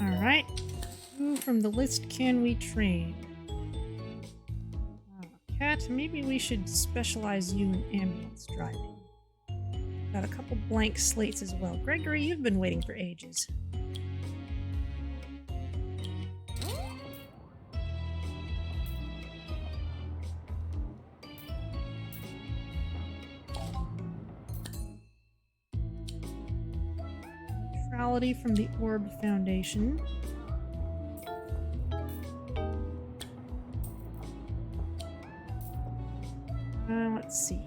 Alright. Who from the list can we train? Kat, maybe we should specialize you in ambulance driving. Got a couple blank slates as well. Gregory, you've been waiting for ages. Neutrality from the Orb Foundation. Let's see.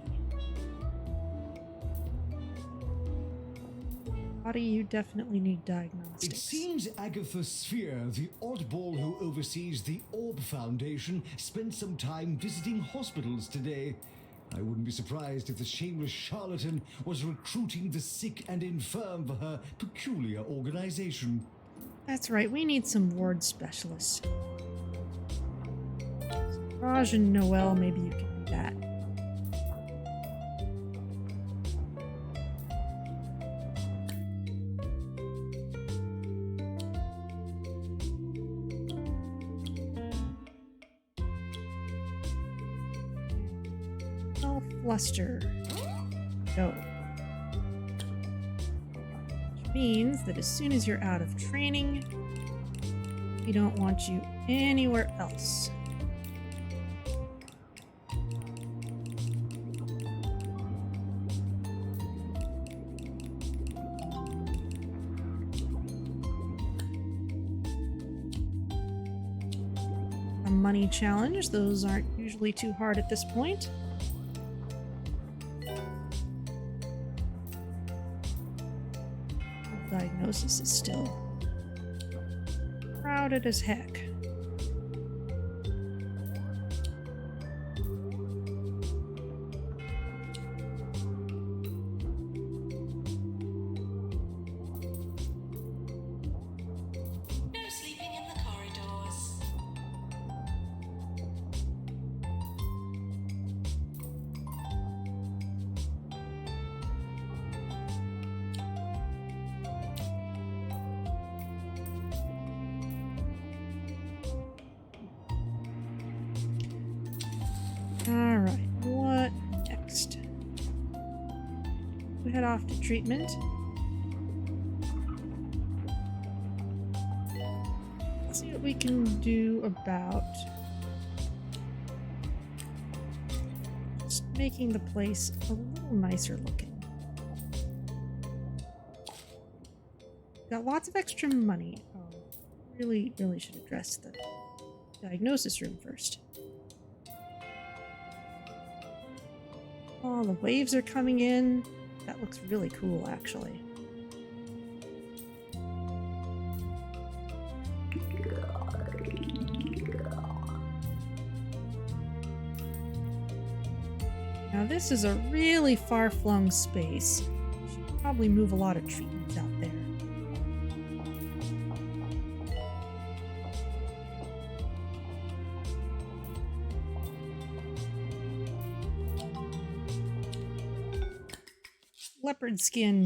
body, you definitely need It diagnostics. seems Agatha Sphere, the oddball who oversees the Orb Foundation, spent some time visiting hospitals today. I wouldn't be surprised if the shameless charlatan was recruiting the sick and infirm for her peculiar organization. That's right, we need some ward specialists. Raj and Noel, maybe you can do that. Oh, fluster. Go. Which means that as soon as you're out of training, we don't want you anywhere else. A money challenge, those aren't usually too hard at this point. Diagnosis is still crowded as heck. No sleeping in the corridors. Alright, what next? We head off to treatment. Let's see what we can do about just making the place a little nicer looking. Got lots of extra money. Oh, really should address the diagnosis room first. Oh, the waves are coming in. That looks really cool, actually. Now, this is a really far-flung space. Should probably move a lot of treatments out there. Leopard skin.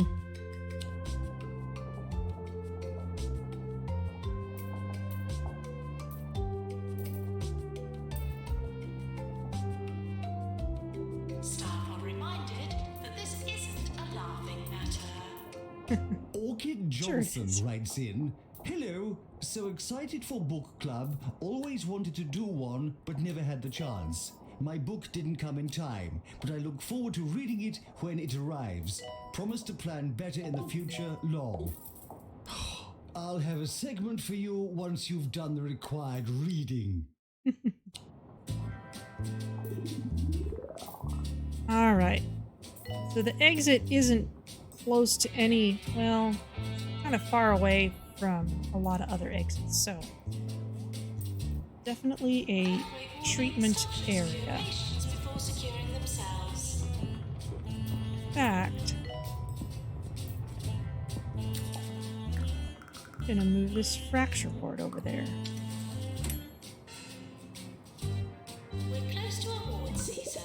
Staff are reminded that this isn't a laughing matter. Orchid Sure it Johnson is. writes in, "Hello, so excited for book club. Always wanted to do one, but never had the chance. My book didn't come in time, but I look forward to reading it when it arrives. Promise to plan better in the future, long. I'll have a segment for you once you've done the required reading." Alright. So the exit isn't close to any, well, kind of far away from a lot of other exits, so definitely a treatment area. Patients before securing themselves. In fact, I'm gonna move this fracture ward over there. We're close to award season.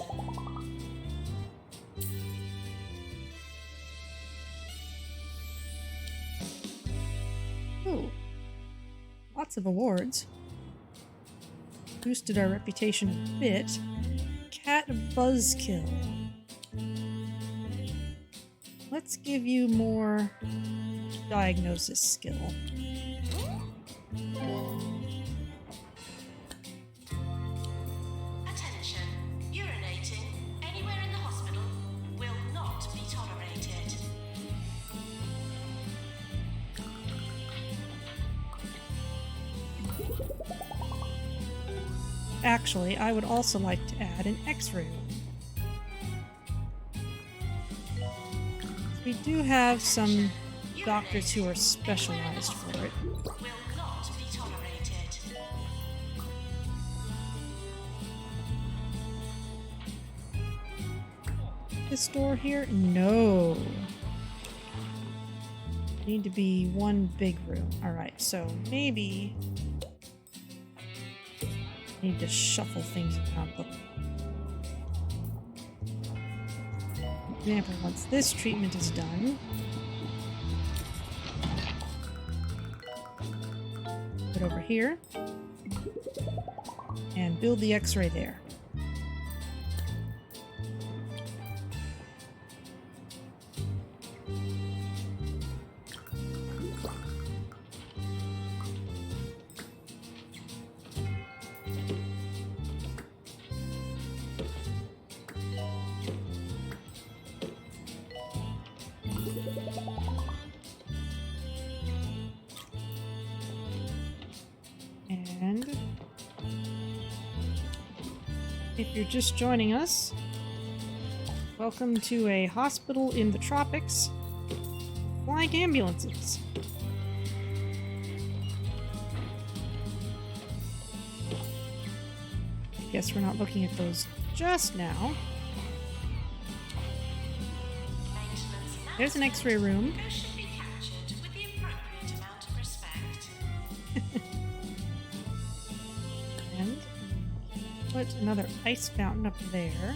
Ooh. Lots of awards. Boosted our reputation a bit. Cat Buzzkill. Let's give you more diagnosis skill. Attention. Urinating anywhere in the hospital will not be tolerated. Actually, I would also like to add an X-ray room. We do have some doctors who are specialized for it. will not be tolerated. This door here? No. Need to be one big room. Alright, so maybe need to shuffle things around a little. For example, once this treatment is done, put it over here and build the X-ray there. And if you're just joining us, welcome to a hospital in the tropics. Flying ambulances. Guess we're not looking at those just now. There's an X-ray room. Those should be captured with the appropriate amount of respect. And put another ice fountain up there.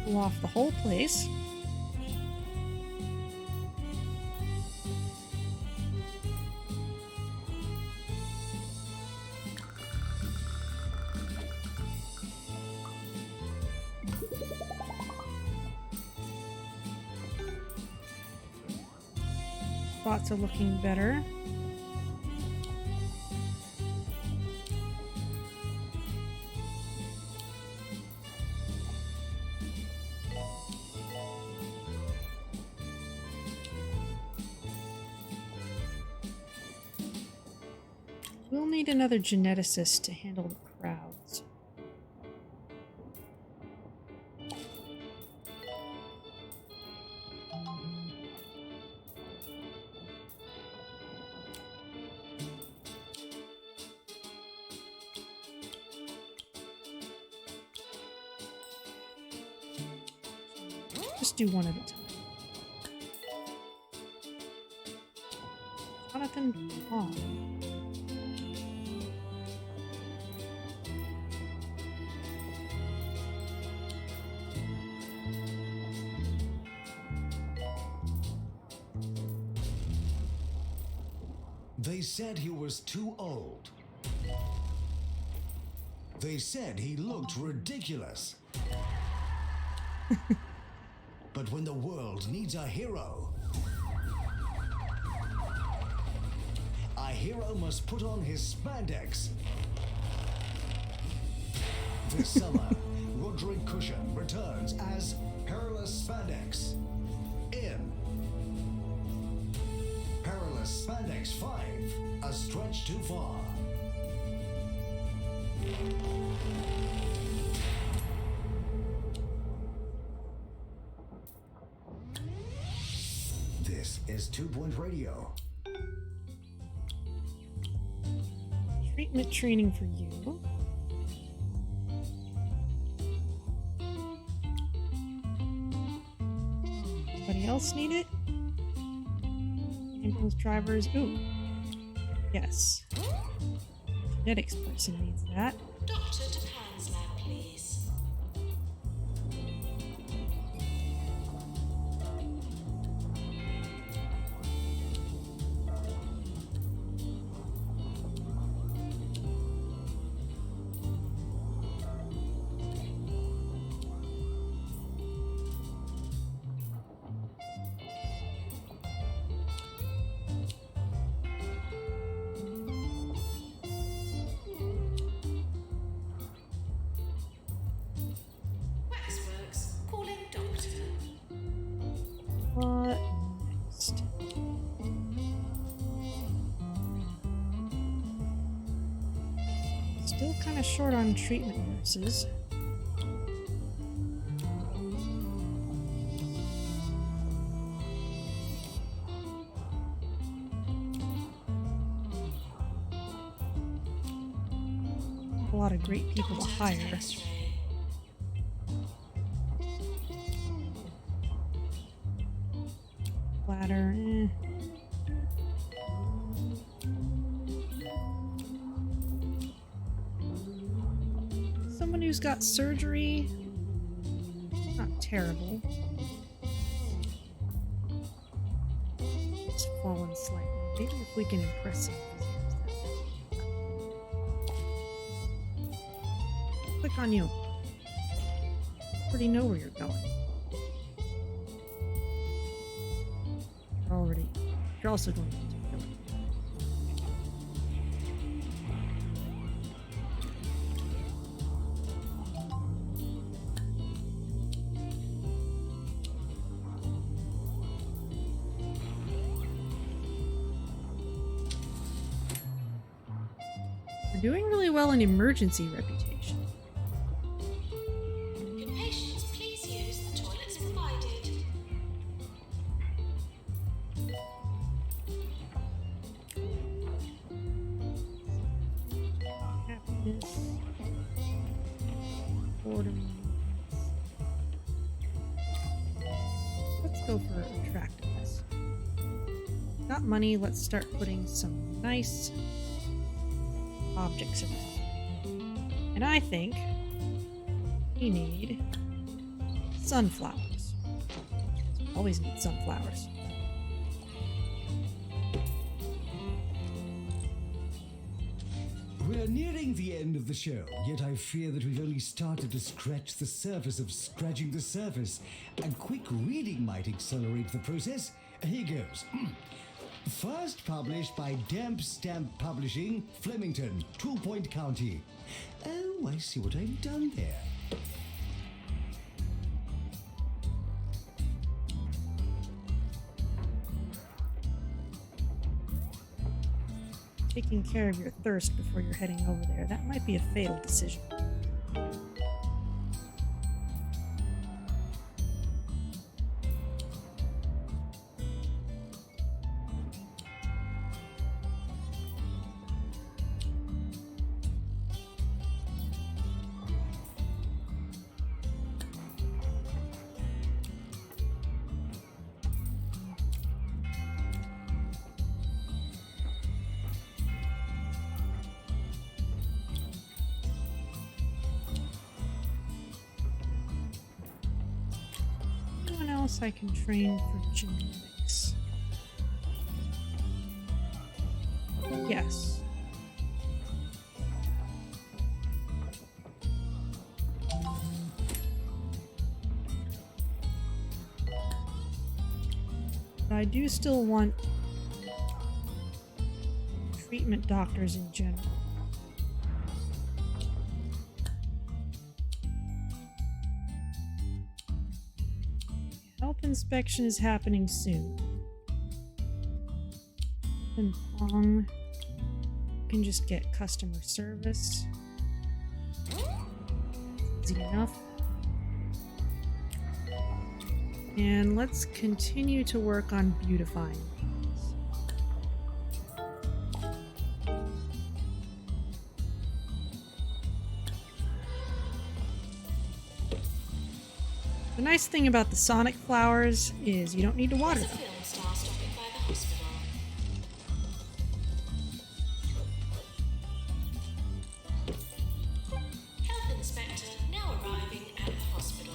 Cool off the whole place. Spots are looking better. We'll need another geneticist to handle the crowds. Just do one at a time. Jonathan Long. They said he was too old. They said he looked ridiculous. But when the world needs a hero must put on his spandex. This summer, Roderick Cushion returns as Perilous Spandex in Perilous Spandex 5, A Stretch Too Far. This is 2 Point Radio. Treatment training for you. Anybody else need it? Ambulance drivers. Ooh. Yes. Genetics person needs that. Doctor to Pan's lab, please. Waxworks calling doctor. What next? Still kind of short on treatment nurses. A lot of great people to hire. Bladder, Someone who's got surgery. Not terrible. It's fallen slightly. Maybe if we can impress him. Click on you. Already know where you're going. You're also going to do it. We're doing really well in emergency reputation. Patients, please use the toilets provided. Happiness. Boredom. Let's go for attractiveness. Got money, let's start putting some nice objects around. And I think we need sunflowers. Always need sunflowers. We're nearing the end of the show, yet I fear that we've only started to scratch the surface of scratching the surface. A quick reading might accelerate the process. Here goes. First published by Damp Stamp Publishing, Flemington, 2 Point County. Oh, I see what I've done there. Taking care of your thirst before you're heading over there. That might be a fatal decision. I can train for genetics. Yes. But I do still want treatment doctors in general. Inspection is happening soon. And Pong can just get customer service. Easy enough. And let's continue to work on beautifying things. The nice thing about the sonic flowers is you don't need to water them. Film star stopping by the hospital. Health inspector now arriving at the hospital.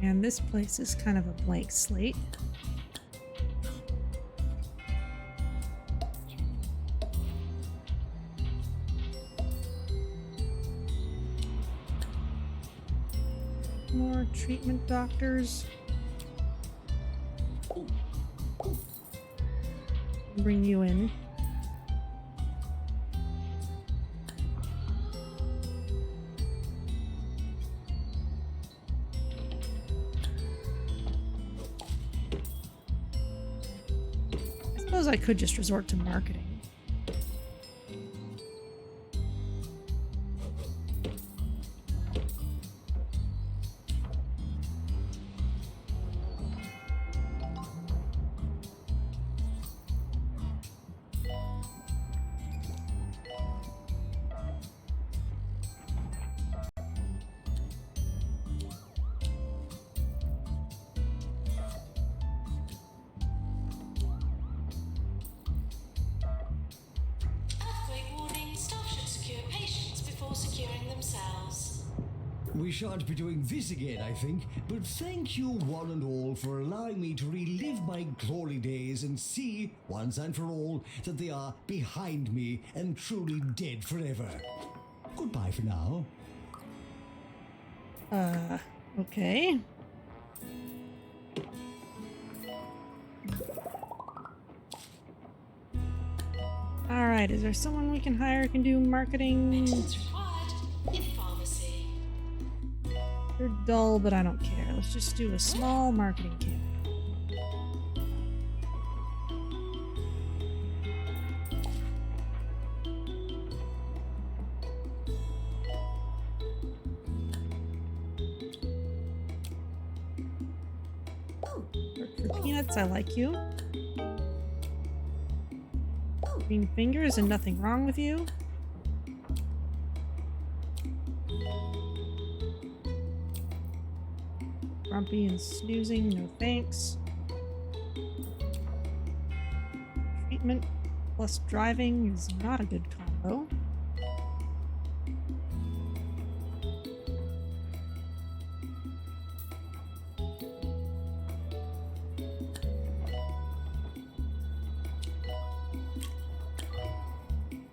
And this place is kind of a blank slate. More treatment doctors. Bring you in. suppose I could just resort to marketing. Earthquake warning. Staff should secure patients before securing themselves. We shan't be doing this again, I think, but thank you one and all for allowing me to relive my glory days and see, once and for all, that they are behind me and truly dead forever. Goodbye for now. Okay. Alright, is there someone we can hire who can do marketing? Maintenance required in pharmacy. They're dull, but I don't care. Let's just do a small marketing camp. Work for peanuts, I like you. Green fingers and nothing wrong with you. Grumpy and snoozing, no thanks. Treatment plus driving is not a good combo.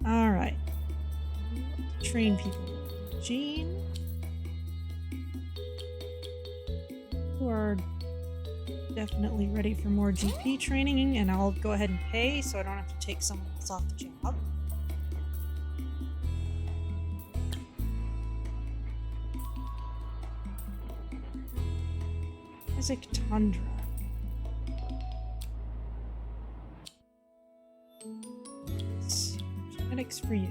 Alright. Train people. Jean. Who are definitely ready for more GP training, and I'll go ahead and pay so I don't have to take someone else off the job. Isaac Tundra. Genetics for you.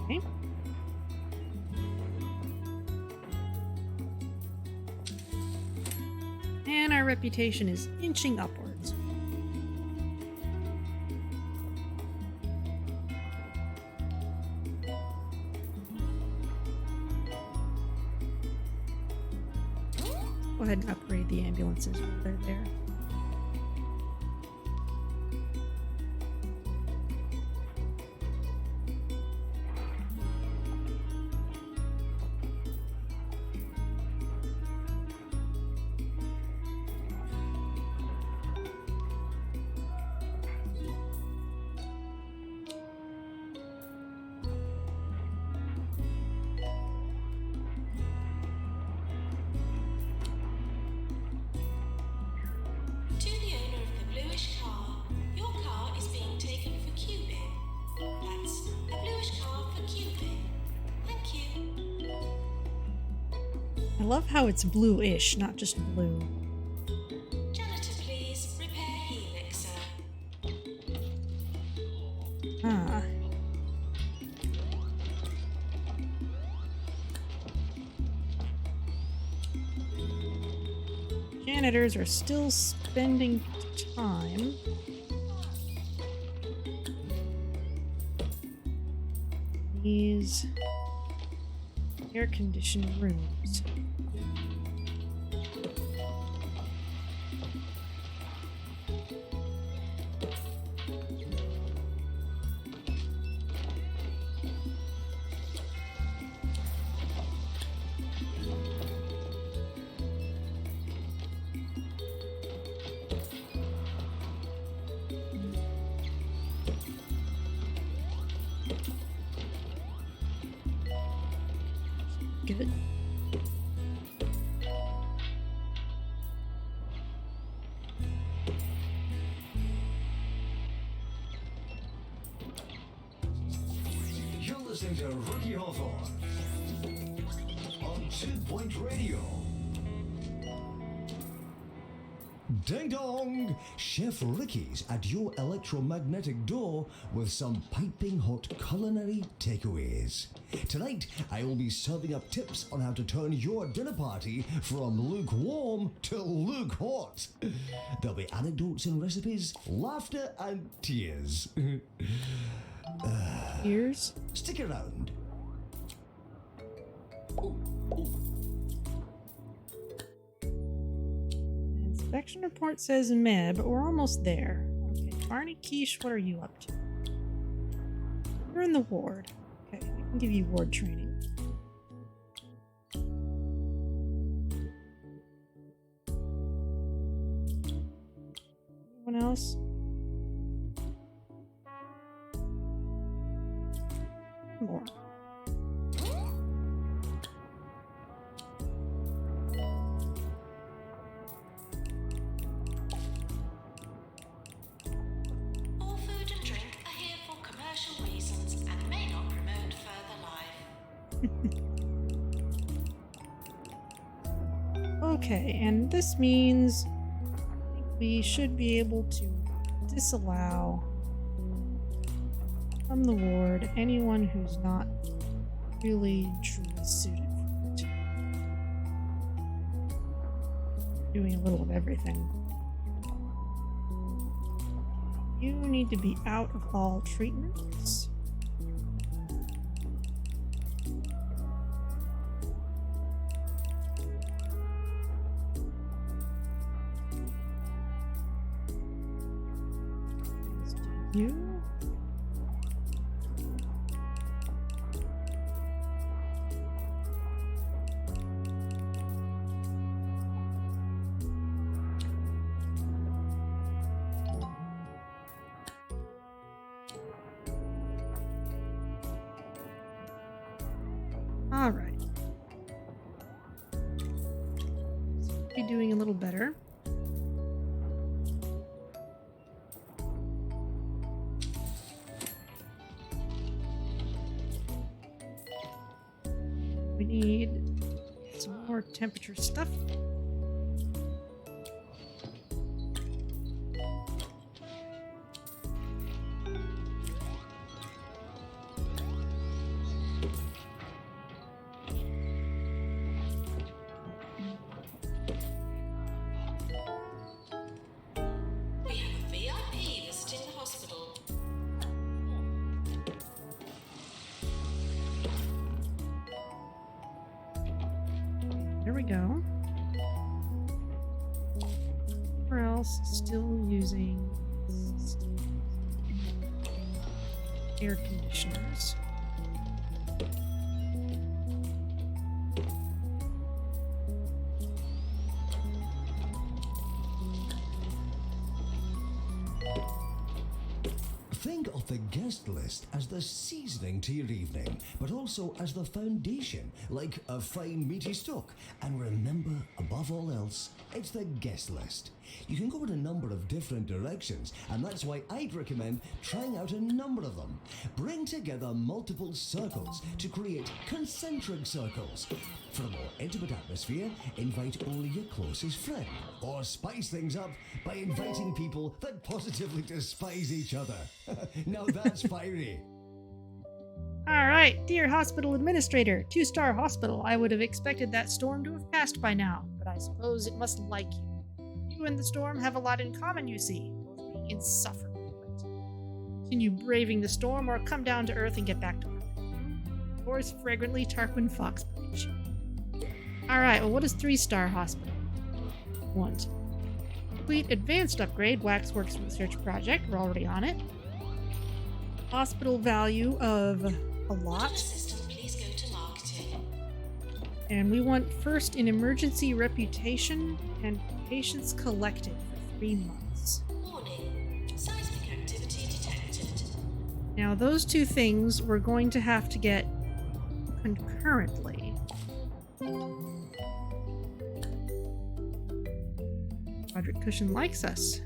Okay. And our reputation is inching upwards. Go ahead and upgrade the ambulances while they're there. To the owner of the bluish car, your car is being taken for cubing. That's a bluish car for cubing. Thank you. I love how it's blue-ish, not just blue. Janitor, please repair helix, sir. Ah. Janitors are still spending time. These air-conditioned rooms. Good. You're listening to Ricky Hawthorne on 2 Point Radio. Ding dong! Chef Ricky's at your electromagnetic door with some piping hot culinary takeaways. Tonight, I will be serving up tips on how to turn your dinner party from lukewarm to luke-hot. There'll be anecdotes and recipes, laughter and tears. Tears? Stick around. Inspection report says meh, but we're almost there. Okay, Barney Quiche, what are you up to? You're in the ward. Okay, we can give you ward training. Anyone else? More. All food and drink are here for commercial reasons and may not promote further life. Okay, and this means we should be able to disallow from the ward anyone who's not really truly suited for it. Doing a little of everything. You need to be out of all treatments. You. All right. Be doing a little better. We need some more temperature stuff. We have a VIP visiting the hospital. There we go. Where else? Still using air conditioners. Think of the guest list as the seasoning to your evening, but also as the foundation, like a fine meaty stock. And remember, above all else, it's the guest list. You can go in a number of different directions, and that's why I'd recommend trying out a number of them. Bring together multiple circles to create concentric circles. For a more intimate atmosphere, invite only your closest friend. Or spice things up by inviting people that positively despise each other. Now that's fiery. All right, dear hospital administrator, 2-star hospital. I would have expected that storm to have passed by now, but I suppose it must like you. You and the storm have a lot in common, you see, both being insufferable. Continue braving the storm or come down to earth and get back to work. Yours fragrantly, Tarquin Foxbridge. All right, well, what is 3-star hospital? Want? Complete advanced upgrade, Waxworks research project. We're already on it. Hospital value of a lot. Assistant, please go to marketing. And we want first in emergency reputation and patients collected for 3 months. Warning. Seismic activity detected. Now those two things we're going to have to get concurrently. Roderick Cushion likes us.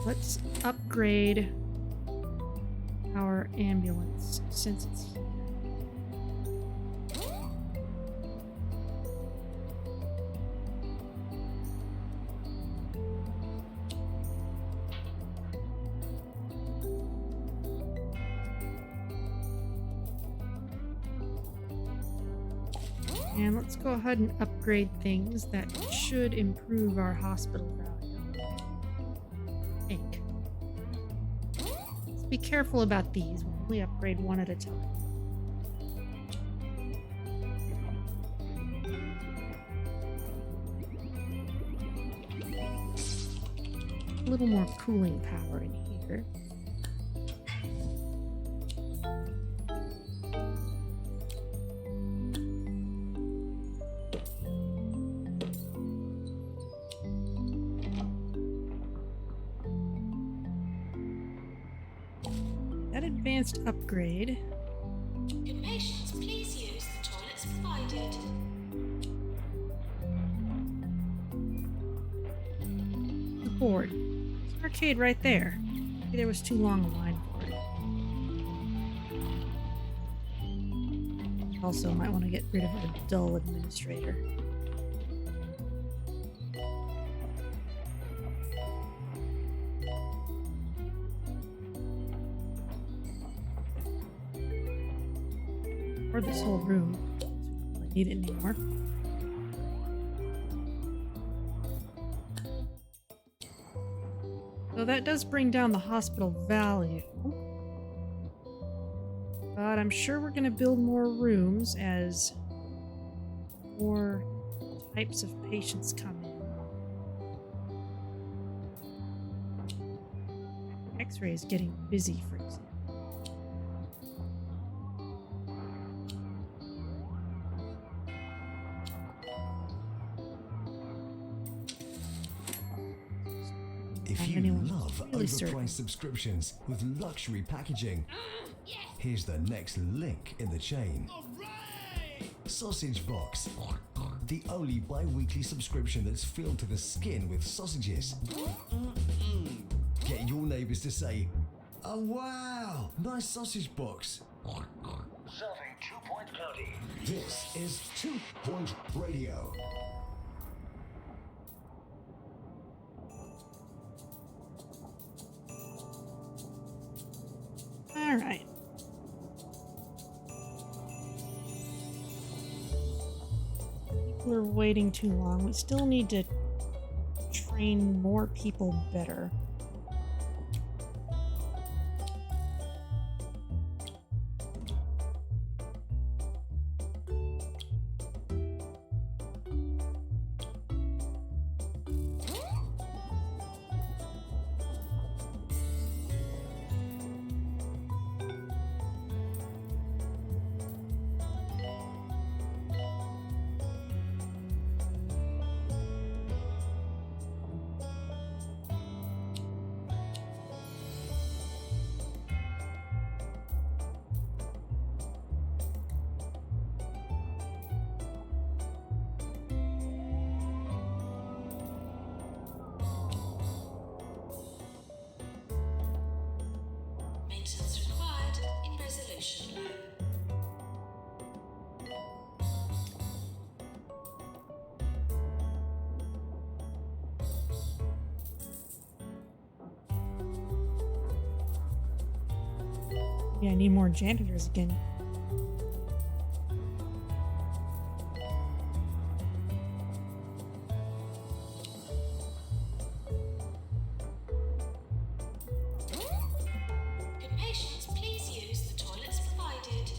Let's upgrade our ambulance since it's here. And let's go ahead and upgrade things that should improve our hospital value. I think. Let's be careful about these. We'll only upgrade one at a time. A little more cooling power in here. Advanced upgrade. Can patients please use the toilets provided? The board. There's an arcade right there. Maybe there was too long a line for it. Also, might want to get rid of a dull administrator. Or this whole room. So we don't really need it anymore. So that does bring down the hospital value. But I'm sure we're going to build more rooms as more types of patients come in. X-ray is getting busy, for example. If you anyone love really certain. overpriced subscriptions with luxury packaging, here's the next link in the chain. Sausage Box. The only bi-weekly subscription that's filled to the skin with sausages. Get your neighbours to say, "Oh wow, nice sausage box." Serving 2 Point County. This is 2 Point Radio. All right. People are waiting too long. We still need to train more people better. Maintenance required in resolution lab. Yeah, I need more janitors again. Can patients please use the toilets provided?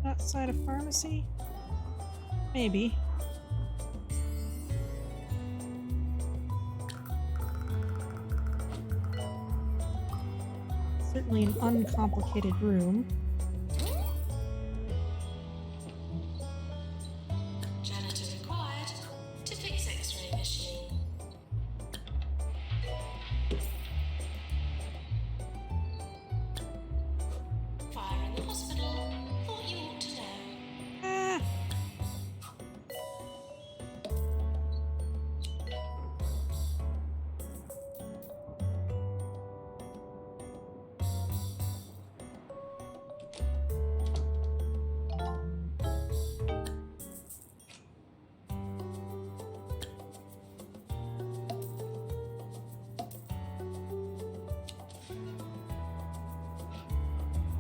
Outside a pharmacy? Maybe. Certainly an uncomplicated room. Janitor required to fix X-ray machine. Fire in the hospital.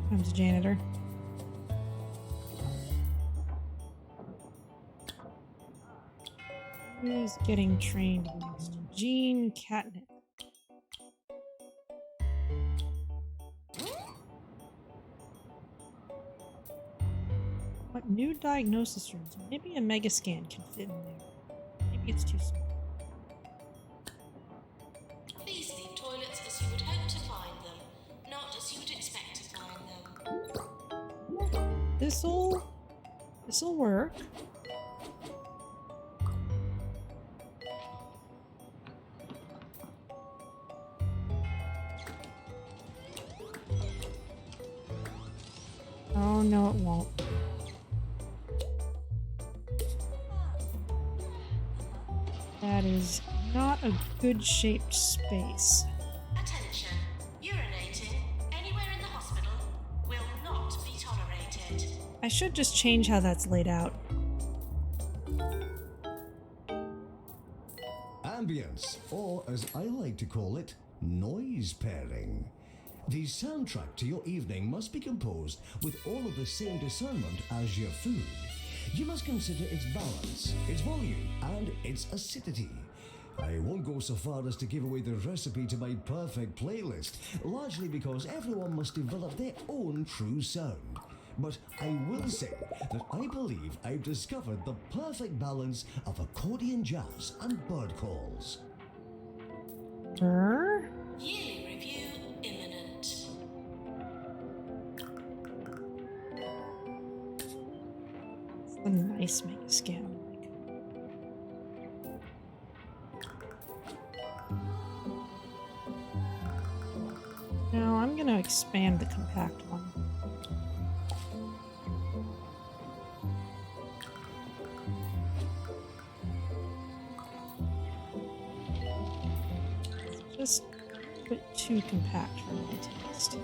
Comes janitor. Who's getting trained next? Gene Catnip. What new diagnosis rooms? Maybe a mega scan can fit in there. Maybe it's too small. Please leave toilets as you would hope to find them, not as you would expect to find them. This'll work. Oh no, it won't. That is not a good shaped space. Attention. Urinating anywhere in the hospital will not be tolerated. I should just change how that's laid out. Ambience, or as I like to call it, noise pairing. The soundtrack to your evening must be composed with all of the same discernment as your food. You must consider its balance, its volume, and its acidity. I won't go so far as to give away the recipe to my perfect playlist, largely because everyone must develop their own true sound. But I will say that I believe I've discovered the perfect balance of accordion jazz and bird calls. Yearly review imminent. It's a nice mega scan. Now I'm gonna expand the compact one. Just a bit too compact for my taste.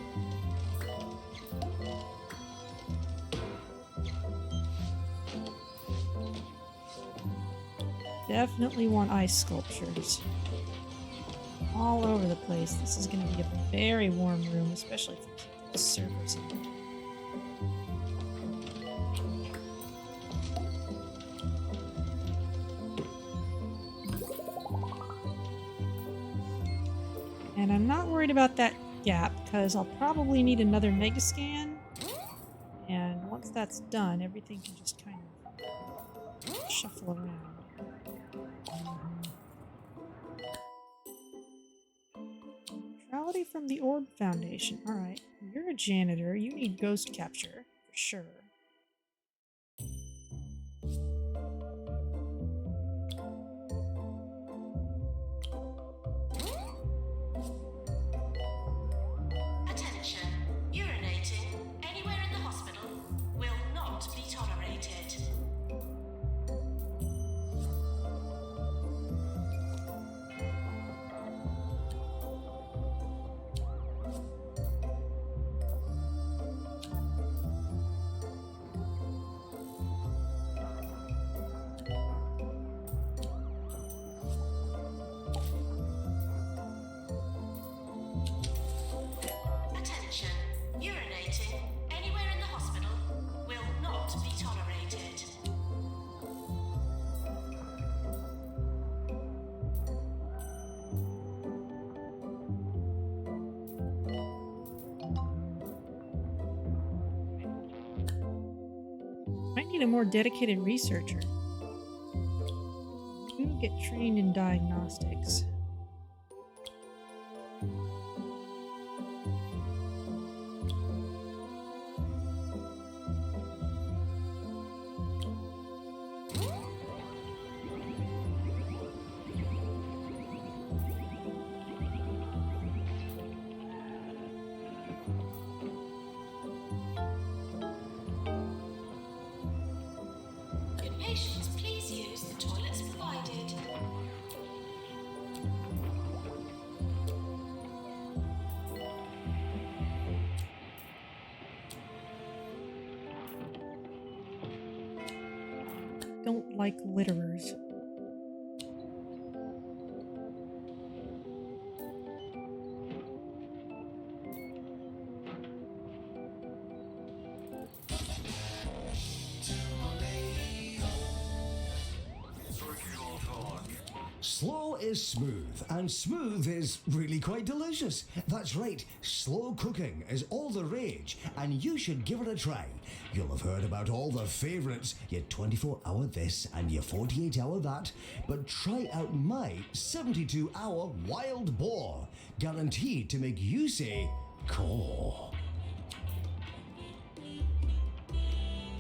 Definitely want ice sculptures all over the place. This is going to be a very warm room, especially if we keep the servers in it. And I'm not worried about that gap because I'll probably need another mega scan. And once that's done, everything can just kind of shuffle around. Neutrality from the Orb Foundation. Alright, you're a janitor. You need ghost capture, for sure. Attention. Urinating anywhere in the hospital will not be tolerated. Attention. Urinating anywhere in the hospital will not be tolerated. Might need a more dedicated researcher. Who get trained in diagnostics? Patients, please use the toilets provided. Don't like litterers. Slow is smooth, and smooth is really quite delicious. That's right, slow cooking is all the rage, and you should give it a try. You'll have heard about all the favourites, your 24-hour this and your 48-hour that, but try out my 72-hour wild boar, guaranteed to make you say, caw.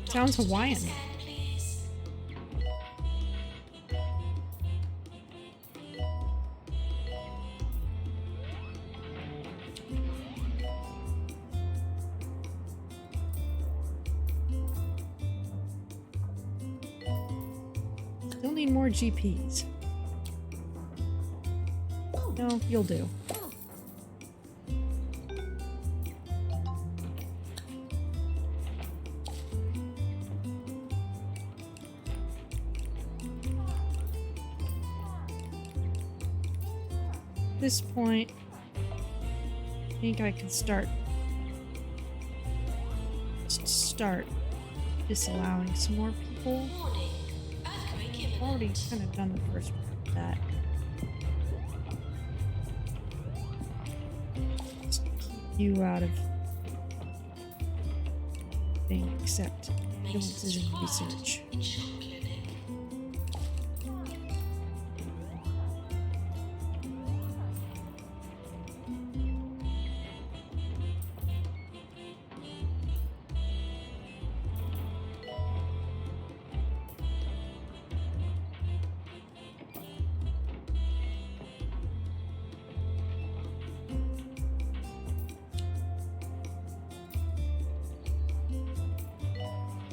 Sounds Hawaiian. Scan, please. Still need more GPs. No, you'll do. At this point, I think I can start disallowing some more people. Warning. Earthquake I've already imminent. kind of done the first part of that. Just keep you out of thing except ambulances and research. In shock clinic.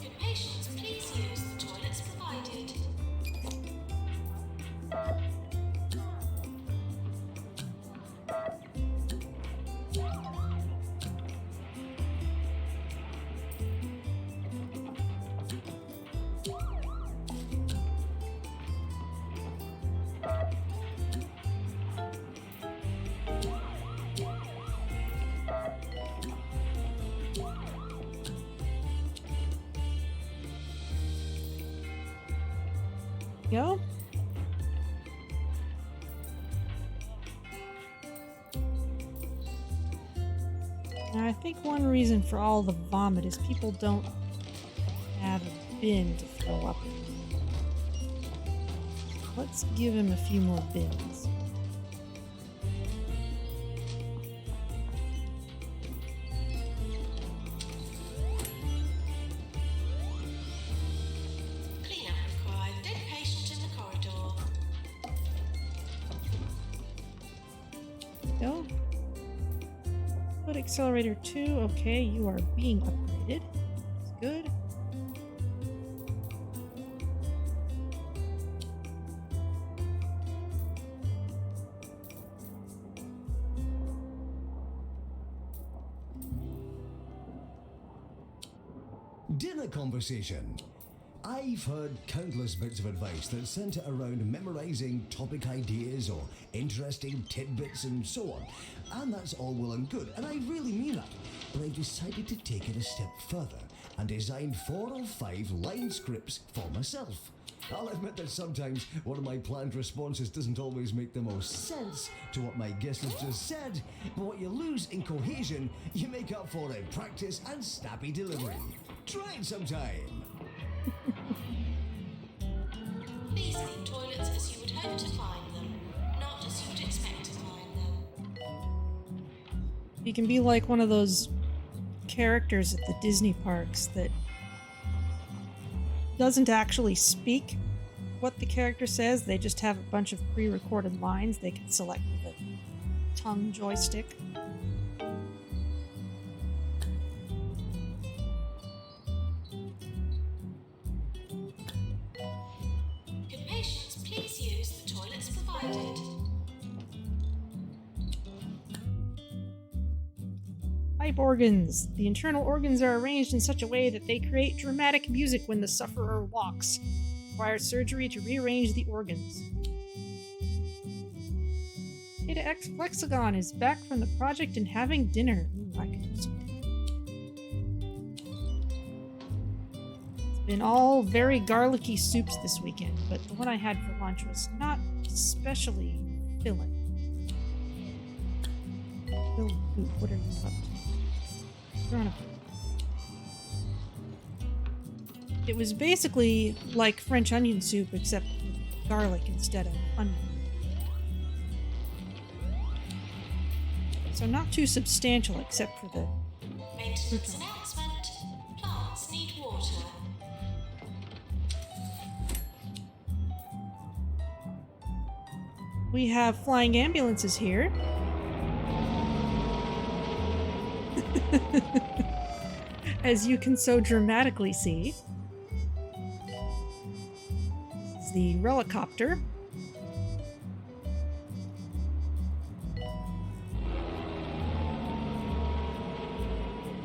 Good patients, please use the toilets provided. Go. Now, I think one reason for all the vomit is people don't have a bin to throw up in. Let's give him a few more bins. Cleanup required. Dead patient in the corridor. Go. Put accelerator 2. Okay, you are being upgraded. That's good. Dinner conversation. I've heard countless bits of advice that centre around memorising topic ideas or interesting tidbits and so on. And that's all well and good, and I really mean that. But I've decided to take it a step further and designed 4 or 5 line scripts for myself. I'll admit that sometimes one of my planned responses doesn't always make the most sense to what my guest has just said, but what you lose in cohesion, you make up for in practice and snappy delivery. Try it sometime. Please leave toilets as you would hope to find them, not as you would expect to find them. You can be like one of those characters at the Disney parks that doesn't actually speak what the character says. They just have a bunch of pre-recorded lines they can select with a tongue joystick. Could patients please use the toilets provided? Pipe organs. The internal organs are arranged in such a way that they create dramatic music when the sufferer walks. Requires surgery to rearrange the organs. Data X Flexagon is back from the project and having dinner. Ooh, I could use some. It's been all very garlicky soups this weekend, but the one I had for lunch was not especially filling. Fill goop, what are you up to? You're on a... It was basically like French onion soup, except with garlic instead of onion. So not too substantial, except for the Maintenance announcement. Plants need water. We have flying ambulances here. As you can so dramatically see. This is the Relicopter.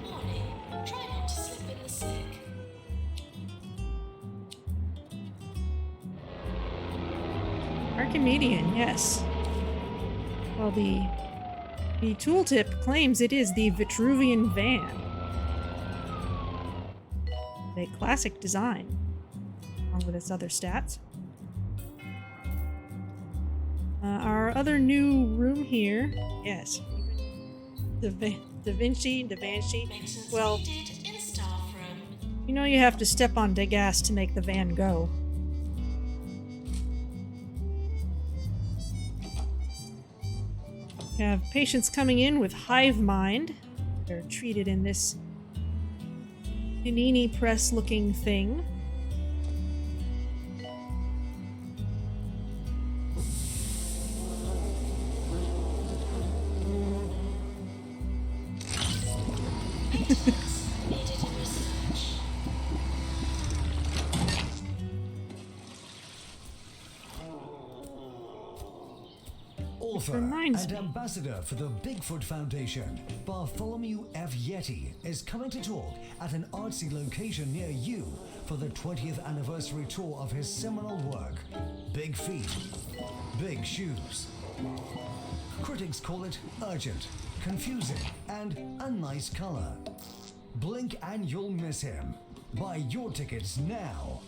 Morning. Try not to slip in the sick. Archimedean, yes. Well, the tooltip claims it is the Vitruvian van. A classic design, along with its other stats. Our other new room here, yes. Da Vinci. Maintenance Well, needed in staff room. you know you have to step on the gas to make the van go. We have patients coming in with hive mind. They're treated in this panini press looking thing. Maintenance needed in research. Author reminds and me. ambassador for the Bigfoot Foundation, Bartholomew F. Yeti, is coming to talk at an artsy location near you for the 20th anniversary tour of his seminal work, Big Feet, Big Shoes. Critics call it urgent, confusing, and a nice color. Blink and you'll miss him. Buy your tickets now.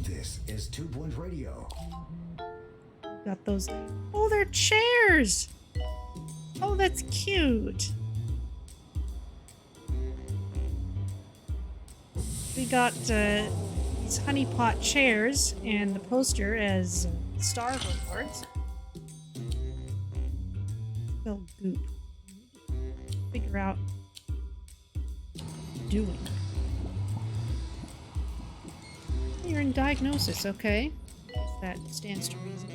This is 2 Point Radio. Got those. Oh, they're chairs! Oh, that's cute. We got these honeypot chairs and the poster as Star Rewards. Spell goop. Figure out doing. You're in diagnosis, okay? Guess that stands to reason.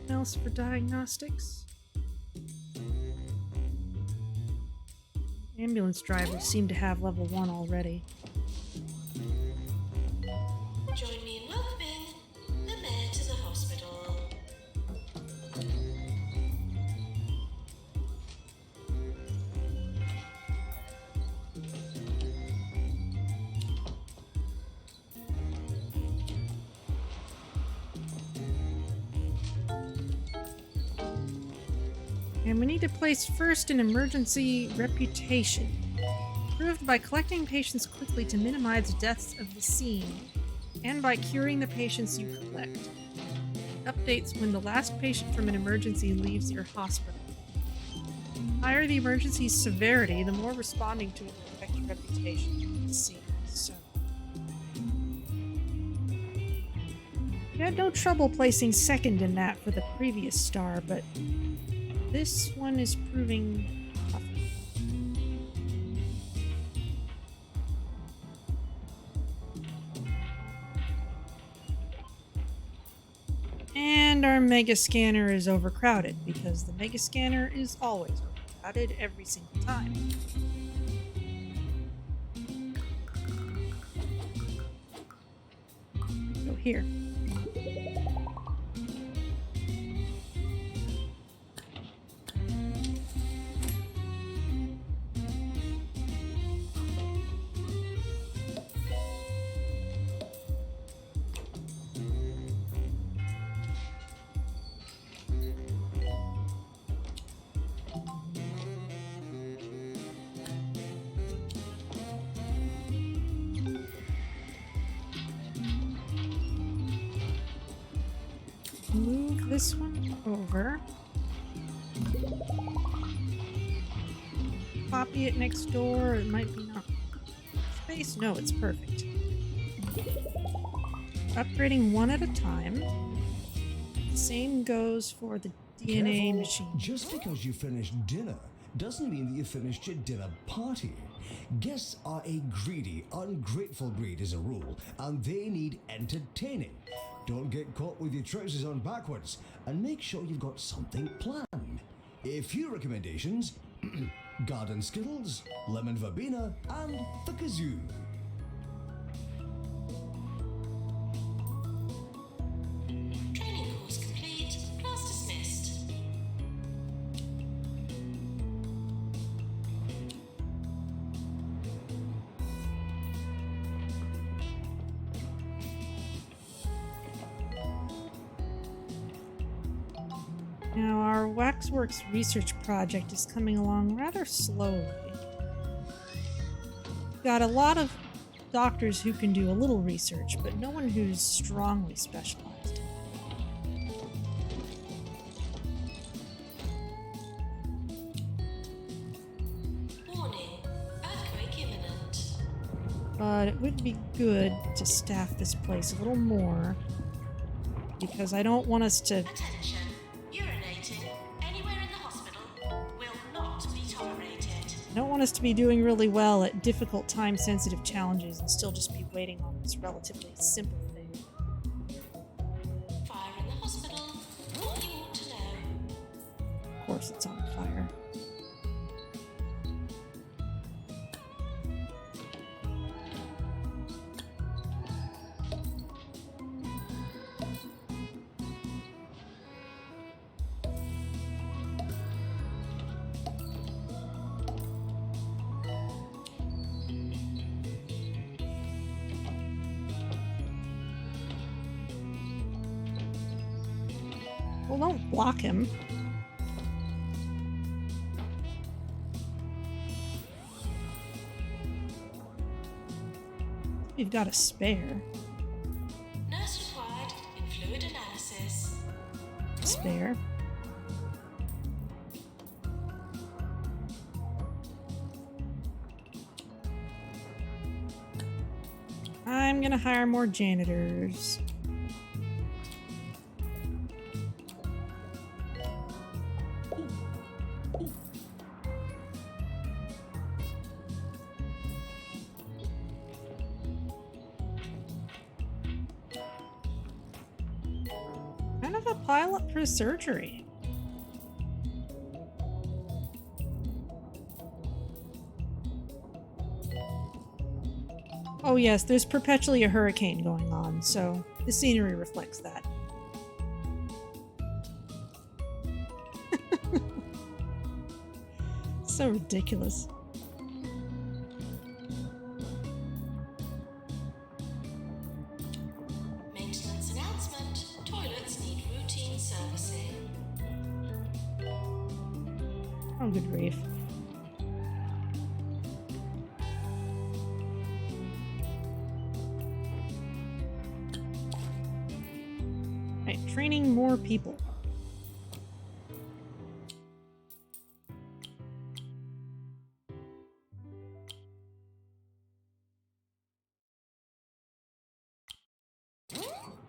Else for diagnostics? Ambulance drivers seem to have level 1 already. Join me in welcoming the mayor to the hospital. And we need to place first an emergency reputation. Proved by collecting patients quickly to minimize deaths of the scene, and by curing the patients you collect. Updates when the last patient from an emergency leaves your hospital. The higher the emergency's severity, the more responding to it will affect your reputation in the scene. So, we had no trouble placing second in that for the previous star, but this one is proving tough. And our mega scanner is overcrowded because the mega scanner is always overcrowded every single time. So here. this one over. Copy it next door. It might be not space. No, it's perfect. Upgrading one at a time. Same goes for the DNA Careful. machine. Just because you finished dinner doesn't mean that you finished your dinner party. Guests are a greedy, ungrateful breed as a rule, and they need entertaining. Don't get caught with your trousers on backwards, and make sure you've got something planned. A few recommendations: garden skittles, lemon verbena, and the kazoo. Training course complete. Class dismissed. Now, our Waxworks research project is coming along rather slowly. Got a lot of doctors who can do a little research, but no one who's strongly specialized. Warning. Earthquake imminent. But it would be good to staff this place a little more, because I don't want us to... Attention. Urinating anywhere in the hospital will not be tolerated. I don't want us to be doing really well at difficult time-sensitive challenges and still just be waiting on this relatively simple thing. Fire in the hospital. All you want to know. Of course it's on fire. Well, don't block him. We've got a spare. Nurse required in fluid analysis. Spare. I'm gonna hire more janitors. Kind of a pile up for surgery. Oh yes, there's perpetually a hurricane going on, so the scenery reflects that. So ridiculous. Maintenance announcement. Toilets need routine servicing. Oh, good grief. Right, training more people.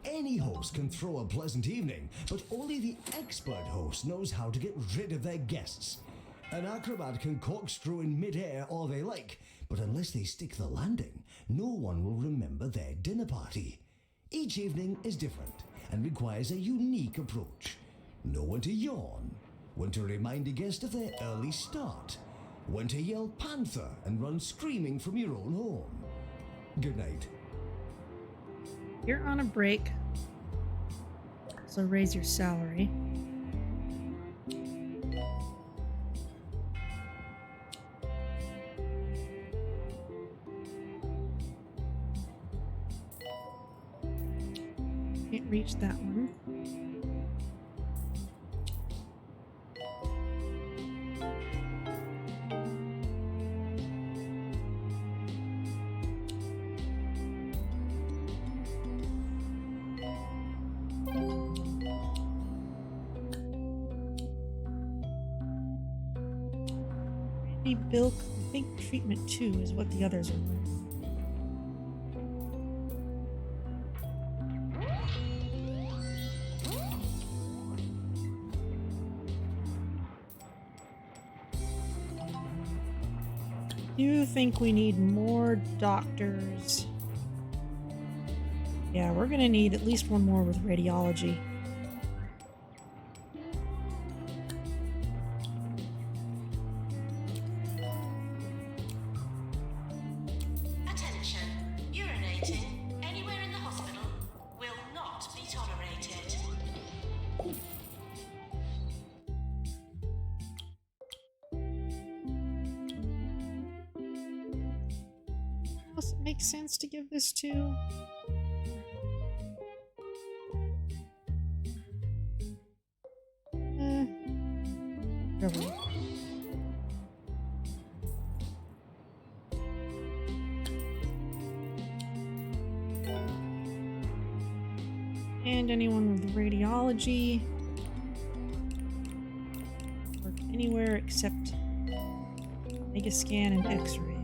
Any host can throw a pleasant evening, but only the expert host knows how to get rid of their guests. An acrobat can corkscrew in mid-air all they like, but unless they stick the landing, no one will remember their dinner party. Each evening is different and requires a unique approach. Know when to yawn, when to remind a guest of their early start, when to yell panther and run screaming from your own home. Good night. You're on a break, so raise your salary. Can't reach that one. Bilk, I think treatment 2 is what the others are. Do you think we need more doctors? Yeah, we're gonna need at least one more with radiology. Attention. Urinating anywhere in the hospital will not be tolerated. Does it make sense to give this to? Really. And anyone with radiology. Work anywhere except Mega Scan and X-ray.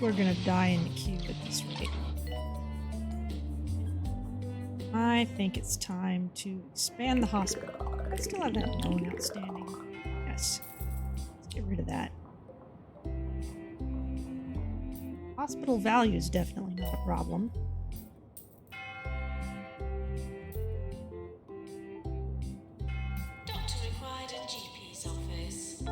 We're gonna die in the queue at this rate. I think it's time to expand the hospital. I still have that loan outstanding. Yes. Let's get rid of that. Hospital value is definitely not a problem. Doctor required at GP's office.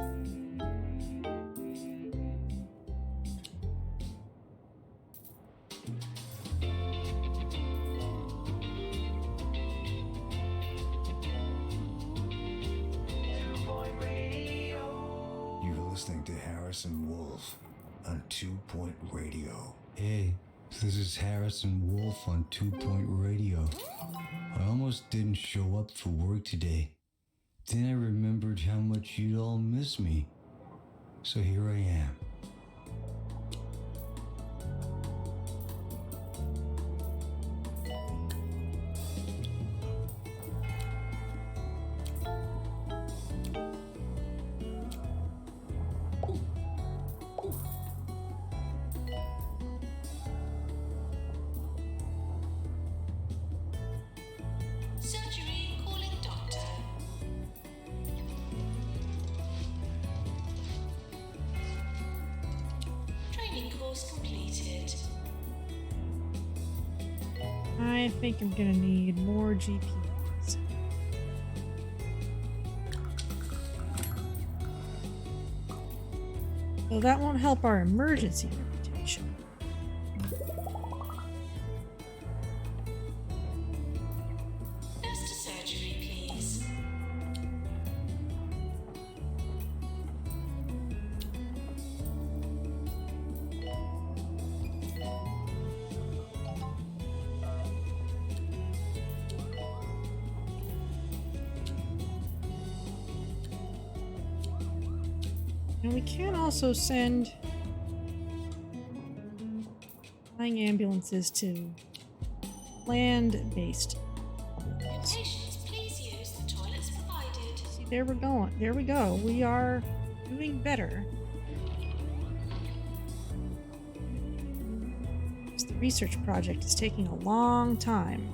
You're listening to Harrison Wolf on 2 Point Radio. Hey, this is Harrison Wolf on 2 Point Radio. I almost didn't show up for work today. Then I remembered how much you'd all miss me. So here I am. Surgery calling doctor. Training course completed. I think I'm gonna need more GPs. So that won't help our emergency reputation. Nurse to surgery, please. And we can also send flying ambulances to land-based. Patients, please use the toilets provided. See, there we're going. There we go. We are doing better. The research project is taking a long time.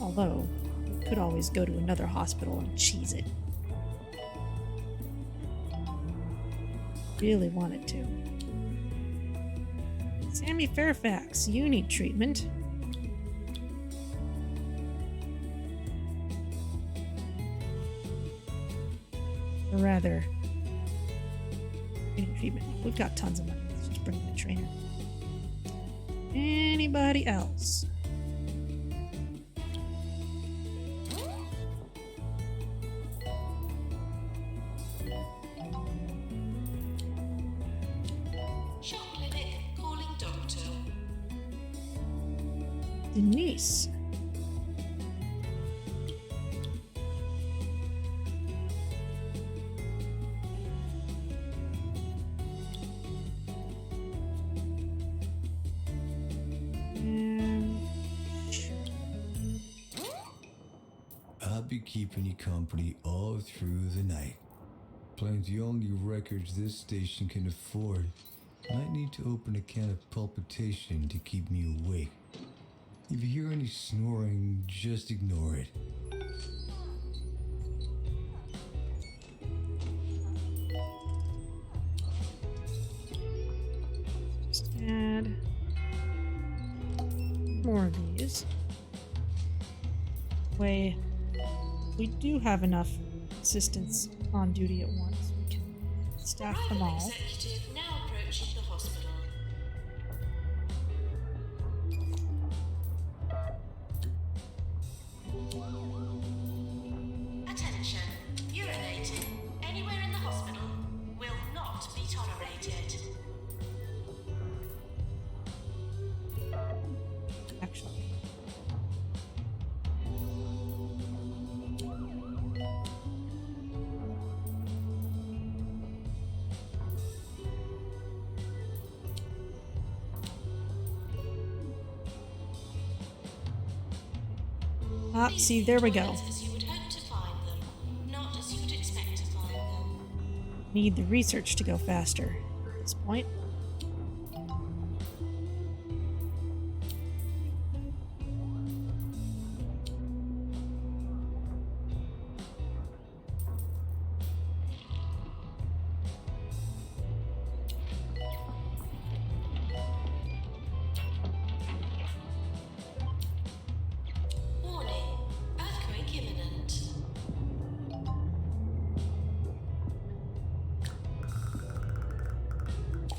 Although, we could always go to another hospital and cheese it. Really wanted to. Sammy Fairfax, you need treatment. Or rather, Training treatment. We've got tons of money. Let's just bring in a trainer. Anybody else? Shop clinic calling doctor. Denise. I'll be keeping you company all through the night. Playing the only records this station can afford. Might need to open a can of palpitation to keep me awake. If you hear any snoring, just ignore it. Just add more of these. Way we do have enough assistants on duty at once. We can staff them Arrival all. executive now approaching the hospital. Attention, urinating anywhere in the hospital will not be tolerated. Actually. Ah, Please see, leave there we go. toilets as you would hope to find them, not as you would expect to find them. Need the research to go faster at this point. Warning, earthquake imminent.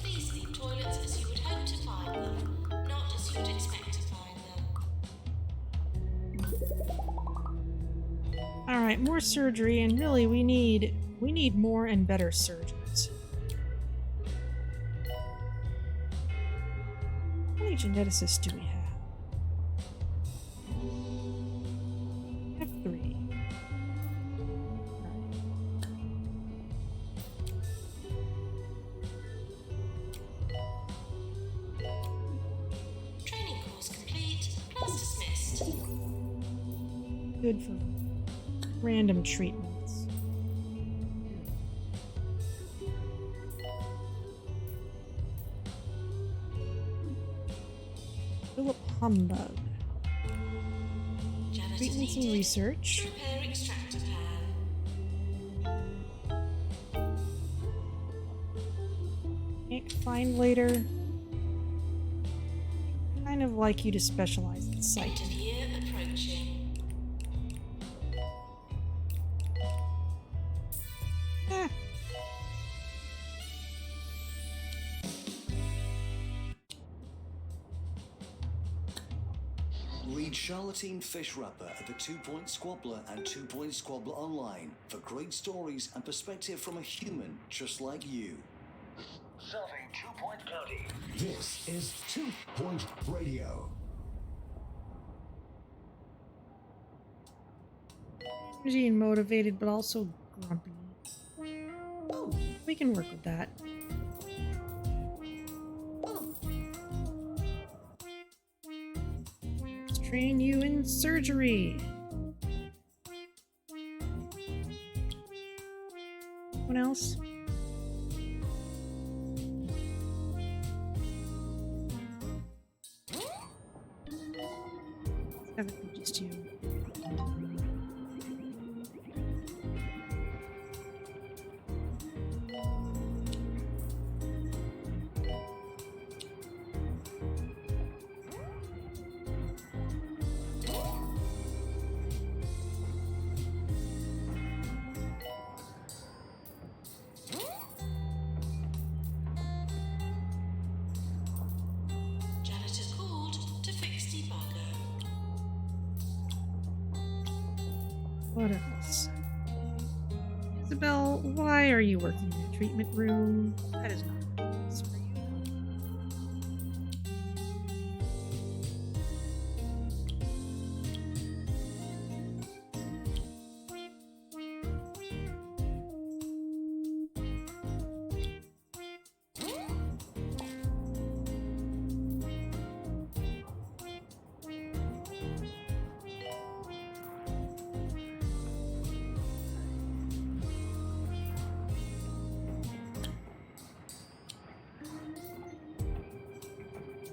Please leave toilets as you would hope to find them, not as you would expect to find them. Alright, more surgery, and really we need more and better surgeons. How many geneticists do we have? We have 3. Training course complete, class dismissed. Good for random treatments. Philip Humbug. Janitors Treatments and needed. research. Repair extractor pan. Can't find later. Kind of like you to specialize in End sight. of year approaching. Eh. Read Charlatine Fish Wrapper at the 2-Point Squabbler and 2-Point Squabbler Online for great stories and perspective from a human just like you. Serving 2-Point County. This is 2-Point Radio. Energy and motivated, but also grumpy. We can work with that. Let's train you in surgery. Anyone else? Have it be just you. What else? Isabel, why are you working in the treatment room? That is not a place for you.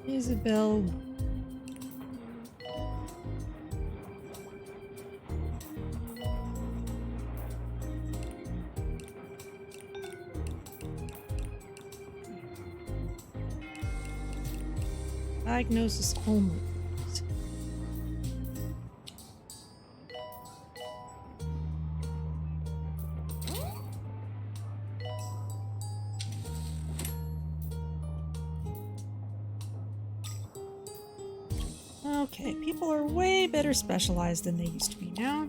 Isabel. Diagnosis only. Please. Okay, people are way better specialized than they used to be now.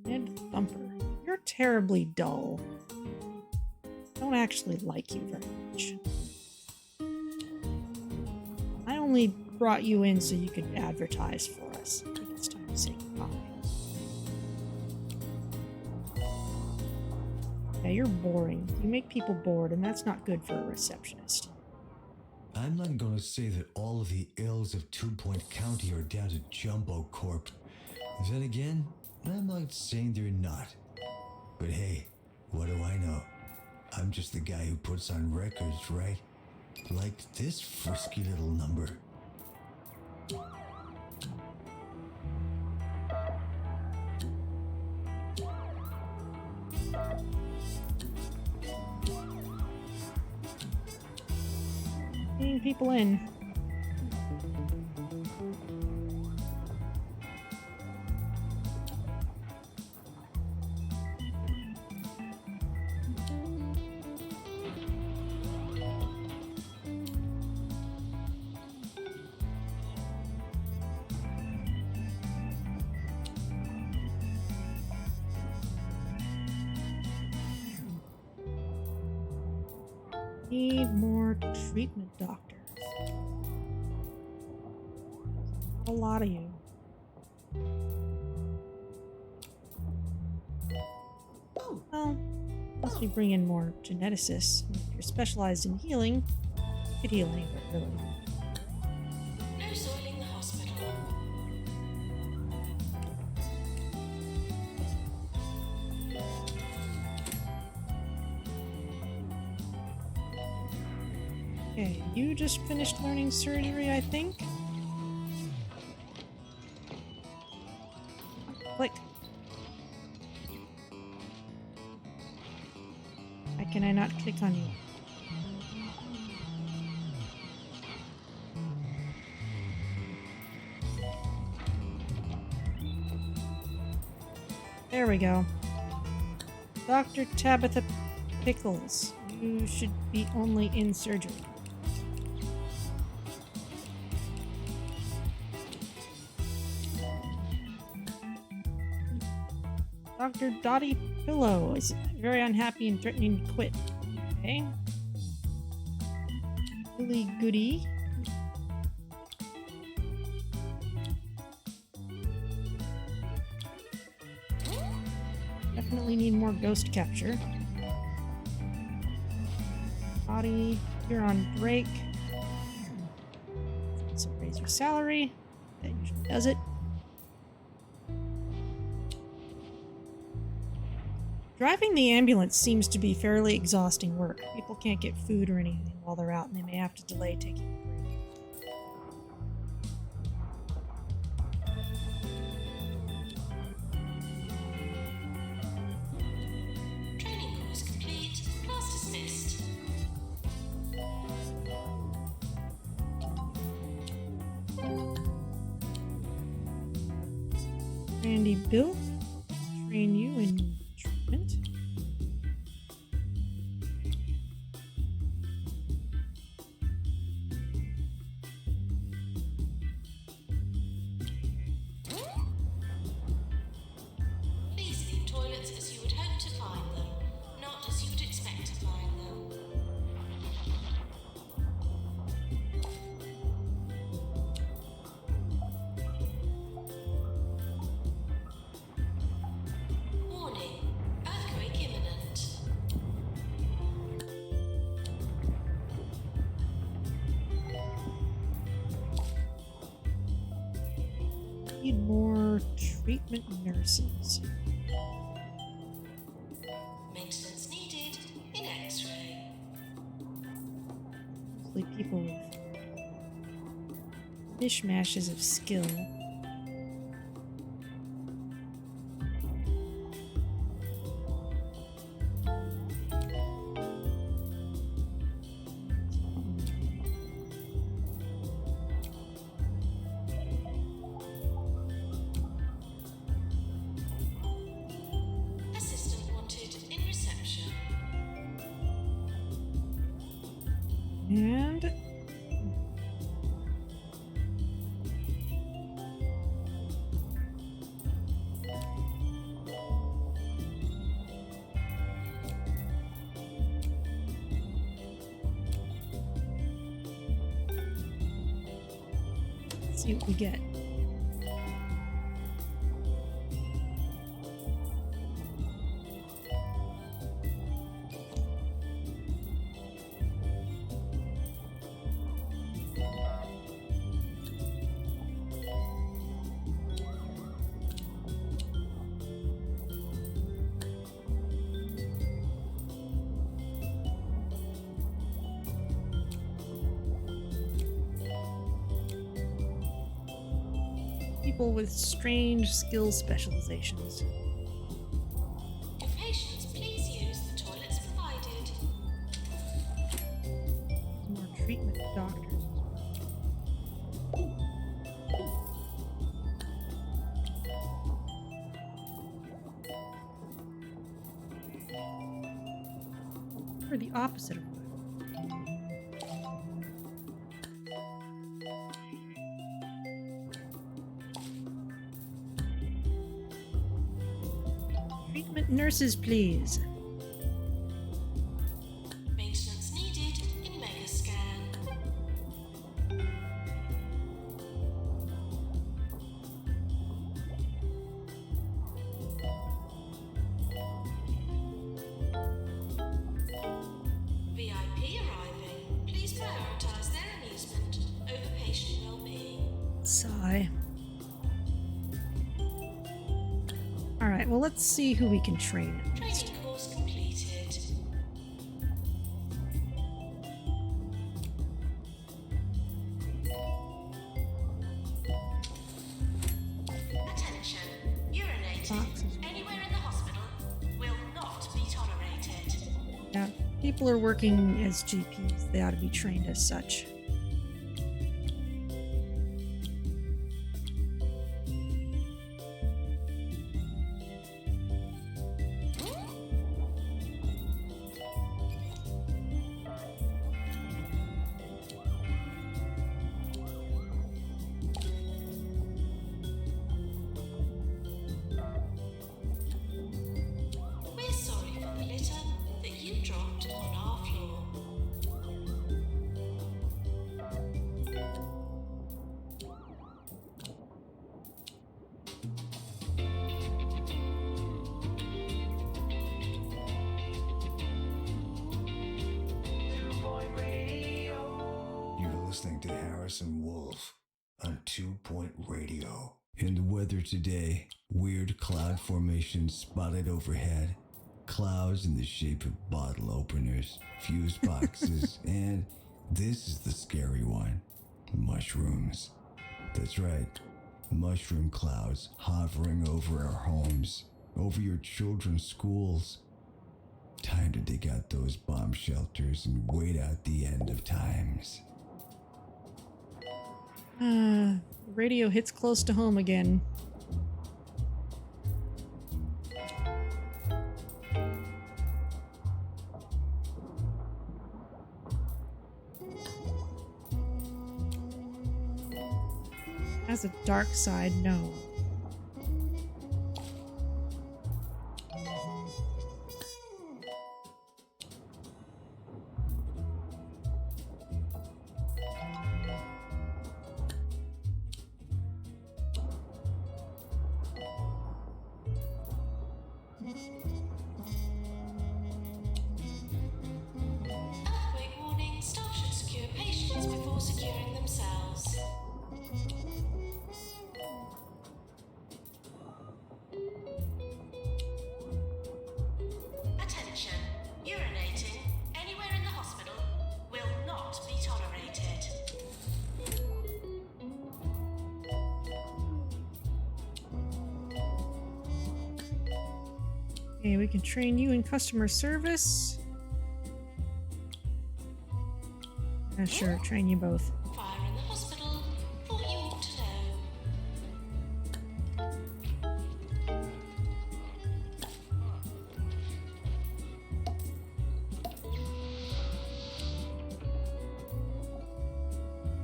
Ned Thumper, you're terribly dull. I don't actually like you very much. I only brought you in so you could advertise for us. I think it's time to say goodbye. Yeah, you're boring. You make people bored, and that's not good for a receptionist. I'm not gonna say that all of the ills of 2 Point County are down to Jumbo Corp. Then again, I'm not saying they're not. But hey, what do I know? I'm just the guy who puts on records, right? Like this frisky little number. Bringing people in. Need more treatment doctors. A lot of you. Well, unless we bring in more geneticists. If you're specialized in healing, you could heal anywhere, really. No soiling the hospital. Okay, you just finished learning surgery, I think? Click. Why can I not click on you? There we go. Dr. Tabitha Pickles. You should be only in surgery. Dr. Dottie Pillow is very unhappy and threatening to quit. Okay. Billy Goody. Definitely need more ghost capture. Dottie, you're on break. So raise your salary. That usually does it. Driving the ambulance seems to be fairly exhausting work. People can't get food or anything while they're out, and they may have to delay taking a break. Training course complete. Class dismissed. Randy Bill, train you in treatment. Need more treatment nurses. Maintenance needed in X-ray. Mostly people with mishmashes of skill. Assistant wanted in reception. And let's see what we get. People with strange skill specializations. Your patients, please use the toilets provided. More treatment doctors. Or the opposite of that. Treatment nurses, please. Maintenance needed in Mega Scan. VIP arriving. Please prioritize their amusement over patient well-being. Sigh. Alright, well, let's see who we can train. Training course completed. Attention. Urinating Boxes. anywhere in the hospital will not be tolerated. Yeah, people are working as GPs. They ought to be trained as such. We're sorry for the litter that you dropped on our floor. You're listening to Harrison Wolf on 2 Point Radio. In the weather today, weird cloud formations spotted overhead. Clouds in the shape of bottle openers, fuse boxes, and this is the scary one, mushrooms. That's right, mushroom clouds hovering over our homes, over your children's schools. Time to dig out those bomb shelters and wait out the end of times. Radio hits close to home again. Has a dark side, no. Earthquake warning. Staff should secure patients before securing themselves. Okay, we can train you in customer service. Sure, train you both. Fire in the hospital. Thought you ought to know.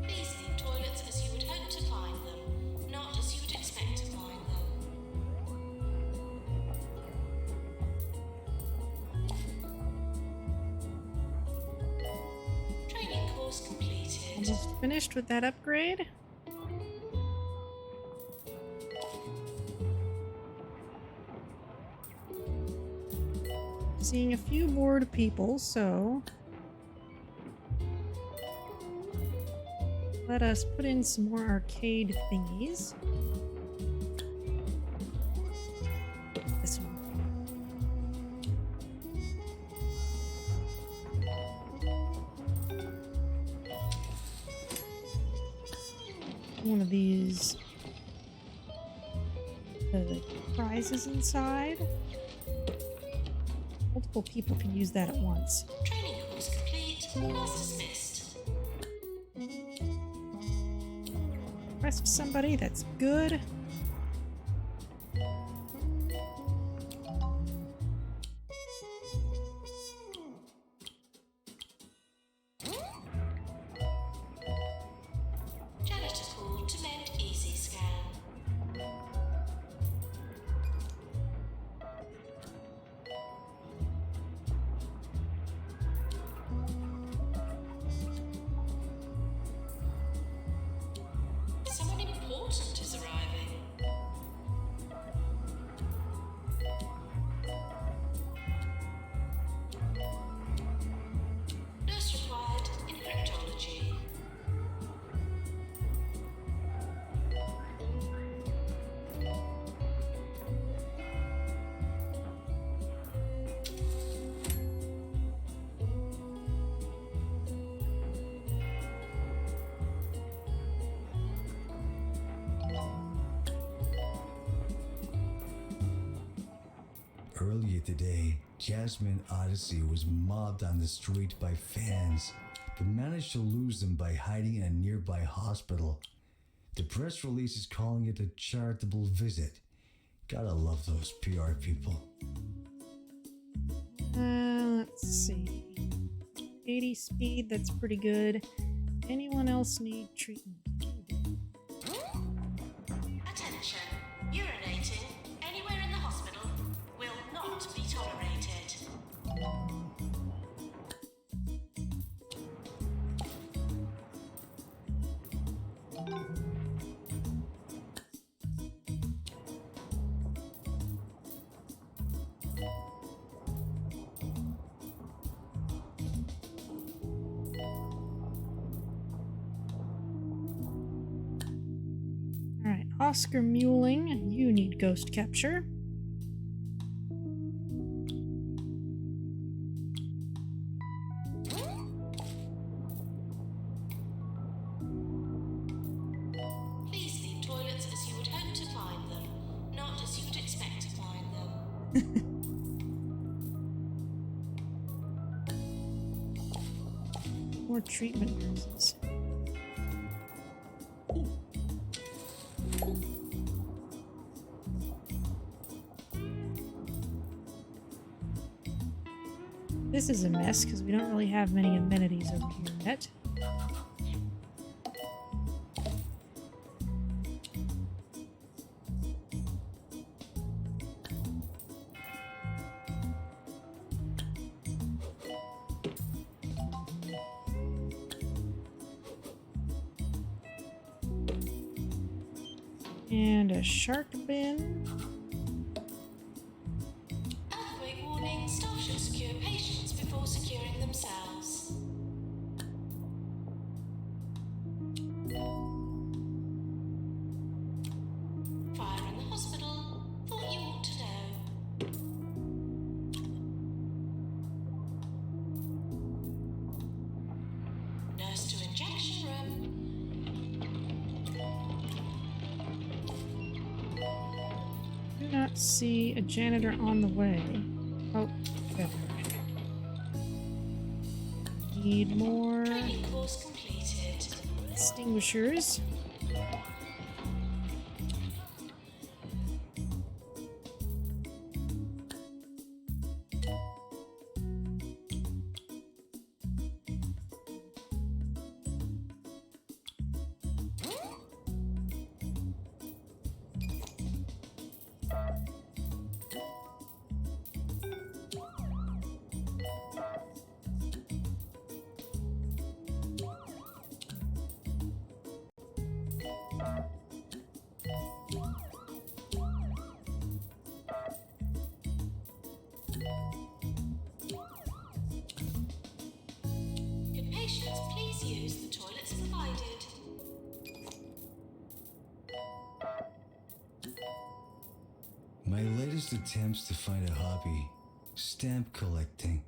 These need toilets as you would hope to find them, not as you would expect to find them. Training course completed. Almost finished with that upgrade. Seeing a few bored people, so let us put in some more arcade thingies. This one. One of these prizes inside. Multiple people can use that at once. Training course complete. Class dismissed. Rest somebody, that's good. Janitor called to mend easy scan. Someone important is arriving. Nurse required in cryptology. Earlier today, Jasmine Odyssey was mobbed on the street by fans, but managed to lose them by hiding in a nearby hospital. The press release is calling it a charitable visit. Gotta love those PR people. Let's see. 80 speed, that's pretty good. Anyone else need treatment? Attention. Urinating anywhere in the hospital will not be tolerated. Alright, Oscar Muling, you need ghost capture. Please leave toilets as you would hope to find them, not as you would expect to find them. More treatment nurses. This is a mess because we don't really have many amenities over here yet. And a shark bin. Earthquake warning. Staff should secure patients before securing themselves. Fire in the hospital. Thought you ought to know. Nurse to injection room. not see a janitor on the way. Oh, there. Need more Training course completed. extinguishers. Good patients, please use the toilets provided. My latest attempts to find a hobby, stamp collecting.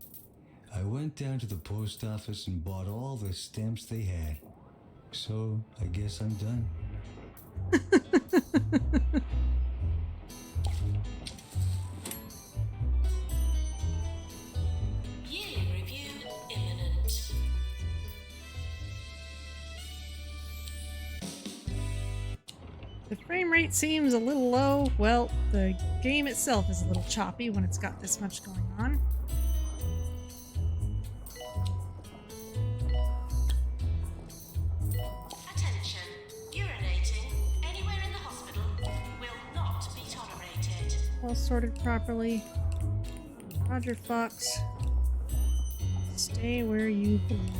I went down to the post office and bought all the stamps they had. So, I guess I'm done. Yearly review imminent. The frame rate seems a little low. Well, the game itself is a little choppy when it's got this much going on. Attention. Urinating anywhere in the hospital will not be tolerated. All sorted properly. Roger Fox. Stay where you belong.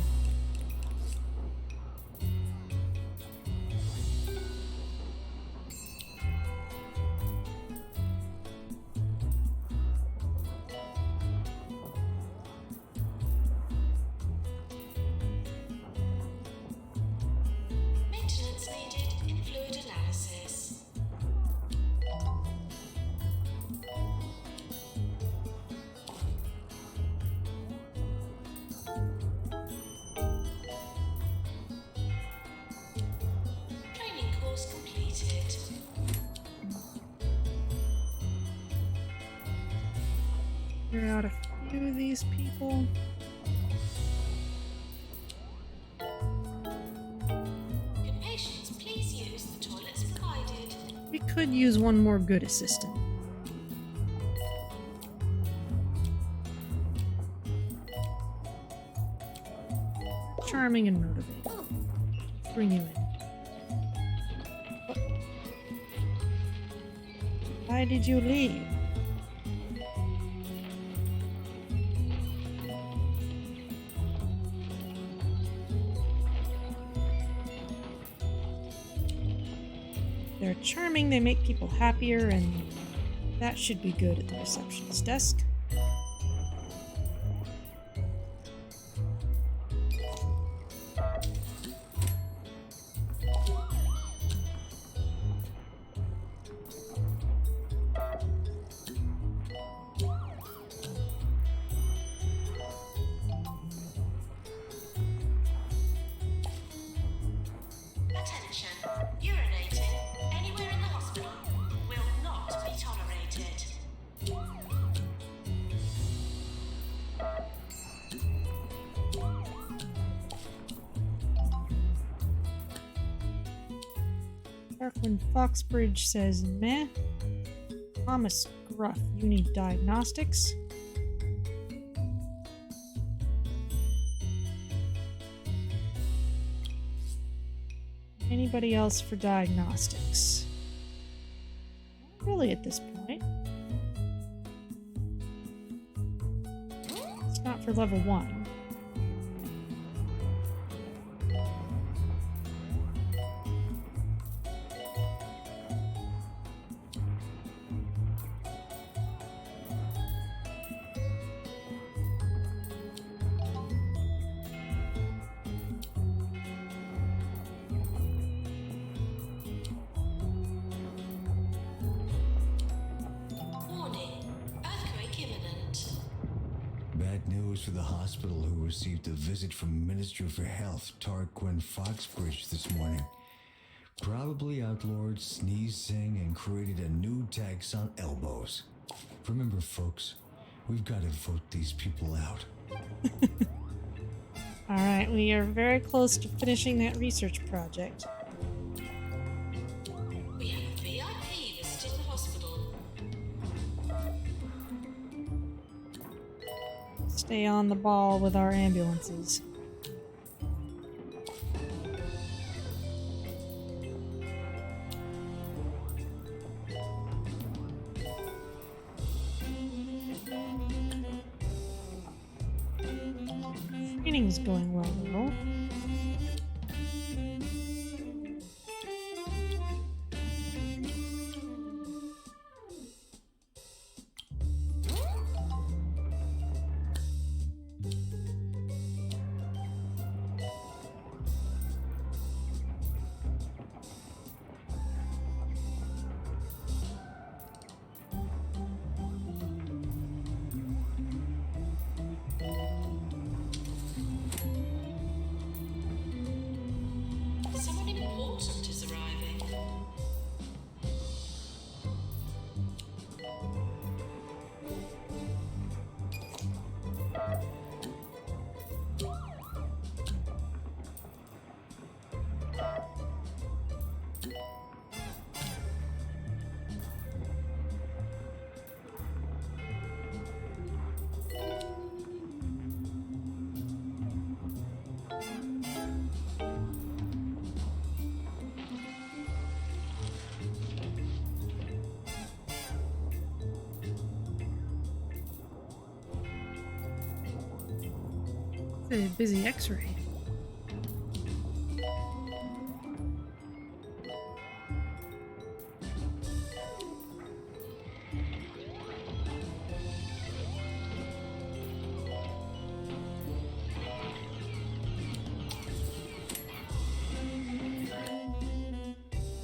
Maintenance needed in fluid analysis. Training course completed. Clear out a few of these people. Good patients, please use the toilets provided. We could use one more good assistant. Charming and motivating. Bring you in. Why did you leave? They're charming, they make people happier, and that should be good at the receptionist desk. Attention. Urinating anywhere in the hospital will not be tolerated. Darkwing Foxbridge says meh. Thomas Gruff, you need diagnostics. Anybody else for diagnostics? Not really at this point. It's not for level 1. Warning. Earthquake imminent. Bad news for the hospital who received a visit from Minister for Health, Tarquin Foxbridge, this morning. Probably outlawed sneezing and created a new tax on elbows. Remember, folks, we've got to vote these people out. Alright, we are very close to finishing that research project. We have a VIP visiting the hospital. Stay on the ball with our ambulances. Training's going well, though. Someone important is arriving. It's a busy x-ray.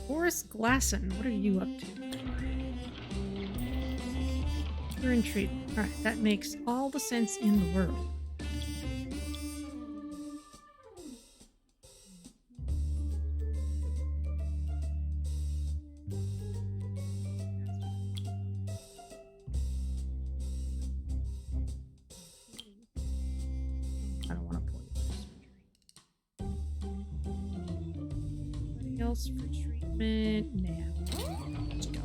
Boris Glasson, what are you up to? You're in treatment. Alright, that makes all the sense in the world. I don't want to pull you for surgery. Anything else for treatment? Nah. Let's go.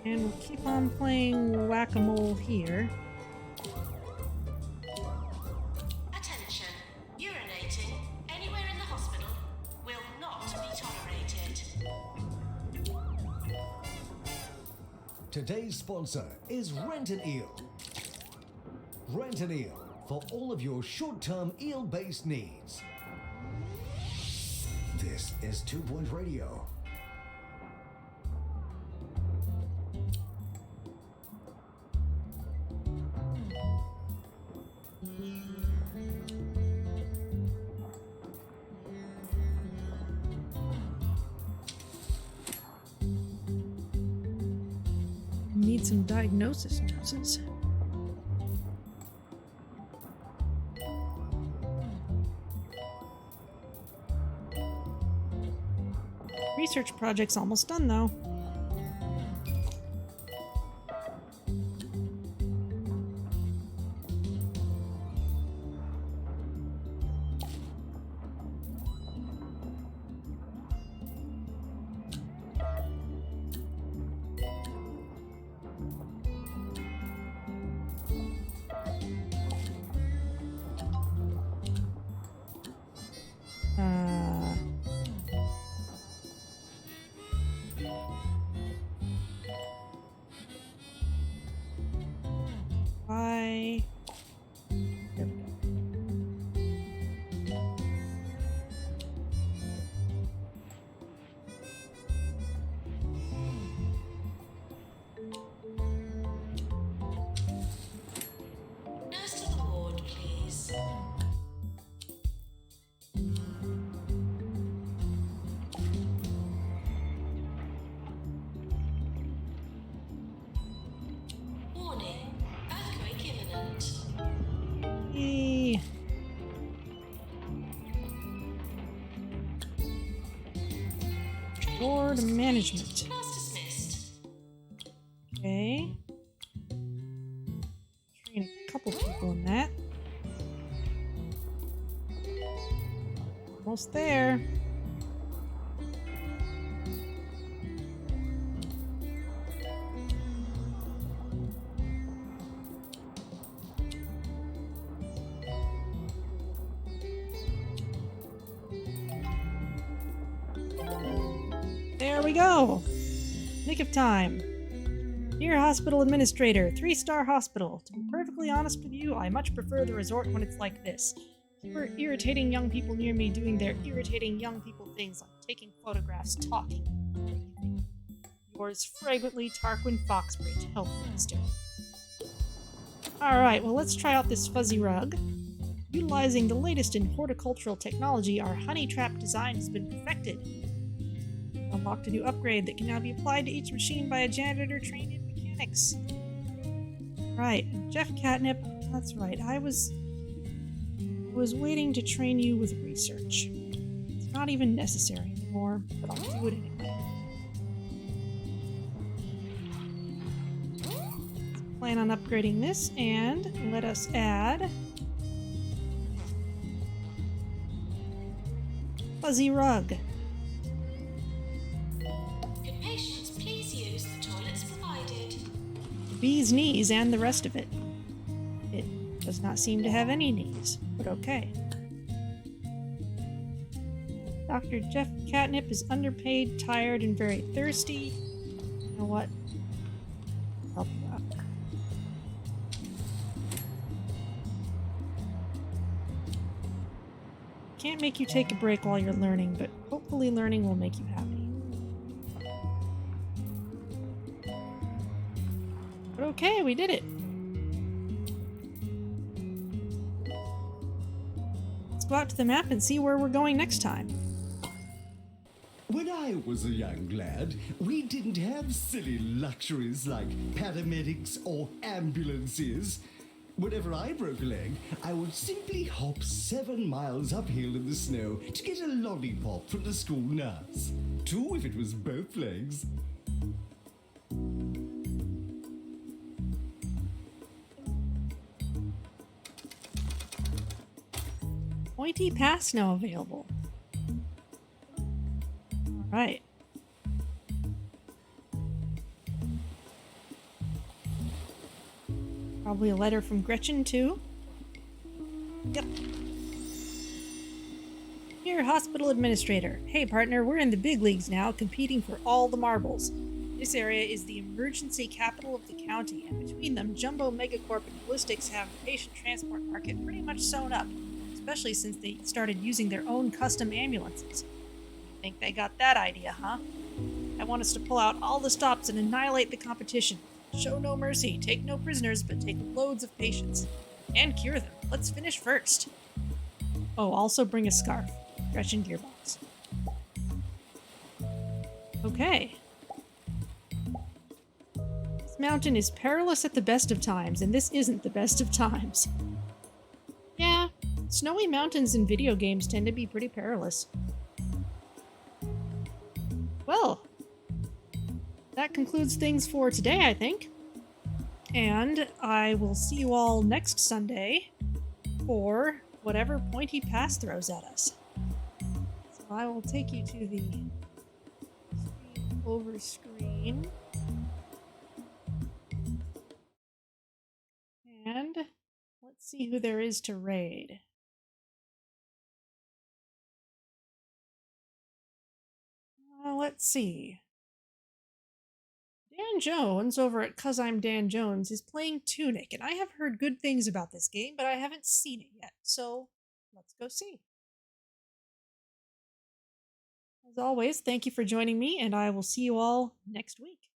And we'll keep on playing whack-a-mole here. Attention. Urinating anywhere in the hospital will not be tolerated. Today's sponsor is Rent an Eel. Rent an Eel for all of your short-term eel-based needs. This is 2 Point Radio. Need some diagnosis nurses. Research project's almost done, though. Warning. Earthquake imminent. Yay. Board management. Class dismissed. Okay. Train a couple people in that. Almost there. There we go! Nick of time. Dear Hospital Administrator, 3-star hospital. To be perfectly honest with you, I much prefer the resort when it's like this. Fewer irritating young people near me doing their irritating young people things like taking photographs, talking, breathing. Yours fragrantly, Tarquin Foxbridge, Health Minister. Alright, well let's try out this fuzzy rug. Utilizing the latest in horticultural technology, our honey trap design has been perfected. Unlocked a new upgrade that can now be applied to each machine by a janitor trained in mechanics. Right, Jeff Catnip, that's right, I was waiting to train you with research. It's not even necessary anymore, but I'll do it anyway. Let's plan on upgrading this, and let us add fuzzy rug. Good patients, please use the toilets provided. Bee's knees and the rest of it. It does not seem to have any knees, but okay. Dr. Jeff Catnip is underpaid, tired, and very thirsty. You know what? Help you out. Can't make you take a break while you're learning, but hopefully learning will make you happy. But okay, we did it. Let's go out to the map and see where we're going next time. When I was a young lad, we didn't have silly luxuries like paramedics or ambulances. Whenever I broke a leg, I would simply hop 7 miles uphill in the snow to get a lollipop from the school nurse. 2 if it was both legs. Pointy pass now available. Alright. Probably a letter from Gretchen, too. Yep. Here, hospital administrator. Hey, partner, we're in the big leagues now, competing for all the marbles. This area is the emergency capital of the county, and between them, Jumbo Megacorp and Ballistics have the patient transport market pretty much sewn up, especially since they started using their own custom ambulances. Think they got that idea, huh? I want us to pull out all the stops and annihilate the competition. Show no mercy, take no prisoners, but take loads of patients. And cure them. Let's finish first. Oh, also bring a scarf. Gretchen Gearbox. Okay. This mountain is perilous at the best of times, and this isn't the best of times. Yeah, snowy mountains in video games tend to be pretty perilous. Well, that concludes things for today, I think. And I will see you all next Sunday for whatever Pointy Pass throws at us. So I will take you to the screen over screen. And let's see who there is to raid. Let's see. Dan Jones over at 'Cause I'm Dan Jones is playing Tunic, and I have heard good things about this game, but I haven't seen it yet, so let's go see. As always, thank you for joining me, and I will see you all next week.